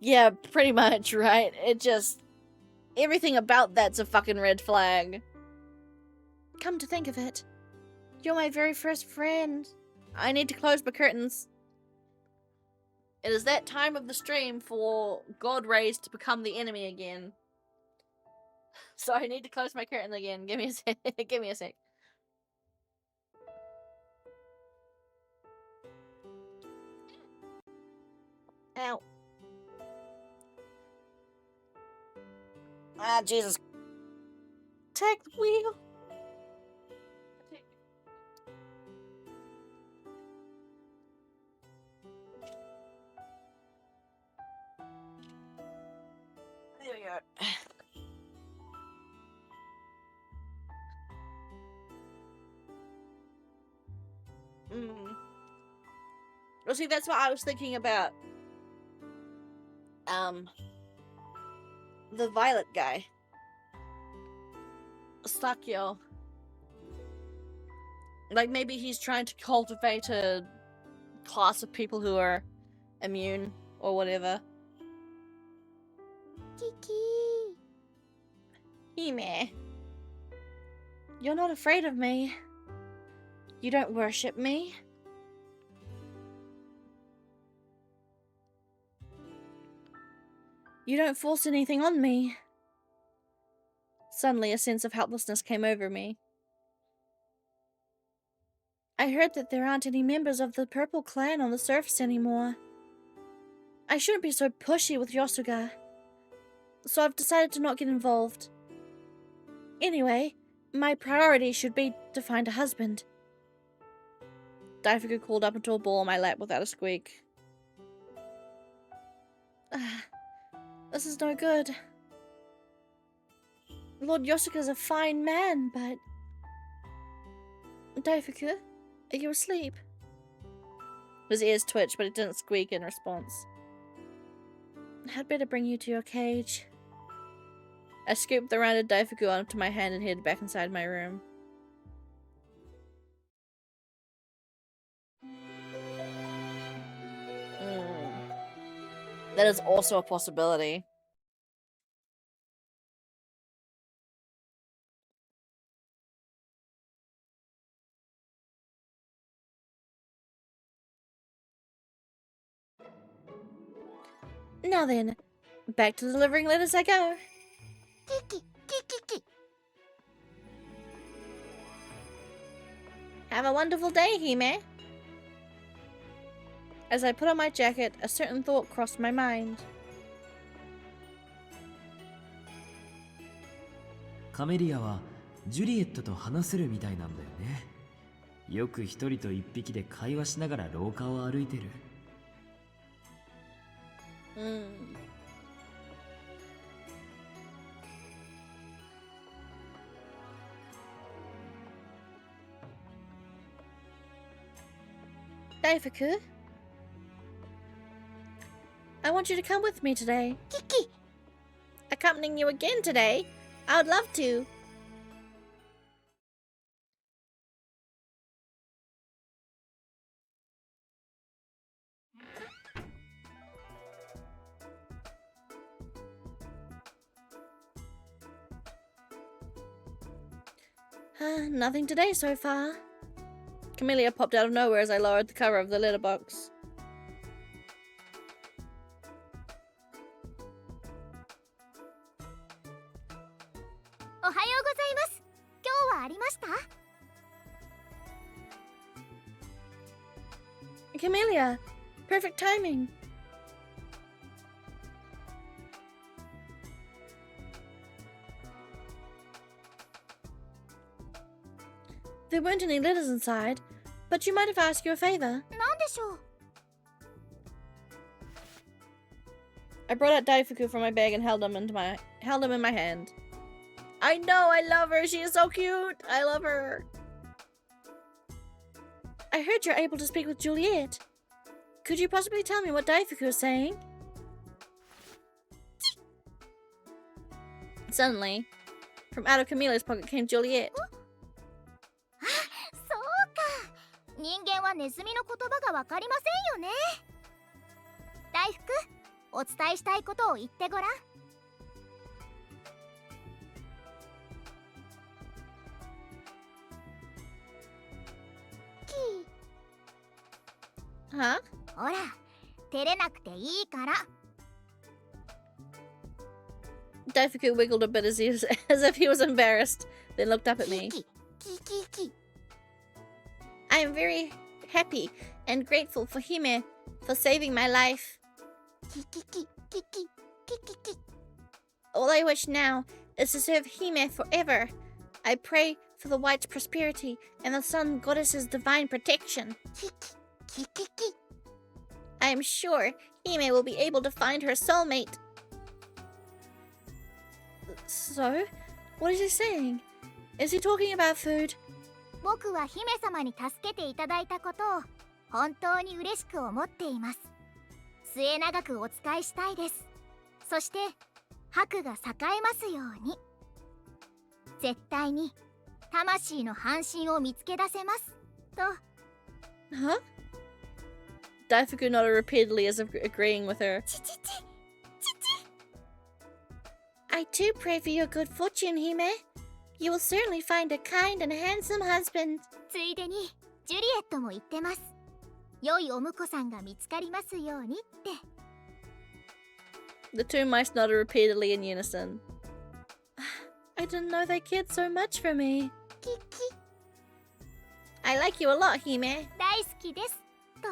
Yeah, pretty much, right? It just... everything about that's a fucking red flag. Come to think of it, you're my very first friend. I need to close my curtains. It is that time of the stream for God rays to become the enemy again. So I need to close my curtain again. Give me a sec. Give me a sec. Ow. Ah, Jesus. Take the wheel. There we go. Well, see, that's what I was thinking about. The violet guy. Sakyo. Like, maybe he's trying to cultivate a class of people who are immune or whatever. Kiki. Hime. You're not afraid of me. You don't worship me. You don't force anything on me. Suddenly a sense of helplessness came over me. I heard that there aren't any members of the Purple Clan on the surface anymore. I shouldn't be so pushy with Yosuga, so I've decided to not get involved. Anyway, my priority should be to find a husband. Daifuku crawled up into a ball on my lap without a squeak. This is no good. Lord Yosuka's a fine man, but... Daifuku, are you asleep? His ears twitched, but it didn't squeak in response. I'd better bring you to your cage. I scooped the rounded Daifuku onto my hand and hid back inside my room. That is also a possibility. Now then, back to delivering letters I go. Kiki, kiki. Have a wonderful day, Hime. As I put on my jacket, a certain thought crossed my mind. カメリアはジュリエットと話せるみたいなんだよね。よく一人と一匹で会話しながら廊下を歩いてる。Daifuku, I want you to come with me today. Kiki! Accompanying you again today? I would love to. Nothing today so far. Camellia popped out of nowhere as I lowered the cover of the letterbox. Ohayou gozaimasu. 今日はありました? Camellia, perfect timing. There weren't any letters inside, but you might have asked you a favor. なんでしょう? I brought out Daifuku from my bag and held him in my hand. I know, I love her. She is so cute. I love her. I heard you're able to speak with Juliet. Could you possibly tell me what Daifuku is saying? Suddenly, from out of Camille's pocket came Juliet. そうか。人間はネズミの言葉がわかりませんよね。大福、お伝えしたいことを言ってごらん。Huh? ほら、照れなくていいから。Daifuku wiggled a bit as if he was embarrassed, then looked up at me. I am very happy and grateful for Hime for saving my life. All I wish now is to serve Hime forever. I pray for the White's prosperity and the Sun Goddess's divine protection. I am sure Hime will be able to find her soulmate. So, what is he saying? Is he talking about food? 僕は姫様に助けていただいたことを本当に嬉しく思っています。末永くお仕えしたいです。そして白が栄えますように。絶対に魂の半身を見つけ出せますと。Huh? Daifuku nodded repeatedly as if agreeing with her. I too pray for your good fortune, Hime. You will certainly find a kind and handsome husband. ついでにジュリエットも言ってます。良いお婿さんが見つかりますようにって。The two mice nodded repeatedly in unison. I didn't know they cared so much for me. I like you a lot, Hime. 大好きですと。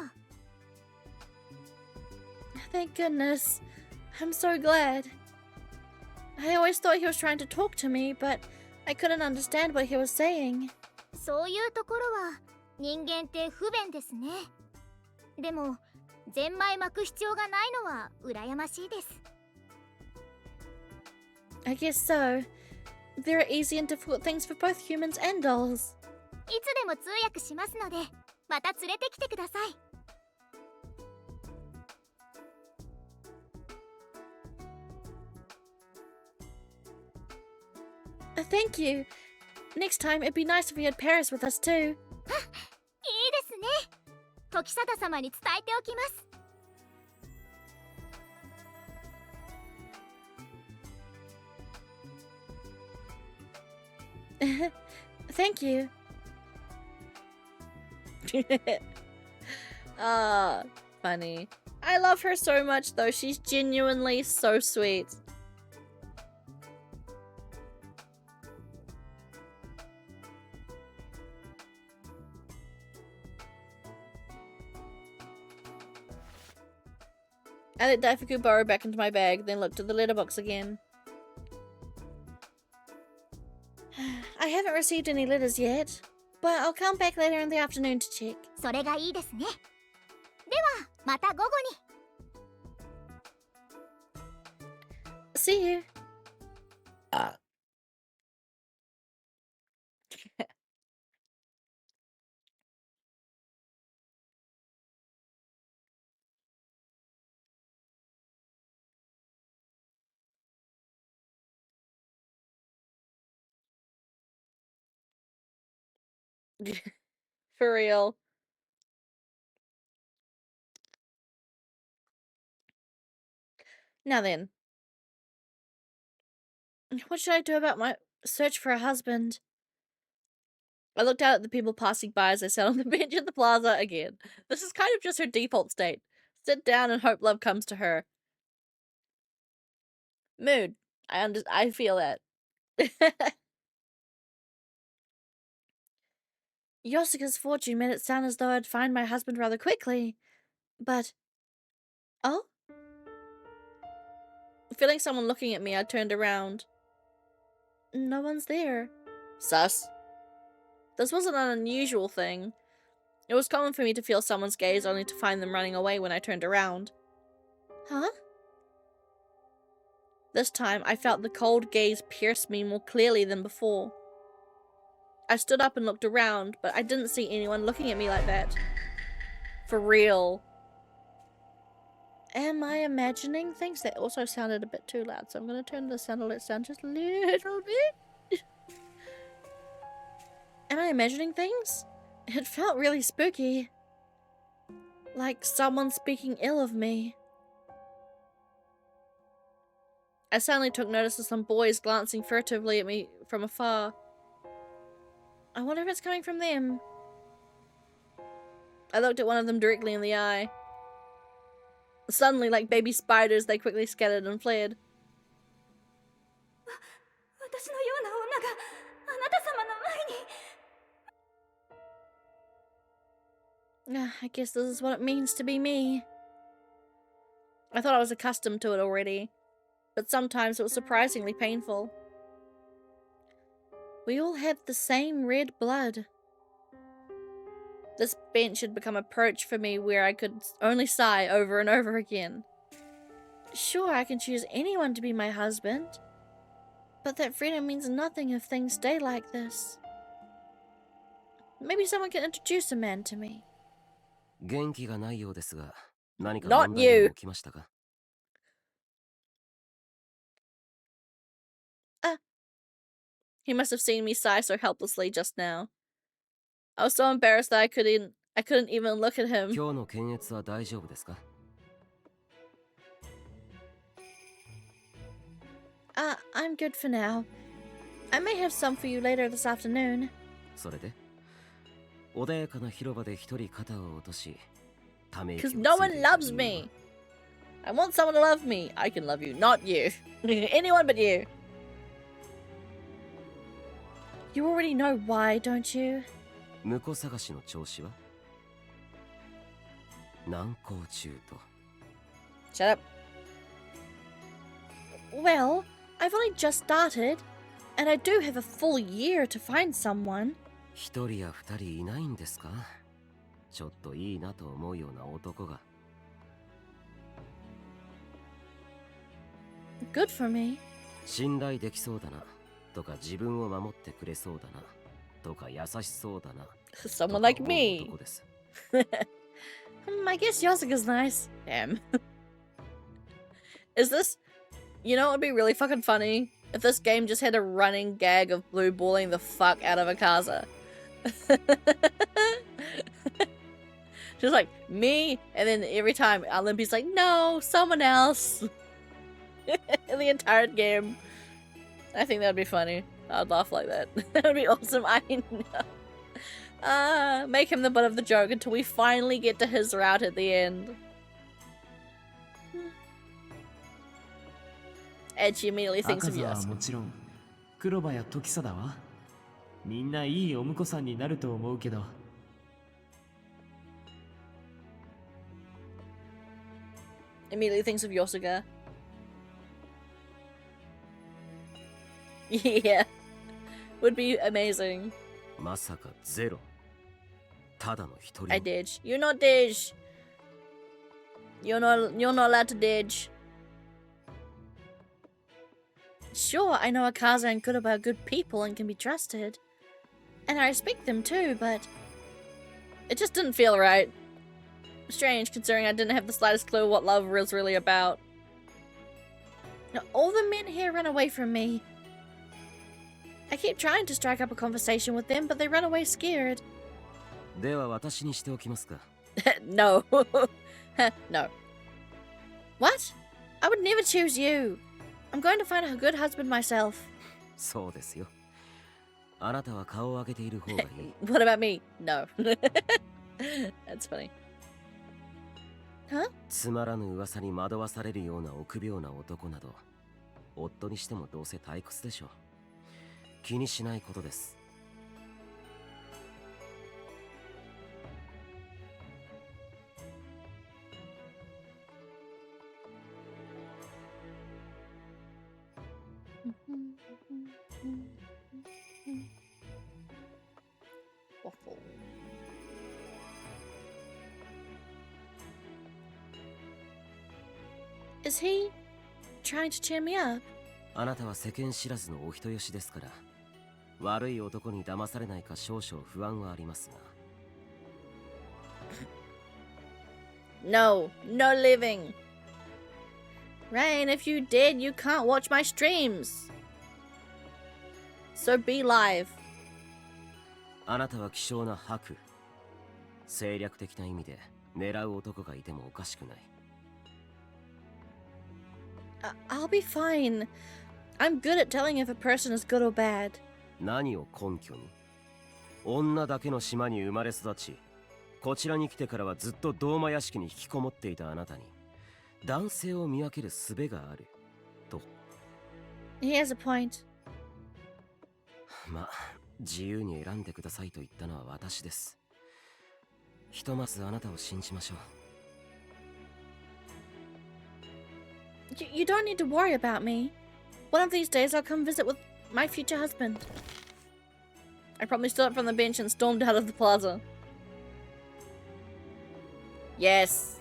Thank goodness. I'm so glad. I always thought he was trying to talk to me, but I couldn't understand what he was saying. そういうところは人間って不便ですね。でもゼンマイ巻く必要がないのは羨ましいです。I guess so. There are easy and difficult things for both humans and dolls. いつでも通訳しますので、また連れてきてください。Thank you. Next time, it'd be nice if we had Paris with us too. いいですね。時貞様に伝えておきます。Thank you. Funny. I love her so much though. She's genuinely so sweet. I let Daifuku burrow back into my bag, then looked at the letterbox again. I haven't received any letters yet, but I'll come back later in the afternoon to check. それがいいですね。では、また午後に。See you. For real. Now then. What should I do about my search for a husband? I looked out at the people passing by as I sat on the bench at the plaza again. This is kind of just her default state. Sit down and hope love comes to her. Mood. I feel that. Yosuka's fortune made it sound as though I'd find my husband rather quickly. But... Oh? Feeling someone looking at me, I turned around. No one's there. Sus. This wasn't an unusual thing. It was common for me to feel someone's gaze only to find them running away when I turned around. Huh? This time, I felt the cold gaze pierce me more clearly than before. I stood up and looked around, but I didn't see anyone looking at me like that. For real. Am I imagining things? That also sounded a bit too loud, so I'm going to turn the sound alert down just a little bit. Am I imagining things? It felt really spooky. Like someone speaking ill of me. I suddenly took notice of some boys glancing furtively at me from afar. I wonder if it's coming from them. I looked at one of them directly in the eye. Suddenly, like baby spiders, they quickly scattered and fled. I guess this is what it means to be me. I thought I was accustomed to it already, but sometimes it was surprisingly painful. We all had the same red blood. This bench had become a perch for me where I could only sigh over and over again. Sure, I can choose anyone to be my husband, but that freedom means nothing if things stay like this. Maybe someone can introduce a man to me. 元気がないようですが、何か Not 問題で you. も起きましたか? He must have seen me sigh so helplessly just now. I was so embarrassed that I couldn't even look at him. 今日の検閲は大丈夫ですか? I'm good for now. I may have some for you later this afternoon. それで穏やかな広場で一人肩を落とし、ため息を Because no つい one ていた loves 人間 me. I want someone to love me. I can love you, not you. Anyone but you. You already know why, don't you? 婿探しの調子は難航中と。 Shut up. Well, I've only just started, and I do have a full year to find someone. 一人や二人いないんですか? ちょっといいなと思うような男が。 Good for me. 信頼できそうだなとか自分を守ってくれそうだなとか優しそうだな Someone like とか思う me. 男です。I guess Yosuka's nice. Damn. Is this... You know what would be really fucking funny? If this game just had a running gag of blue balling the fuck out of Akaza. Just like, me, and then every time Olympia's like, no, someone else. The entire game. I think that'd be funny. I'd laugh like that. That would be awesome. I know. Make him the butt of the joke until we finally get to his route at the end. And she immediately thinks of 赤座は Yosuke. もちろん黒羽や時貞はみんないいお婿さんになると思うけど Immediately thinks of Yosuke. Yeah. Would be amazing. まさかゼロ。ただの一人。 I did. You're not Dej. You're not allowed to Dej. Sure, I know Akaza and Kuroba are good people and can be trusted. And I respect them too, but... It just didn't feel right. Strange, considering I didn't have the slightest clue what love was really about. Now, all the men here run away from me. I keep trying to strike up a conversation with them, but they run away scared. では私にしておきますか。No. No. What? I would never choose you. I'm going to find a good husband myself. そうですよ。あなたは顔を上げている方がいい。What about me? No. That's funny. Huh? つまらぬ噂に惑わされるような臆病な男など、夫にしてもどうせ退屈でしょう。気にしないことです。Waffle. Is he trying to cheer me up? あなたは世間知らずのお人よしですから、悪い男に騙されないか少々不安はありますが。No, no living. Rain, if you did, you can't watch my streams. So be live. あなたは希少な白。政略的な意味で狙う男がいてもおかしくない。I'll be fine. I'm good at telling if a person is good or bad. 何を根拠に？女だけの島に生まれ育ち、こちらに来てからはずっと銅馬屋敷に引きこもっていたあなたに、男性を見分ける術があると。He has a point. まあ、自由に選んでくださいと言ったのは私です。ひとまずあなたを信じましょう。You don't need to worry about me. One of these days I'll come visit with my future husband. I probably stood up from the bench and stormed out of the plaza. Yes.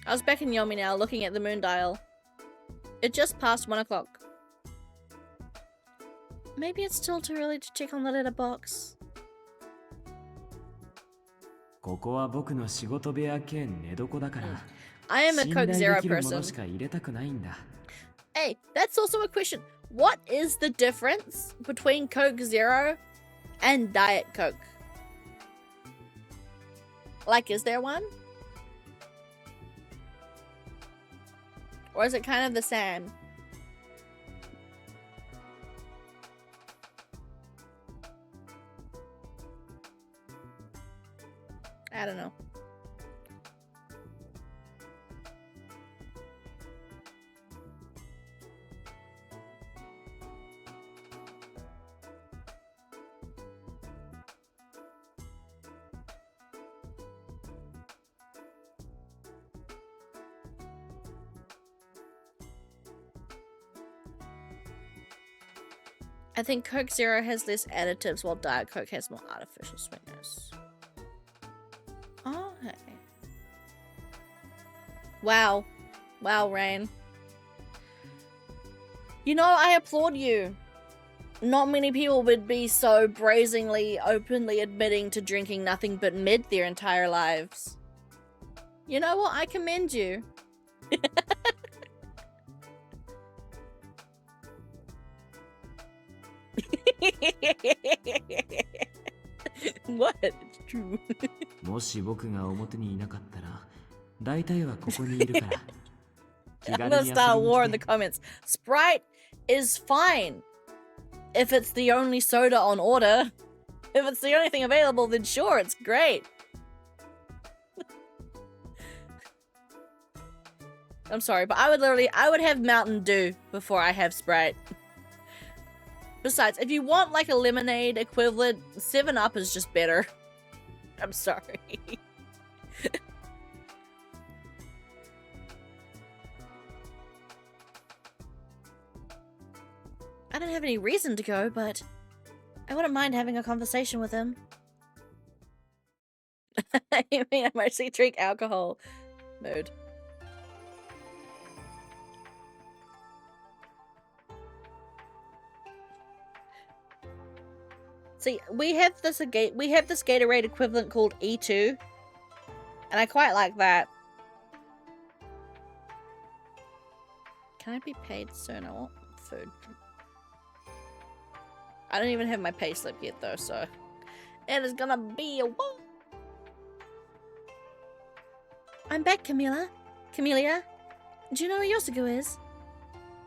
I was back in Yomi now, looking at the moon dial. It just passed 1 o'clock. Maybe it's still too early to check on the letterbox. ここは僕の仕事部屋兼寝床だから I am a 信 Coke 頼 Zero できるもの person. しか入れたくないんだ Hey, that's also a question. What is the difference between Coke Zero and Diet Coke? Like, is there one? Or is it kind of the same? I don't know. I think Coke Zero has less additives while Diet Coke has more artificial sweeteners. Wow. Wow, Rain. You know, I applaud you. Not many people would be so brazenly, openly admitting to drinking nothing but mid their entire lives. You know what? I commend you. What? It's true. もし僕が表にいなかったら、大体はここにいるから。気 I'm 軽 gonna に遊び start a に war 来 in the て。 comments. Sprite is fine if it's the only soda on order. If it's the only thing available, then sure, it's great. I'm sorry, but I would have Mountain Dew before I have Sprite. Besides, if you want like a lemonade equivalent, 7-Up is just better. I'm sorry. I don't have any reason to go, but I wouldn't mind having a conversation with him. I mean, I mostly drink alcohol. Mood. See, we have this Gatorade equivalent called E2, and I quite like that. Can I be paid soon? I want food. I don't even have my pay slip yet though, so it is gonna be a while. I'm back, Camelia. Do you know where Yosugu is?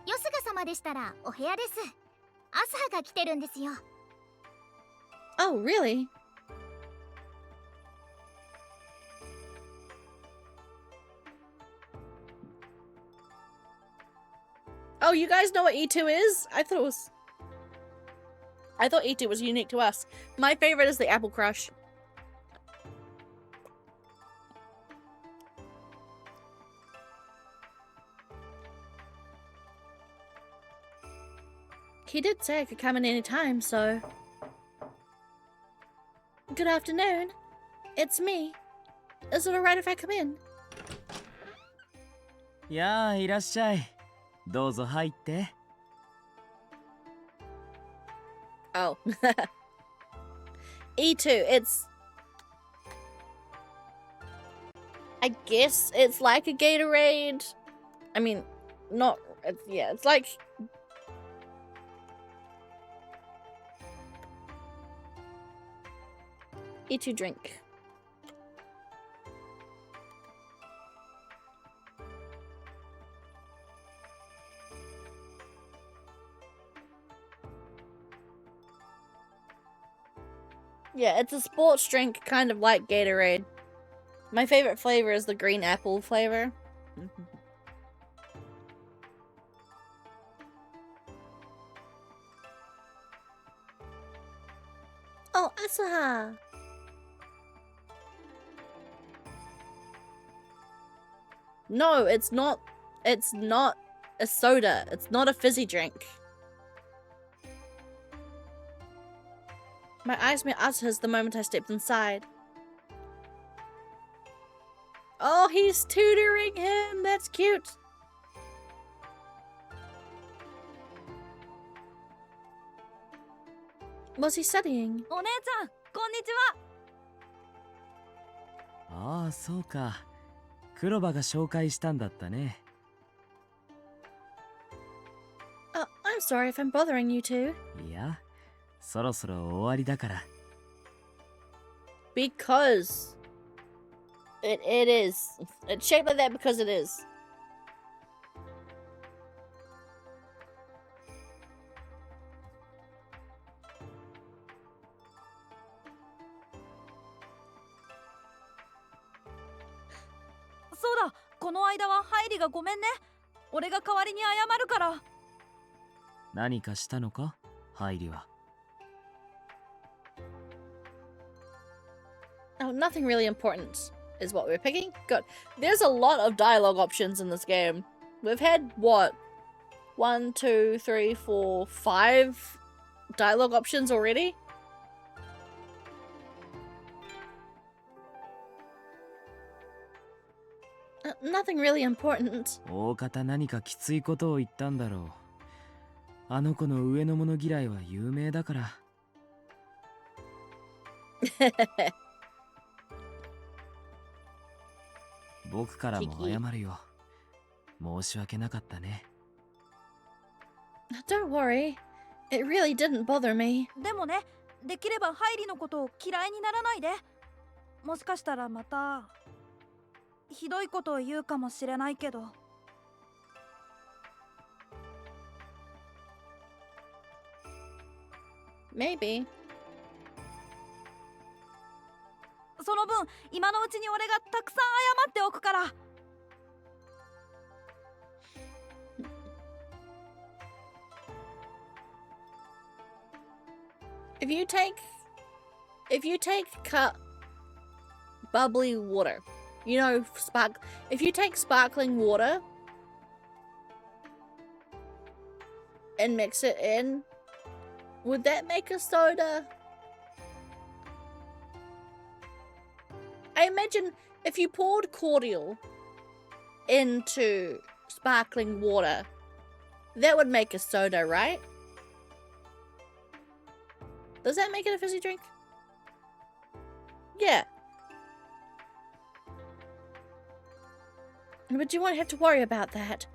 ヨスガ様でしたらお部屋です。アスハが来てるんですよ。 Oh, really? Oh, you guys know what E2 is? I thought E2 was unique to us. My favorite is the Apple Crush. He did say I could come in any time, so... Good afternoon. It's me. Is it alright if I come in? やあ、いらっしゃい。どうぞ入って。Oh. E2, it's... I guess it's like a Gatorade. I mean, not... yeah, it's like... E2 drink. Yeah, it's a sports drink, kind of like Gatorade. My favorite flavor is the green apple flavor. Oh, Asaha! No, it's not a soda. It's not a fizzy drink. My eyes met Asaha's the moment I stepped inside. Oh, he's tutoring him! That's cute! What's he studying? お姉ちゃん、こんにちは。ああ、そうか。黒羽が紹介したんだったね。Oh, I'm sorry if I'm bothering you two. いや、そろそろ終わりだから。Because it is. It's shaped like that because it is.そうだ、この間はハイリがごめんね。俺が代わりに謝るから。何かしたのか、ハイリは。Oh, nothing really important is what we're picking. Good. There's a lot of dialogue options in this game. We've had, what? 1, 2, 3, 4, 5 dialogue options already? nothing really important. 大方何かきついことを言ったんだろう。あの子の上の者嫌いは有名だから。僕からも謝るよ。申し訳なかったね。Don't worry. It really didn't bother me. でもね、できればハイリのことを嫌いにならないで。もしかしたらまたひどいことを言うかもしれないけど。Maybe. その分今のうちに俺がたくさん謝っておくから。If you take bubbly water, you know, if you take sparkling water and mix it in, would that make a soda? I imagine if you poured cordial into sparkling water, that would make a soda, right? Does that make it a fizzy drink? Yeah. But you won't have to worry about that.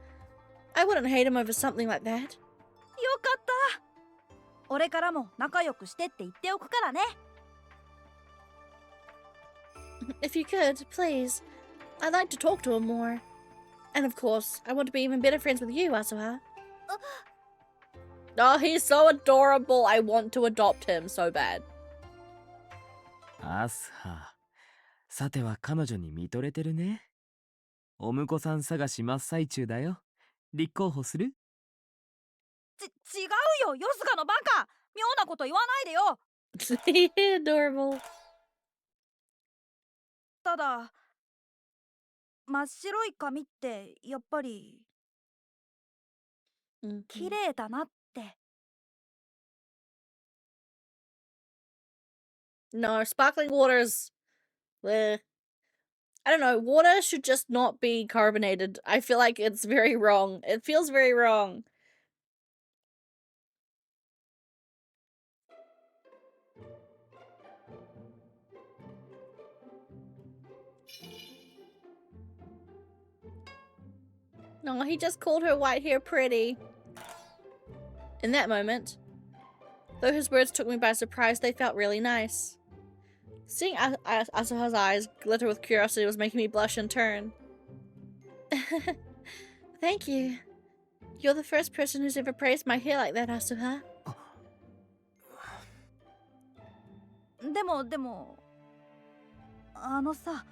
I wouldn't hate him over something like that. よかった。俺からも仲良くしてって言っておくからね。If you could, please. I'd like to talk to him more. And of course, I want to be even better friends with you, Asuha. Oh, he's so adorable. I want to adopt him so bad. アスハ。さては彼女に見とれてるね。お婿さん探し真っ最中だよ。立候補する？違うよ、ヨスカのバカ。妙なこと言わないでよ。Adorable. ただ真っ白い髪ってやっぱり綺麗だなって。No, sparkling waters. I don't know. Water should just not be carbonated. I feel like it's very wrong. It feels very wrong. No, he just called her white hair pretty. In that moment, though his words took me by surprise, they felt really nice. Seeing Asuha's eyes glitter with curiosity was making me blush in turn. Thank you. You're the first person who's ever praised my hair like that, Asuha. でもあのさ。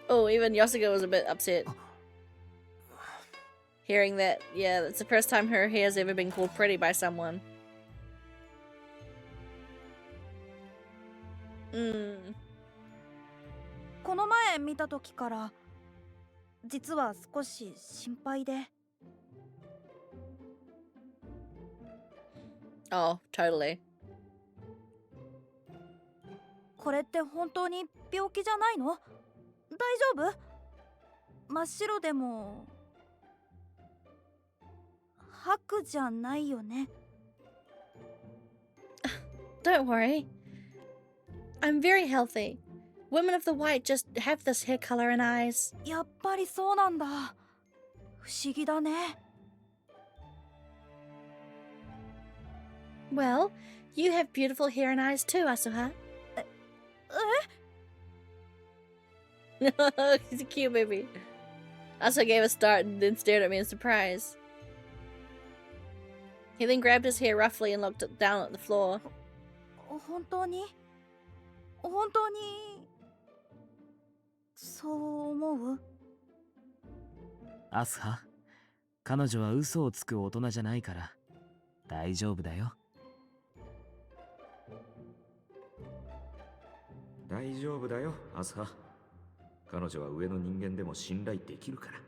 Oh, even Yosuga was a bit upset. Hearing that, yeah, that's the first time her hair's ever been called pretty by someone. この前見た時から実は少し心配で。Oh, totally. これって本当に病気じゃないの？大丈夫？真っ白でも白じゃないよね。Don't worry. I'm very healthy. Women of the white just have this hair color and eyes. やっぱりそうなんだ。不思議だね。Well, you have beautiful hair and eyes too, Asuha. He's a cute baby. Asuha gave a start and then stared at me in surprise. He then grabbed his hair roughly and looked down at the floor. 本当にそう思う？アスハ、彼女は嘘をつく大人じゃないから大丈夫だよ。大丈夫だよ、アスハ。彼女は上の人間でも信頼できるから。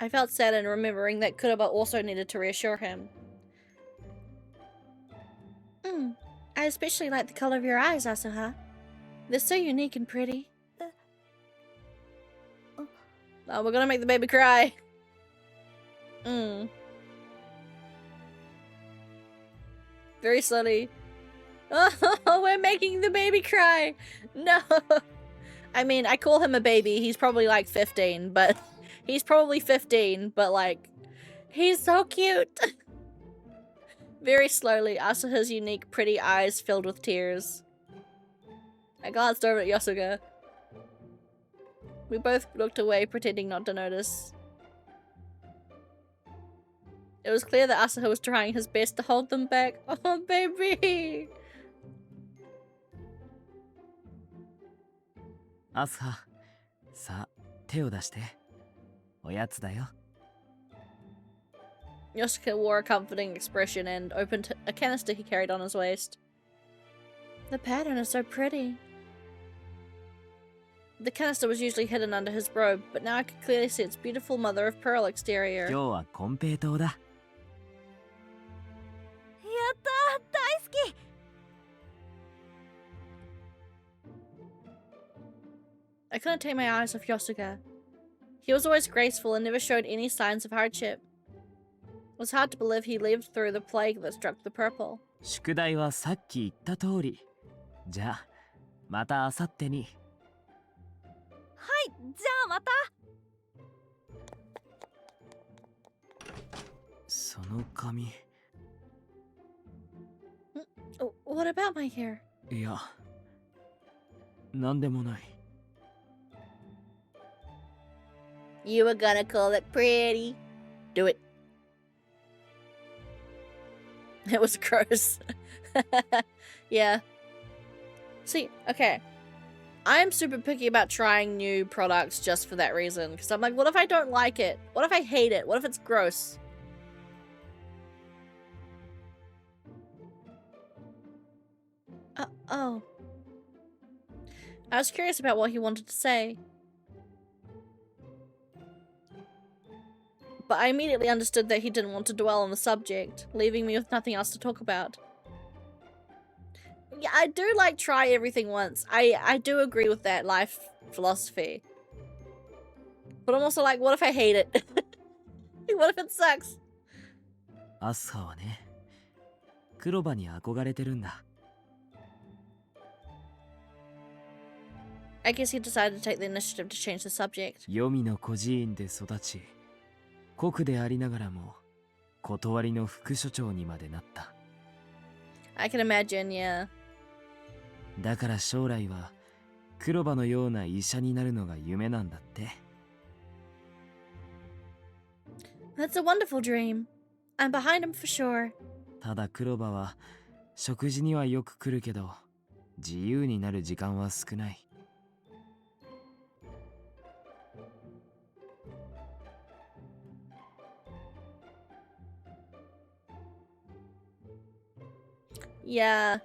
I felt sad in remembering that Kuraba also needed to reassure him. I especially like the color of your eyes, Asuha. They're so unique and pretty. Oh, we're gonna make the baby cry. Very slowly. Oh, we're making the baby cry. No. I mean, I call him a baby. He's probably like 15, but he's probably 15, but like, he's so cute. Very slowly, Asuha's unique, pretty eyes filled with tears. I glanced over at Yosuga. We both looked away, pretending not to notice. It was clear that Asuha was trying his best to hold them back. Oh, baby! アスハ、さあ手を出して。おやつだよ。Yosuke wore a comforting expression and opened a canister he carried on his waist. The pattern is so pretty. The canister was usually hidden under his robe, but now I could clearly see its beautiful mother of pearl exterior. 今日はコンペイトウだ。やったー、大好き。I couldn't take my eyes off Yosuga. He was always graceful and never showed any signs of hardship. It was hard to believe he lived through the plague that struck the purple. 宿題はさっき言った通り。じゃあ、またあさってに。はい、じゃあまた。その髪。What about my hair? いや、なんでもない。You were gonna call it pretty. Do it. It was gross. Yeah. See, okay. I'm super picky about trying new products just for that reason. Because I'm like, what if I don't like it? What if I hate it? What if it's gross? Oh. I was curious about what he wanted to say. But I immediately understood that he didn't want to dwell on the subject, leaving me with nothing else to talk about. Yeah, I do like try everything once. I do agree with that life philosophy. But I'm also like, what if I hate it? What if it sucks? アスハはね、黒羽に憧れてるんだ。I guess he decided to take the initiative to change the subject. 黄泉の孤児院で育ち、国でありながらも断りの副所長にまでなった。I can imagine, yeah. だから将来は黒羽のような医者になるのが夢なんだって。That's a wonderful dream. I'm behind him for sure. ただ黒羽は食事にはよく来るけど、自由になる時間は少ない。Yeah.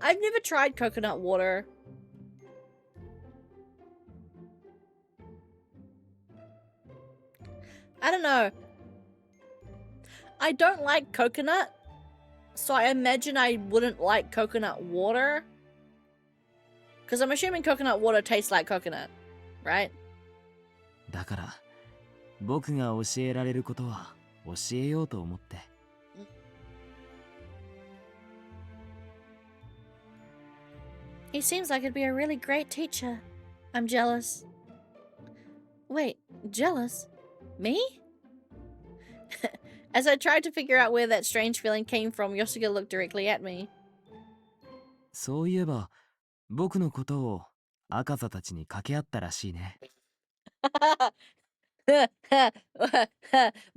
I've never tried coconut water. I don't know. I don't like coconut, so I imagine I wouldn't like coconut water. Because I'm assuming coconut water tastes like coconut, right? だから僕が教えられることは教えようと思って。He seems like he'd be a really great teacher. I'm jealous. Wait, jealous? Me? As I tried to figure out where that strange feeling came from, Yosuga looked directly at me. そういえば僕のことを赤座たちに掛け合ったらしいね。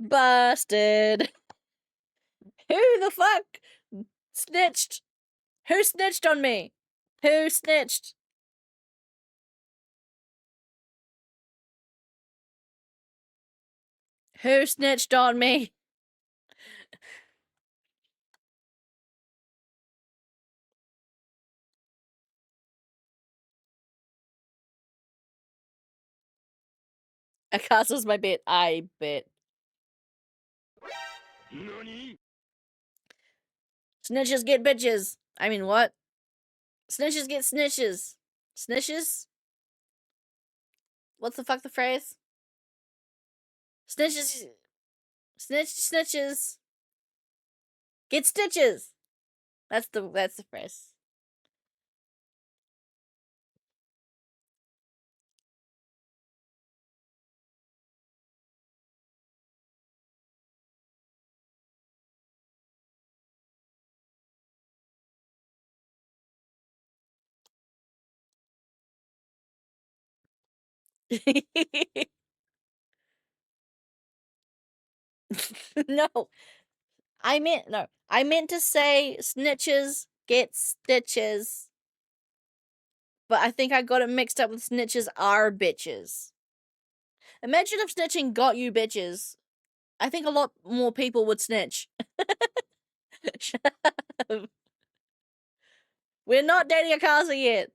Busted. Who the fuck snitched? Who snitched on me? Who snitched? Who snitched on me? Akasa's my bit. I bet. Snitches get bitches. I mean, what? Snitches get snitches. Snitches? What's the fuck the phrase? Snitches. Snitches. Get stitches. That's the phrase. No. I meant to say snitches get stitches. But I think I got it mixed up with snitches are bitches. Imagine if snitching got you bitches. I think a lot more people would snitch. Shut up. We're not dating Akaza yet.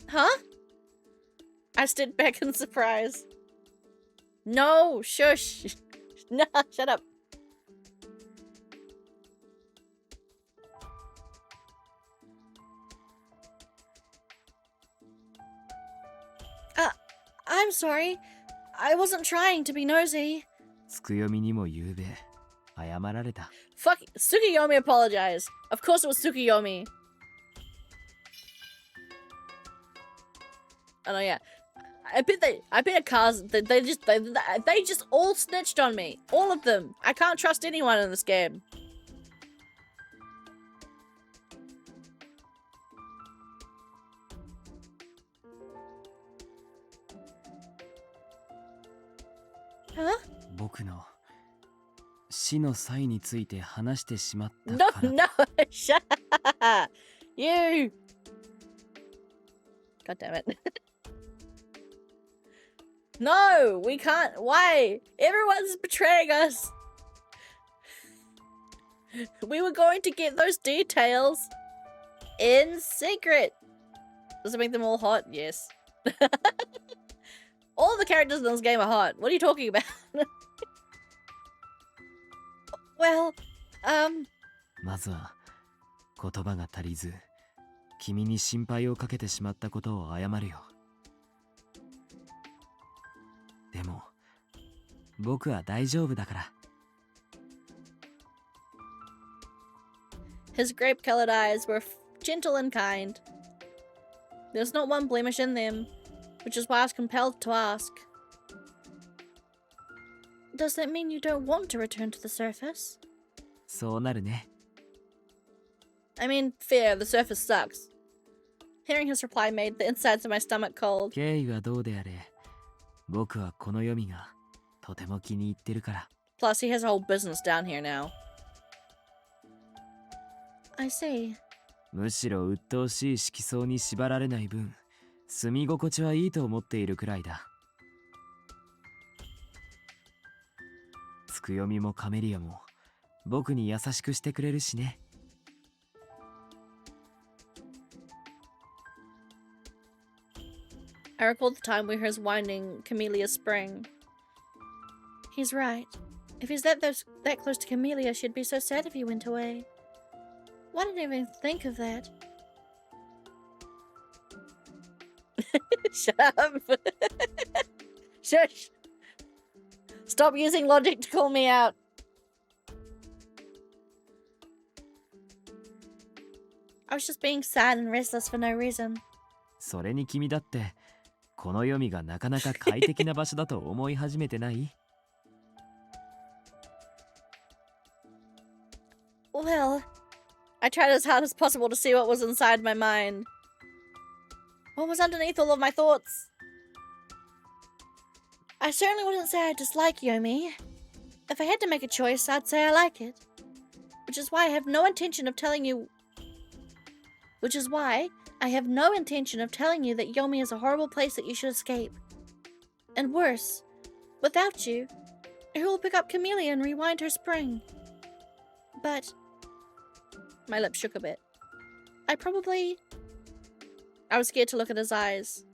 Huh? I stood back in surprise. No, shush. Nah, shut up. I'm sorry. I wasn't trying to be nosy. つくよみにもゆうべ謝られた。 Fuck, Tsukiyomi apologized. Of course it was Tsukiyomi. Oh no, yeah. I bet Akaza, they just all snitched on me. All of them. I can't trust anyone in this game. Huh? 僕の死の際について話してしまった No, から。 no, shut up. You. God damn it. No, we can't. Why? Everyone's betraying us. We were going to get those details in secret. Does it make them all hot? Yes. All the characters in this game are hot. What are you talking about? Well, まずは言葉が足りず君に心配をかけてしまったことを謝るよ。でも僕は大丈夫だから。 His grape-colored eyes were gentle and kind. There's not one blemish in them, which is why I was compelled to ask. Does that mean you don't want to return to the surface? そうなるね。 I mean, fair, the surface sucks. Hearing his reply made the insides of my stomach cold. 経緯はどうであれ、僕はこの読みがとても気に入ってるから。 Plus, he has a whole business down here now. I see. むしろ鬱陶しい色相に縛られない分、住み心地はいいと思っているくらいだ。つくよみもカメリアも僕に優しくしてくれるしね。 I recall the time we heard us winding Camellia's spring. He's right. If he's that close to Camellia, she'd be so sad if he went away. Why didn't I even think of that? Shut up. Shush. Stop using logic to call me out. I was just being sad and restless for no reason. それに君だってこの読みがなかなか快適な場所だと思い始めてない？ Well, I tried as hard as possible to see what was inside my mind. What was underneath all of my thoughts? I certainly wouldn't say I dislike Yomi. If I had to make a choice, I'd say I like it. Which is why I have no intention of telling you... Which is why I have no intention of telling you that Yomi is a horrible place that you should escape. And worse, without you, who will pick up Camellia and rewind her spring? But... My lips shook a bit. I was scared to look at his eyes.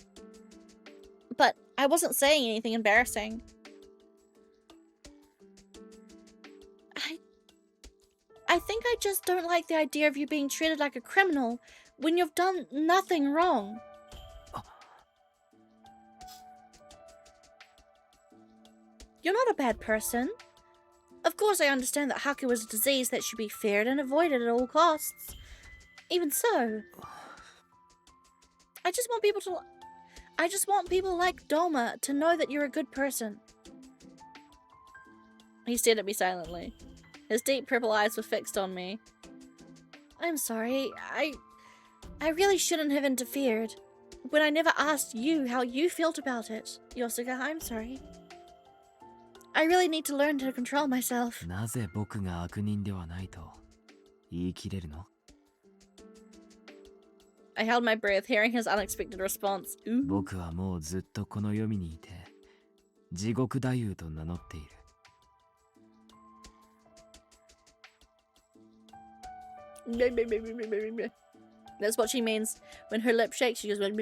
But I wasn't saying anything embarrassing. I I think I just don't like the idea of you being treated like a criminal when you've done nothing wrong. You're not a bad person. Of course, I understand that Haku is a disease that should be feared and avoided at all costs. Even so, I just want people like Doma to know that you're a good person. He stared at me silently. His deep purple eyes were fixed on me. I'm sorry. I really shouldn't have interfered. When I never asked you how you felt about it. Yosuga, I'm sorry. I really need to learn to control myself. なぜ僕が悪人ではないと言い切れるの？ I held my breath, hearing his unexpected response. Ooh. 僕はもうずっとこの読みにいて、地獄太夫と名乗っている。That's what she means. When her lip shakes, she goes. It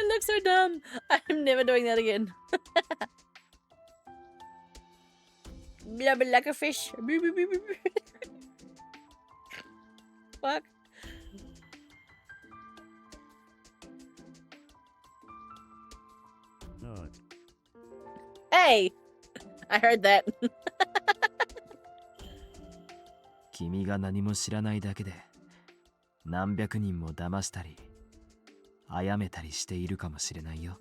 looks so dumb. I'm never doing that again. Blubber like a fish. Fuck. Hey! I heard that. 君が何も知らないだけで何百人も騙したり殺めたりしているかもしれないよ。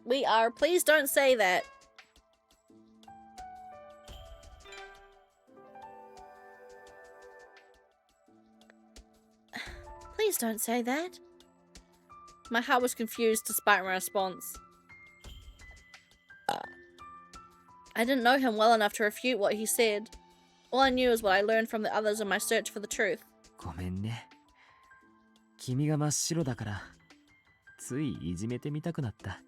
We are. Please don't say that. Please don't say that. My heart was confused despite my response. I didn't know him well enough to refute what he said. All I knew is what I learned from the others in my search for the truth. ごめんね。君が真っ白だからついいじめてみたくなった。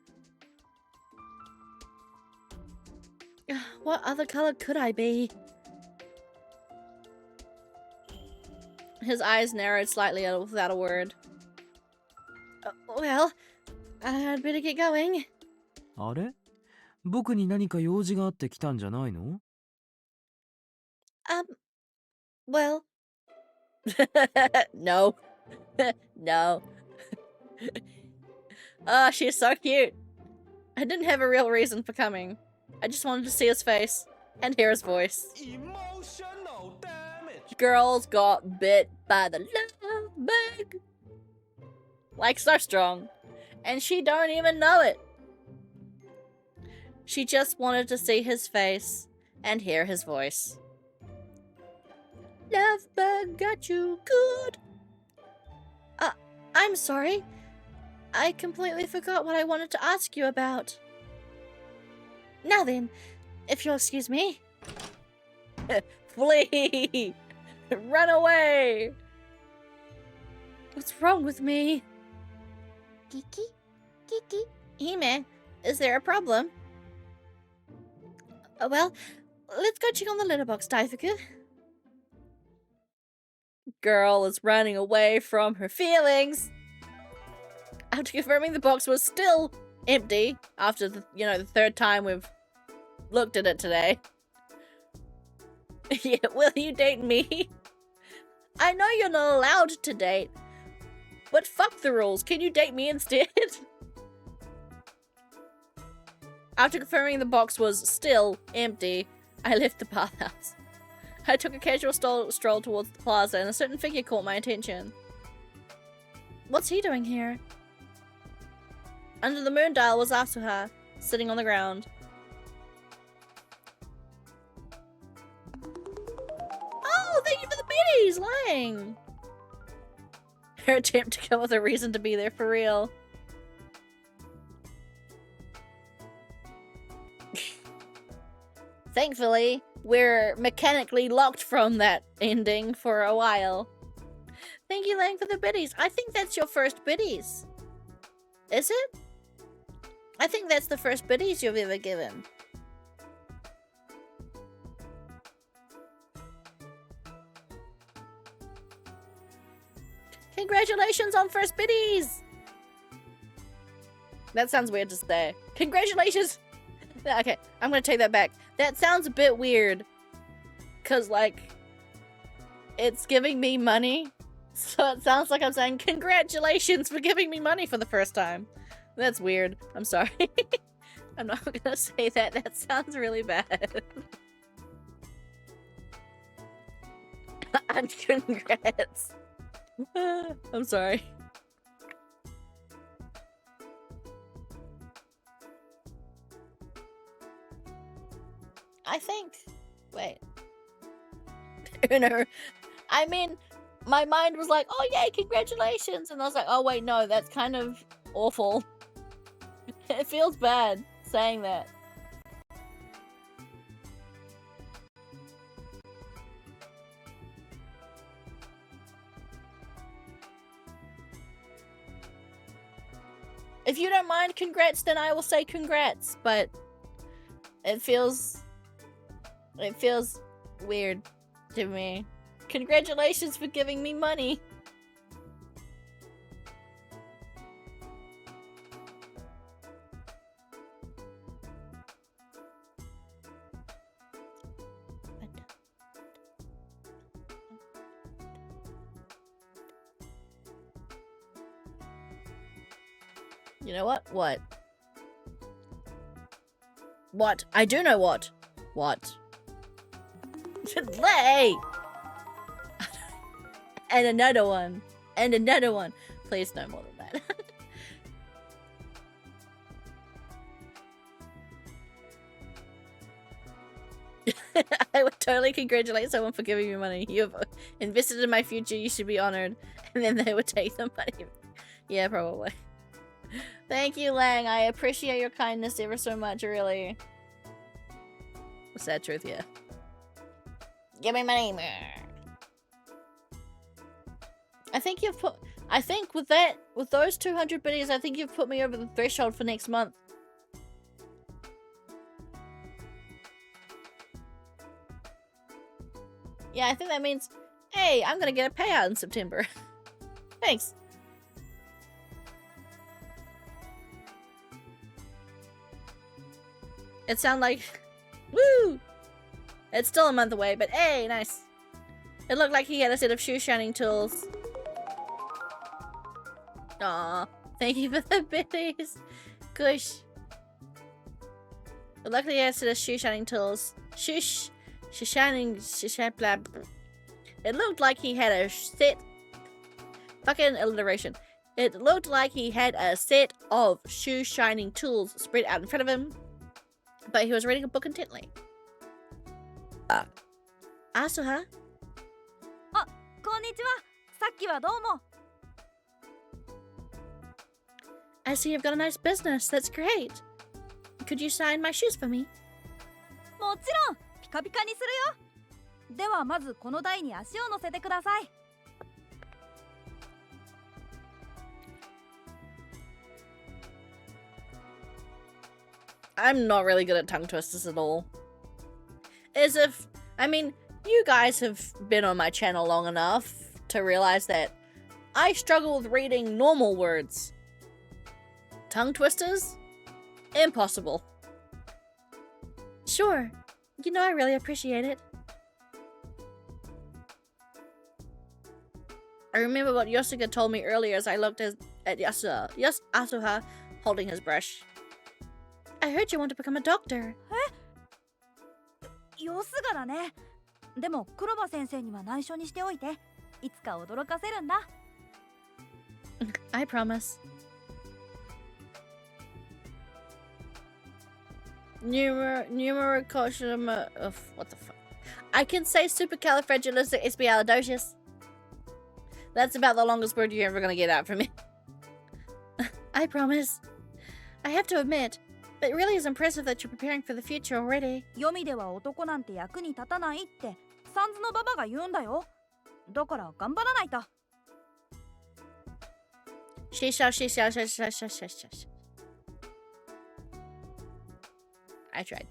What other color could I be? His eyes narrowed slightly without a word. Well, I'd better get going. あれ？僕に何か用事があって来たんじゃないの？ Well... No. No. Oh, she's so cute. I didn't have a real reason for coming. I just wanted to see his face and hear his voice. Emotional damage. Girls got bit by the love bug. Like so strong. And she don't even know it. She just wanted to see his face and hear his voice. Love bug got you good. I'm sorry. I completely forgot what I wanted to ask you about. Now then, if you'll excuse me. Flee! Run away! What's wrong with me? Kiki? Kiki? Hime, is there a problem? Well, let's go check on the litter box, Daifuku. Girl is running away from her feelings. After confirming the box was still empty after the, the third time we've looked at it today. Yeah, will you date me? I know you're not allowed to date, but fuck the rules. Can you date me instead? After confirming the box was still empty, I left the bathhouse. I took a casual stroll towards the plaza and a certain figure caught my attention. What's he doing here? Under the moon dial was Asuha, sitting on the ground. Oh, thank you for the biddies, lying. Her attempt to come up with a reason to be there for real. Thankfully, we're mechanically locked from that ending for a while. Thank you, Lang, for the biddies. I think that's your first biddies. Is it? I think that's the first biddies you've ever given. Congratulations on first biddies! That sounds weird to say. Congratulations! Okay, I'm gonna take that back. That sounds a bit weird. Cause like, it's giving me money. So it sounds like I'm saying, congratulations for giving me money for the first time. That's weird. I'm sorry. I'm not gonna say that. That sounds really bad. And congrats. I'm sorry. I think. Wait. No. I mean, my mind was like, oh yay, congratulations. And I was like, oh wait, no, that's kind of awful. It feels bad saying that. If you don't mind congrats, then I will say congrats, but it feels weird to me. Congratulations for giving me money. You know what? What? What? I do know what. What? Lay! And another one. And another one. Please no more than that. I would totally congratulate someone for giving me money. You have invested in my future, you should be honored. And then they would take the money. Yeah, probably. Thank you, Lang. I appreciate your kindness ever so much, really. Sad truth, yeah. Give me money. I think you've put... I think with that, with those 200 biddies, I think you've put me over the threshold for next month. Yeah, I think that means, hey, I'm gonna get a payout in September. Thanks. It sounds like... Woo! It's still a month away, but hey, nice. It looked like he had a set of shoe shining tools. Aw, thank you for the biddies. Gosh. It looked like he had a set of shoe shining tools. Shush. Blah. It looked like he had a set... Fucking alliteration. It looked like he had a set of shoe shining tools spread out in front of him. But he was reading a book intently. Asuha? あ、こんにちは。さっきはどうも。I see you've got a nice business. That's great. Could you sign my shoes for me? もちろん、ピカピカにするよ。ではまずこの台に足を乗せてください。I'm not really good at tongue twisters at all. As if, I mean, you guys have been on my channel long enough to realize that I struggle with reading normal words. Tongue twisters? Impossible. Sure. You know I really appreciate it. I remember what Yosuga told me earlier as I looked at Asuha holding his brush. I heard you want to become a doctor. よすがだね。でも黒羽先生には内緒にしておいて。いつか驚かせるんだ。I promise. What the fuck? I can say supercalifragilisticexpialidocious. That's about the longest word you're ever gonna get out from me. I promise. I have to admit, it really is impressive that you're preparing for the future already. 読みでは男なんて役に立たないってサンズのババが言うんだよ。だから頑張らないと。She shall. I tried.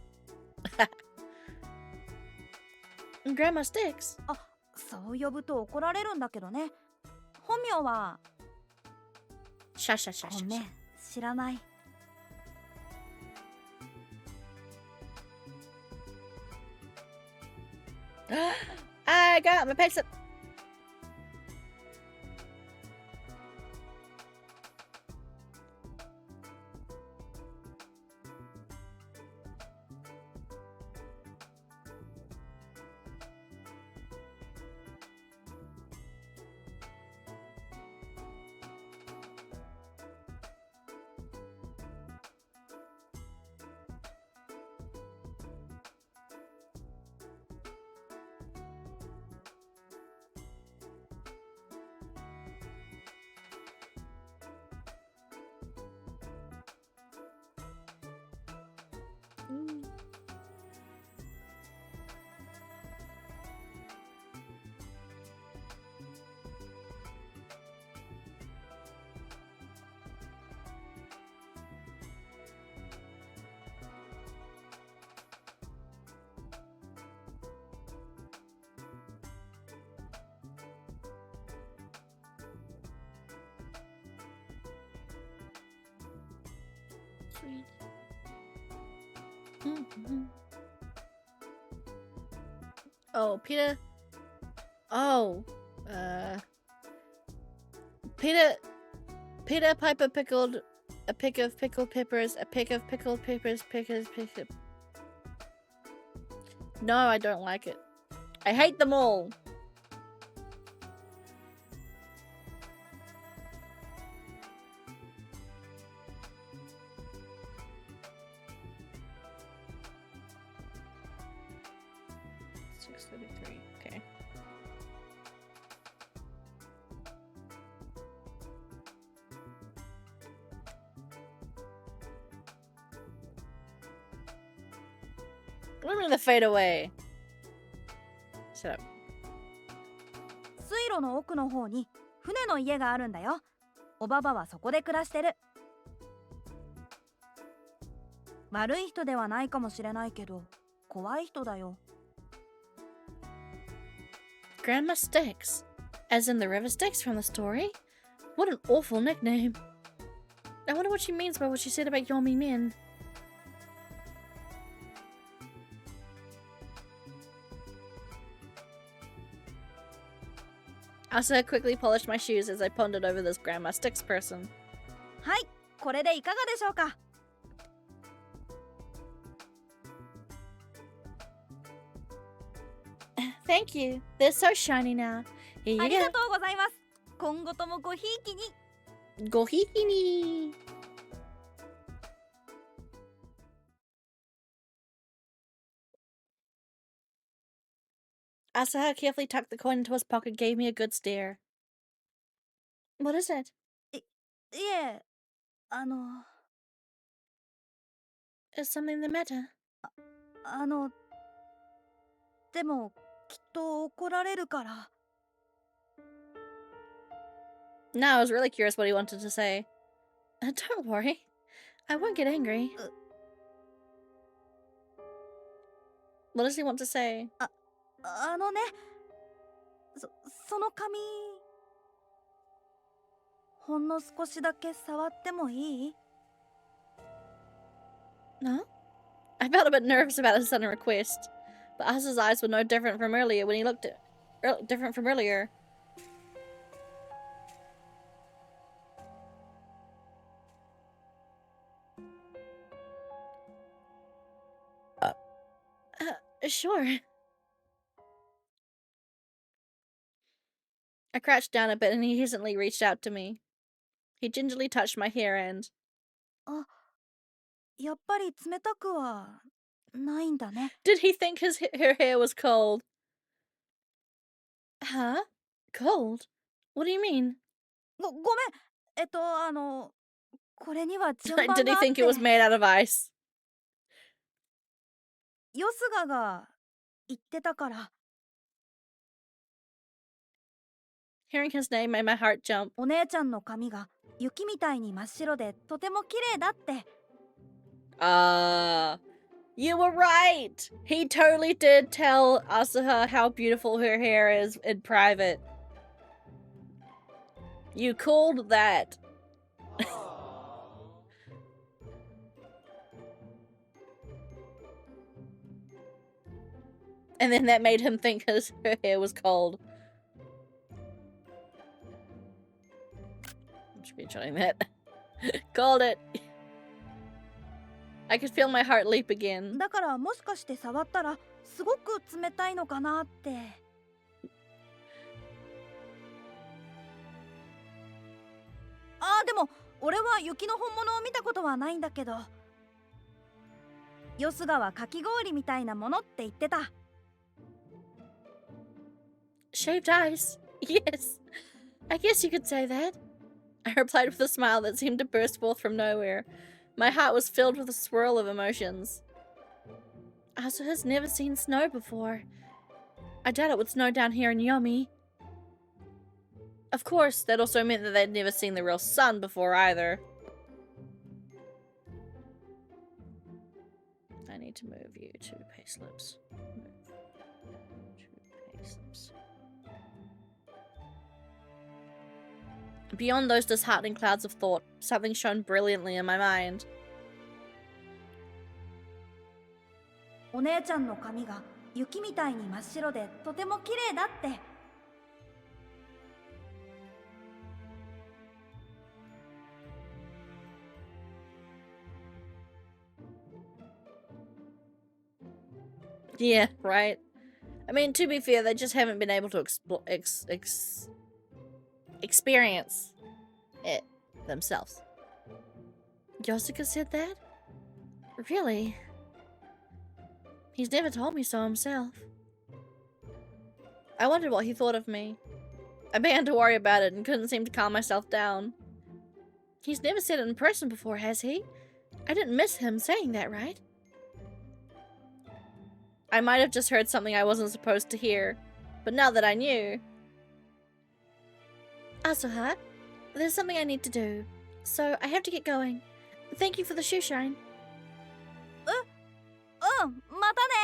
Grandma Sticks. あ、そう呼ぶと怒られるんだけどね。本名は Shush, shush, shush, ごめ shush. ん、知らない。I got my pencil. Oh, Peter. Oh, Peter Piper pickled a pick of pickled peppers, a pick of pickled peppers, pickers. No, I don't like it. I hate them all. Okay. Remember the fade away. Shut up. 水路の奥の方に船の家があるんだよ。おばばはそこで暮らしてる。悪い人ではないかもしれないけど、怖い人だよ。Grandma Styx, as in the river Styx from the story? What an awful nickname. I wonder what she means by what she said about Yomi Min. Asa quickly polished my shoes as I pondered over this Grandma Styx person. はい、これでいかがでしょうか。Thank you. They're so shiny now. Here you ありが go. とうございます。今後ともごひいきに。ごひいきに。Asaha carefully tucked the coin into his pocket, gave me a good stare. What is it? いえ、Is something the matter? でもきっと怒られるから。No, I was really curious what he wanted to say. Don't worry. I won't get angry. What does he want to say? ね、その髪、ほんの少しだけ触ってもいい？ No? I felt a bit nervous about his sudden request, but Asa's eyes were no different from earlier when he looked at... different from earlier. Sure. I crouched down a bit and he hesitantly reached out to me. He gingerly touched my hair and... あ、やっぱり冷たくはないんだね。Did he think her hair was cold? Huh? Cold? What do you mean? ごめん。これには順番があって。 Did he think it was made out of ice? ヨスガが言ってたから。Hearing his name made my heart jump. お姉ちゃんの髪が雪みたいに真っ白でとても綺麗だって。You were right! He totally did tell Asaha how beautiful her hair is in private. You called that. And then that made him think her hair was cold. I'm screenshotting that. Called it. I could feel my heart leap again. だからもしかして触ったらすごく冷たいのかなって。でも俺は雪の本物を見たことはないんだけど、ヨスガはかき氷みたいなものって言ってた。Shaved ice. Yes. I guess you could say that. I replied with a smile that seemed to burst forth from nowhere. My heart was filled with a swirl of emotions. Asa has never seen snow before. I doubt it would snow down here in Yomi. Of course, that also meant that they'd never seen the real sun before either. I need to move you to payslips. Move to payslips. Beyond those disheartening clouds of thought, something shone brilliantly in my mind. お姉ちゃんの髪が雪みたいに真っ白でとても綺麗だって。Yeah, right. I mean, to be fair, they just haven't been able to experience it themselves. Yosuke said that? Really? He's never told me so himself. I wondered what he thought of me. I began to worry about it and couldn't seem to calm myself down. He's never said it in person before, has he? I didn't miss him saying that, right? I might have just heard something I wasn't supposed to hear, but now that I knew... Asuha, there's something I need to do, so I have to get going. Thank you for the shoe shine. またね。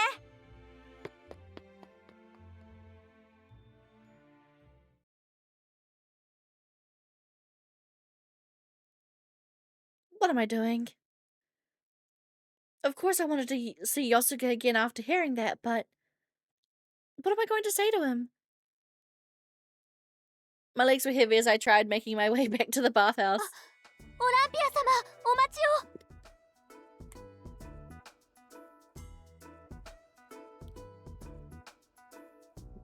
What am I doing? Of course I wanted to see Yosuke again after hearing that, but... what am I going to say to him? My legs were heavy as I tried making my way back to the bathhouse. Olympia 様、お待ちを。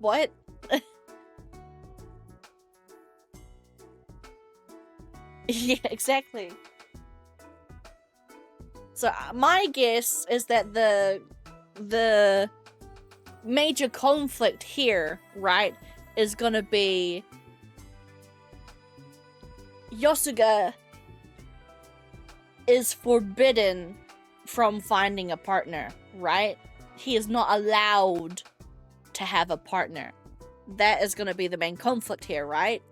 What? Yeah, exactly. So my guess is that the major conflict here, right, is gonna be Yosuga is forbidden from finding a partner, right? He is not allowed to have a partner. That is gonna be the main conflict here, right?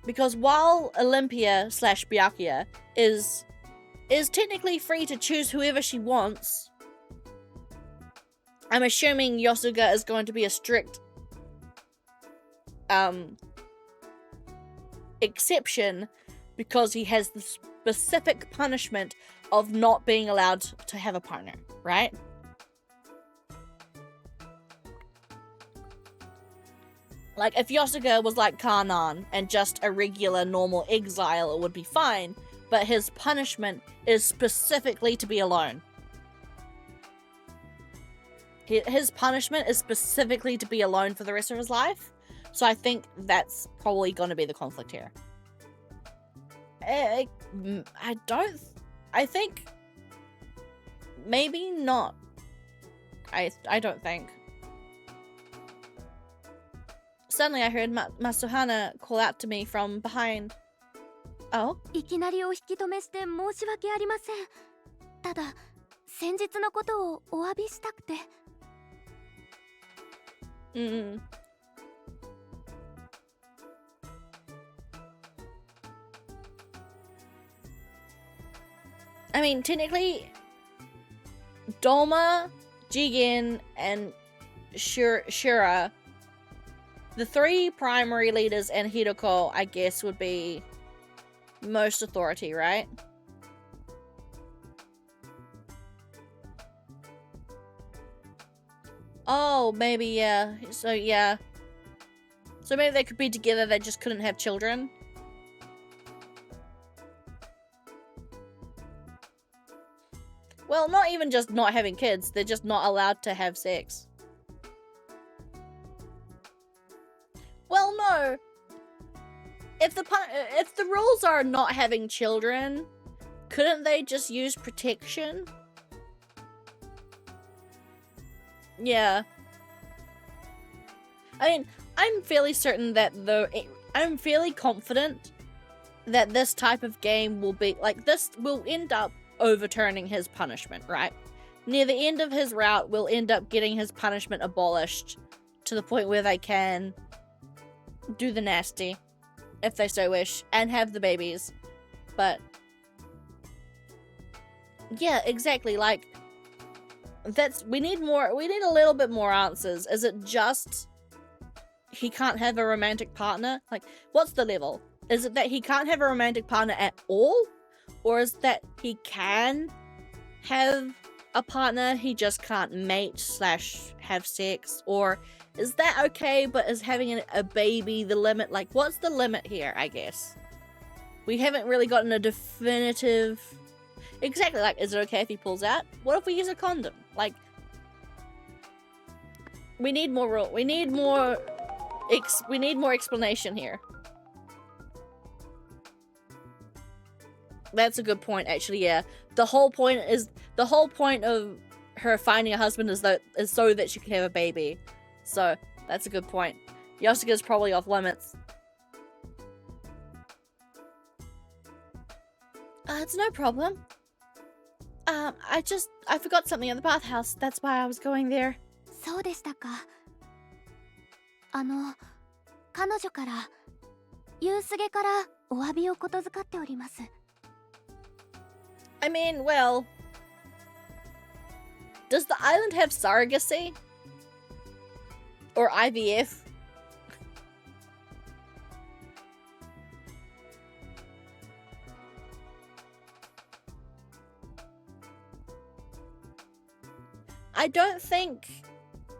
Because while Olympia / Byakuya is technically free to choose whoever she wants, I'm assuming Yosuga is going to be a strict exception because he has the specific punishment of not being allowed to have a partner, right? Like, if Yosuga was like Kanan and just a regular normal exile, it would be fine, but his punishment is specifically to be alone. His punishment is specifically to be alone for the rest of his life, so I think that's probably going to be the conflict here. I think maybe not. I don't think. Suddenly I heard Masuhana call out to me from behind. Oh? いきなりお引き止めして申し訳ありません。ただ、先日のことをお詫びしたくて。I mean, technically, Doma, Jigen, and Shura the 3 primary leaders and Hiroko, I guess, would be most authority, right? Oh, maybe, yeah. So, yeah. So maybe they could be together, they just couldn't have children. Well, not even just not having kids, they're just not allowed to have sex. Well, no. If the rules are not having children, couldn't they just use protection? Yeah. I mean, I'm fairly certain that I'm fairly confident that this type of game will be, like, this will end up overturning his punishment, right? Near the end of his route, we'll end up getting his punishment abolished to the point where they can do the nasty, if they so wish, and have the babies. But yeah, exactly, like, we need a little bit more answers. Is it just he can't have a romantic partner? Like, what's the level? Is it that he can't have a romantic partner at all? Or is that he can have a partner, he just can't mate / have sex? Or is that okay, but is having a baby the limit? Like, what's the limit here, I guess? We haven't really gotten a definitive... Exactly, like, is it okay if he pulls out? What if we use a condom? Like, we need more rule. We need more explanation here. That's a good point, actually, yeah. The whole point of her finding a husband is so that she can have a baby. So, that's a good point. Yosuke's probably off limits. It's no problem. I forgot something in the bathhouse. That's why I was going there. そうでしたか。彼女から夕すげからお詫びをことづかっております。I mean, well, does the island have surrogacy? Or IVF? I don't think...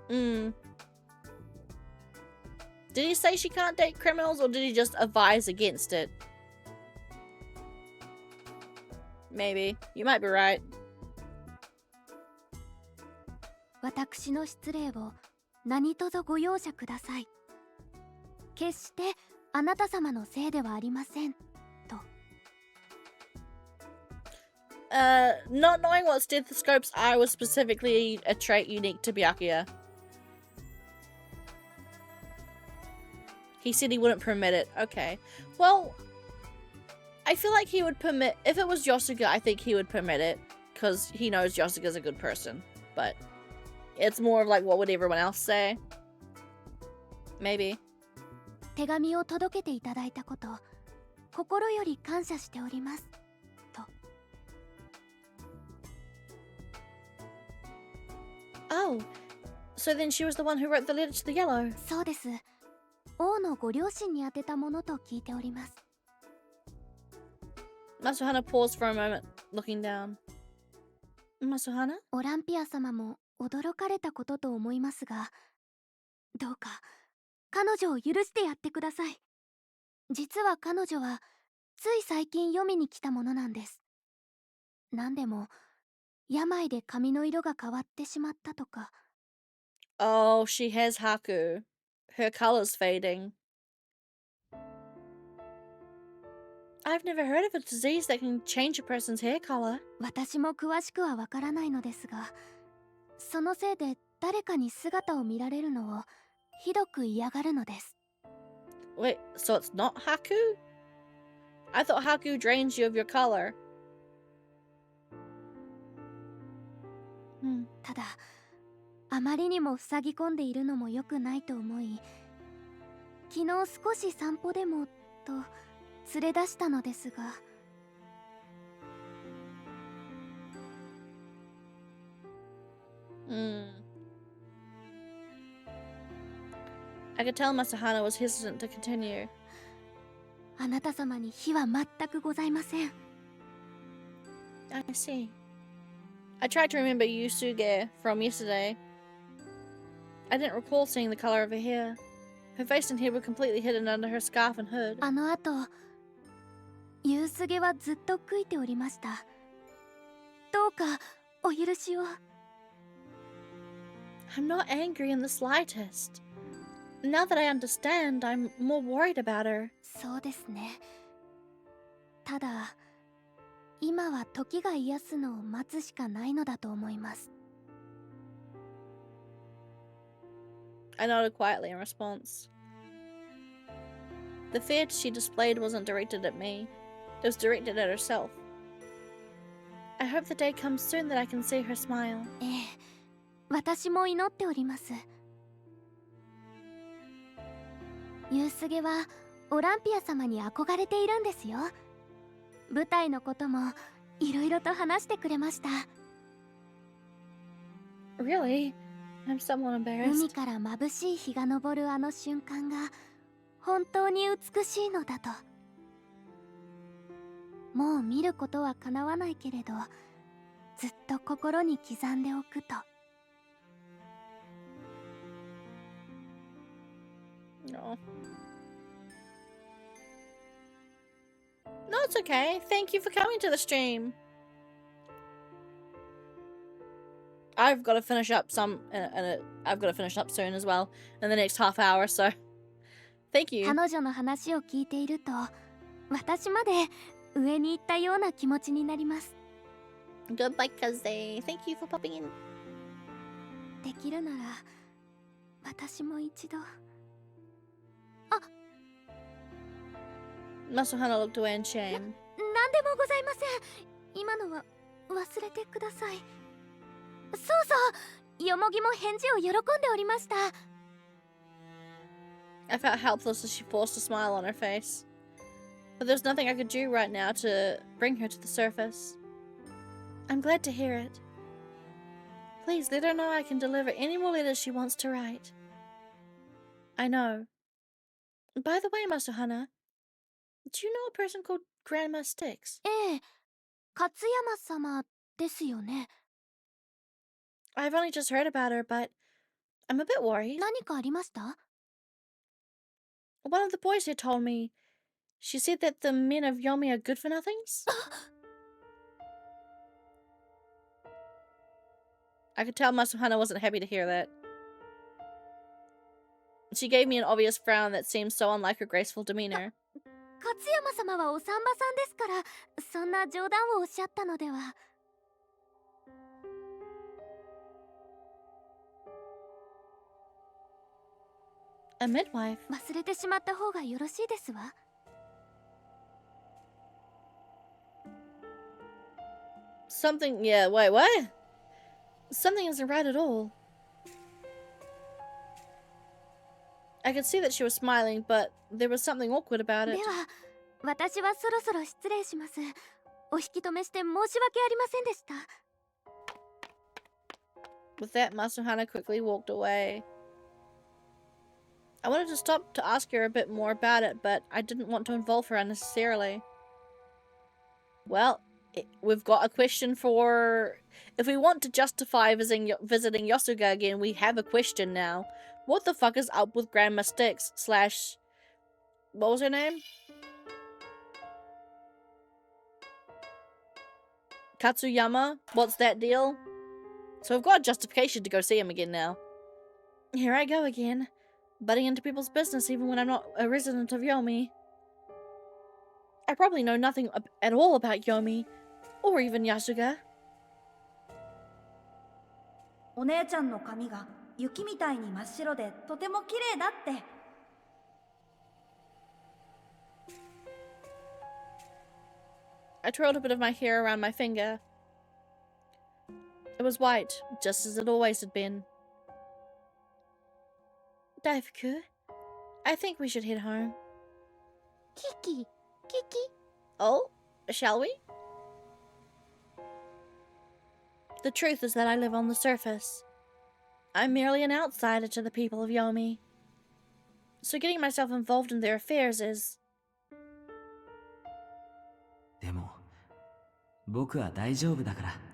Did he say she can't date criminals, or did he just advise against it? Maybe. You might be right. 私の失礼を何卒ご容赦ください。決してあなた様のせいではありません。と。Not knowing what stethoscopes are was specifically a trait unique to Byakuya. He said he wouldn't permit it. Okay. Well, I feel like he would permit... If it was Yosuke, I think he would permit it. Because he knows Yosuke's a good person. But it's more of like, what would everyone else say? Maybe. 手紙を届けていただいたこと、心より感謝しております。と。Oh. So then she was the one who wrote the letter to the yellow. そうです。王のご両親に宛てたものと聞いております。Masuhana paused for a moment, looking down. Masuhana? オランピア様も驚かれたことと思いますが、どうか彼女を許してやってください。実は彼女はつい最近読みに来たものなんです。何でも病で髪の色が変わってしまったとか。Oh, she has Haku. Her color's fading. I've never heard of a disease that can change a person's hair color. 私も詳しくはわからないのですが、そのせいで誰かに姿を見られるのをひどく嫌がるのです。Wait, so it's not Haku? I thought Haku drains you of your color. ただ、あまりにも塞ぎ込んでいるのも良くないと思い、昨日少し散歩でもと連れ出したのですが。I I could tell Masahana was hesitant to continue. あなた様に非は全くございません。 I see. I tried to remember Yusuge from yesterday. I didn't recall seeing the color of her hair. Her face and head were completely hidden under her scarf and hood. あの後、夕菅はずっと悔いておりました。どうかお許しを。 I'm not angry in the slightest. Now that I understand, I'm more worried about her. そうですね。ただ、今は時が癒すのを待つしかないのだと思います。 I nodded quietly in response. The fear she displayed wasn't directed at me. It was directed at herself. I hope the day comes soon that I can see her smile. ええ、私も祈っております。夕菅はオランピア様に憧れているんですよ。舞台のこともいろいろと話してくれました。 Really? I'm somewhat 海 embarrassed. から眩しい日が昇るあの瞬間が本当に美しいのだと。もう見ることは叶わないけれど、ずっと心に刻んでおくと。 No. No, it's okay. Thank you for coming to the stream. I've got to finish up I've got to finish up soon as well in the next half hour, so thank you. 彼女の話を聞いていると、私まで上に行ったような気持ちになります。 Goodbye, Kaze. Thank you for popping in. できるなら私も一度。 Masuhana looked away in shame. なんでもございません。今のは忘れてください。そうそう、よもぎも返事を喜んでおりました。 I felt helpless as she forced a smile on her face. But there was nothing I could do right now to bring her to the surface. I'm glad to hear it. Please let her know I can deliver any more letters she wants to write. I know. By the way, Masuhana, do you know a person called Grandma Styx? ええ、勝山様ですよね。 I've only just heard about her, but I'm a bit worried. 何かありました？ One of the boys here told me. She said that the men of Yomi are good for nothings? I could tell Masuhana wasn't happy to hear that. She gave me an obvious frown that seemed so unlike her graceful demeanor. 勝山様はお産婆さんですから、そんな冗談をおっしゃったのでは。 A midwife? 忘れてしまった方がよろしいですわ。 Something, yeah, wait, what? Something isn't right at all. I could see that she was smiling, but there was something awkward about で it. は、私はそろそろ失礼します。お引き止めして申し訳ありませんでした。 With that, Masuhana quickly walked away. I wanted to stop to ask her a bit more about it, but I didn't want to involve her unnecessarily. Well, we've got a question for... If we want to justify visiting Yosuga again, we have a question now. What the fuck is up with Grandma Styx slash... What was her name? Katsuyama? What's that deal? So we've got a justification to go see him again now. Here I go again. Butting into people's business even when I'm not a resident of Yomi. I probably know nothing at all about Yomi. Or even Yasuga. お姉ちゃんの髪が雪みたいに真っ白でとても綺麗だって。 I twirled a bit of my hair around my finger. It was white, just as it always had been. Daifuku, I think we should head home. Kiki. Oh, shall we? The truth is that I live on the surface. I'm merely an outsider to the people of Yomi. So getting myself involved in their affairs is... でも僕は大丈夫だから。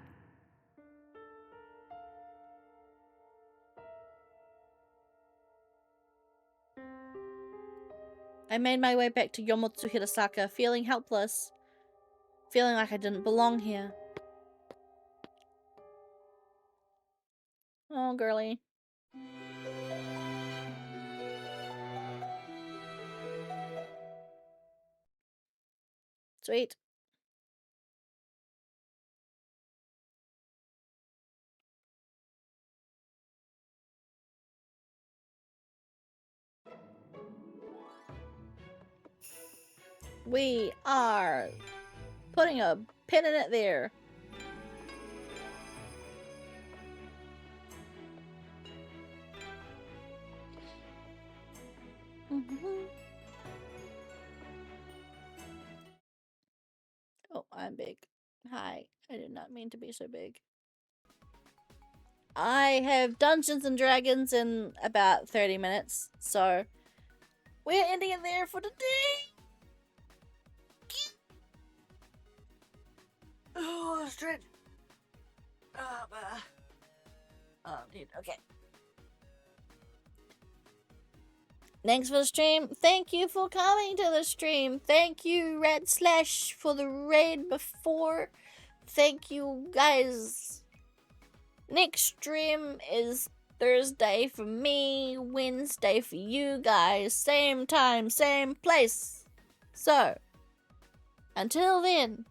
I made my way back to Yomotsu Hirasaka, feeling helpless. Feeling like I didn't belong here. Oh, girly. Sweet. We are putting a pin in it there. Oh, I'm big. Hi. I did not mean to be so big. I have Dungeons and Dragons in about 30 minutes, so we're ending it there for today. Oh, stretch. Oh, dude, okay. Thanks for the stream. Thank you for coming to the stream. Thank you, Red Slash, for the raid before. Thank you, guys. Next stream is Thursday for me, Wednesday for you guys. Same time, same place. So, until then,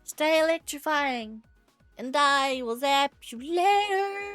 stay electrifying, and I will zap you later.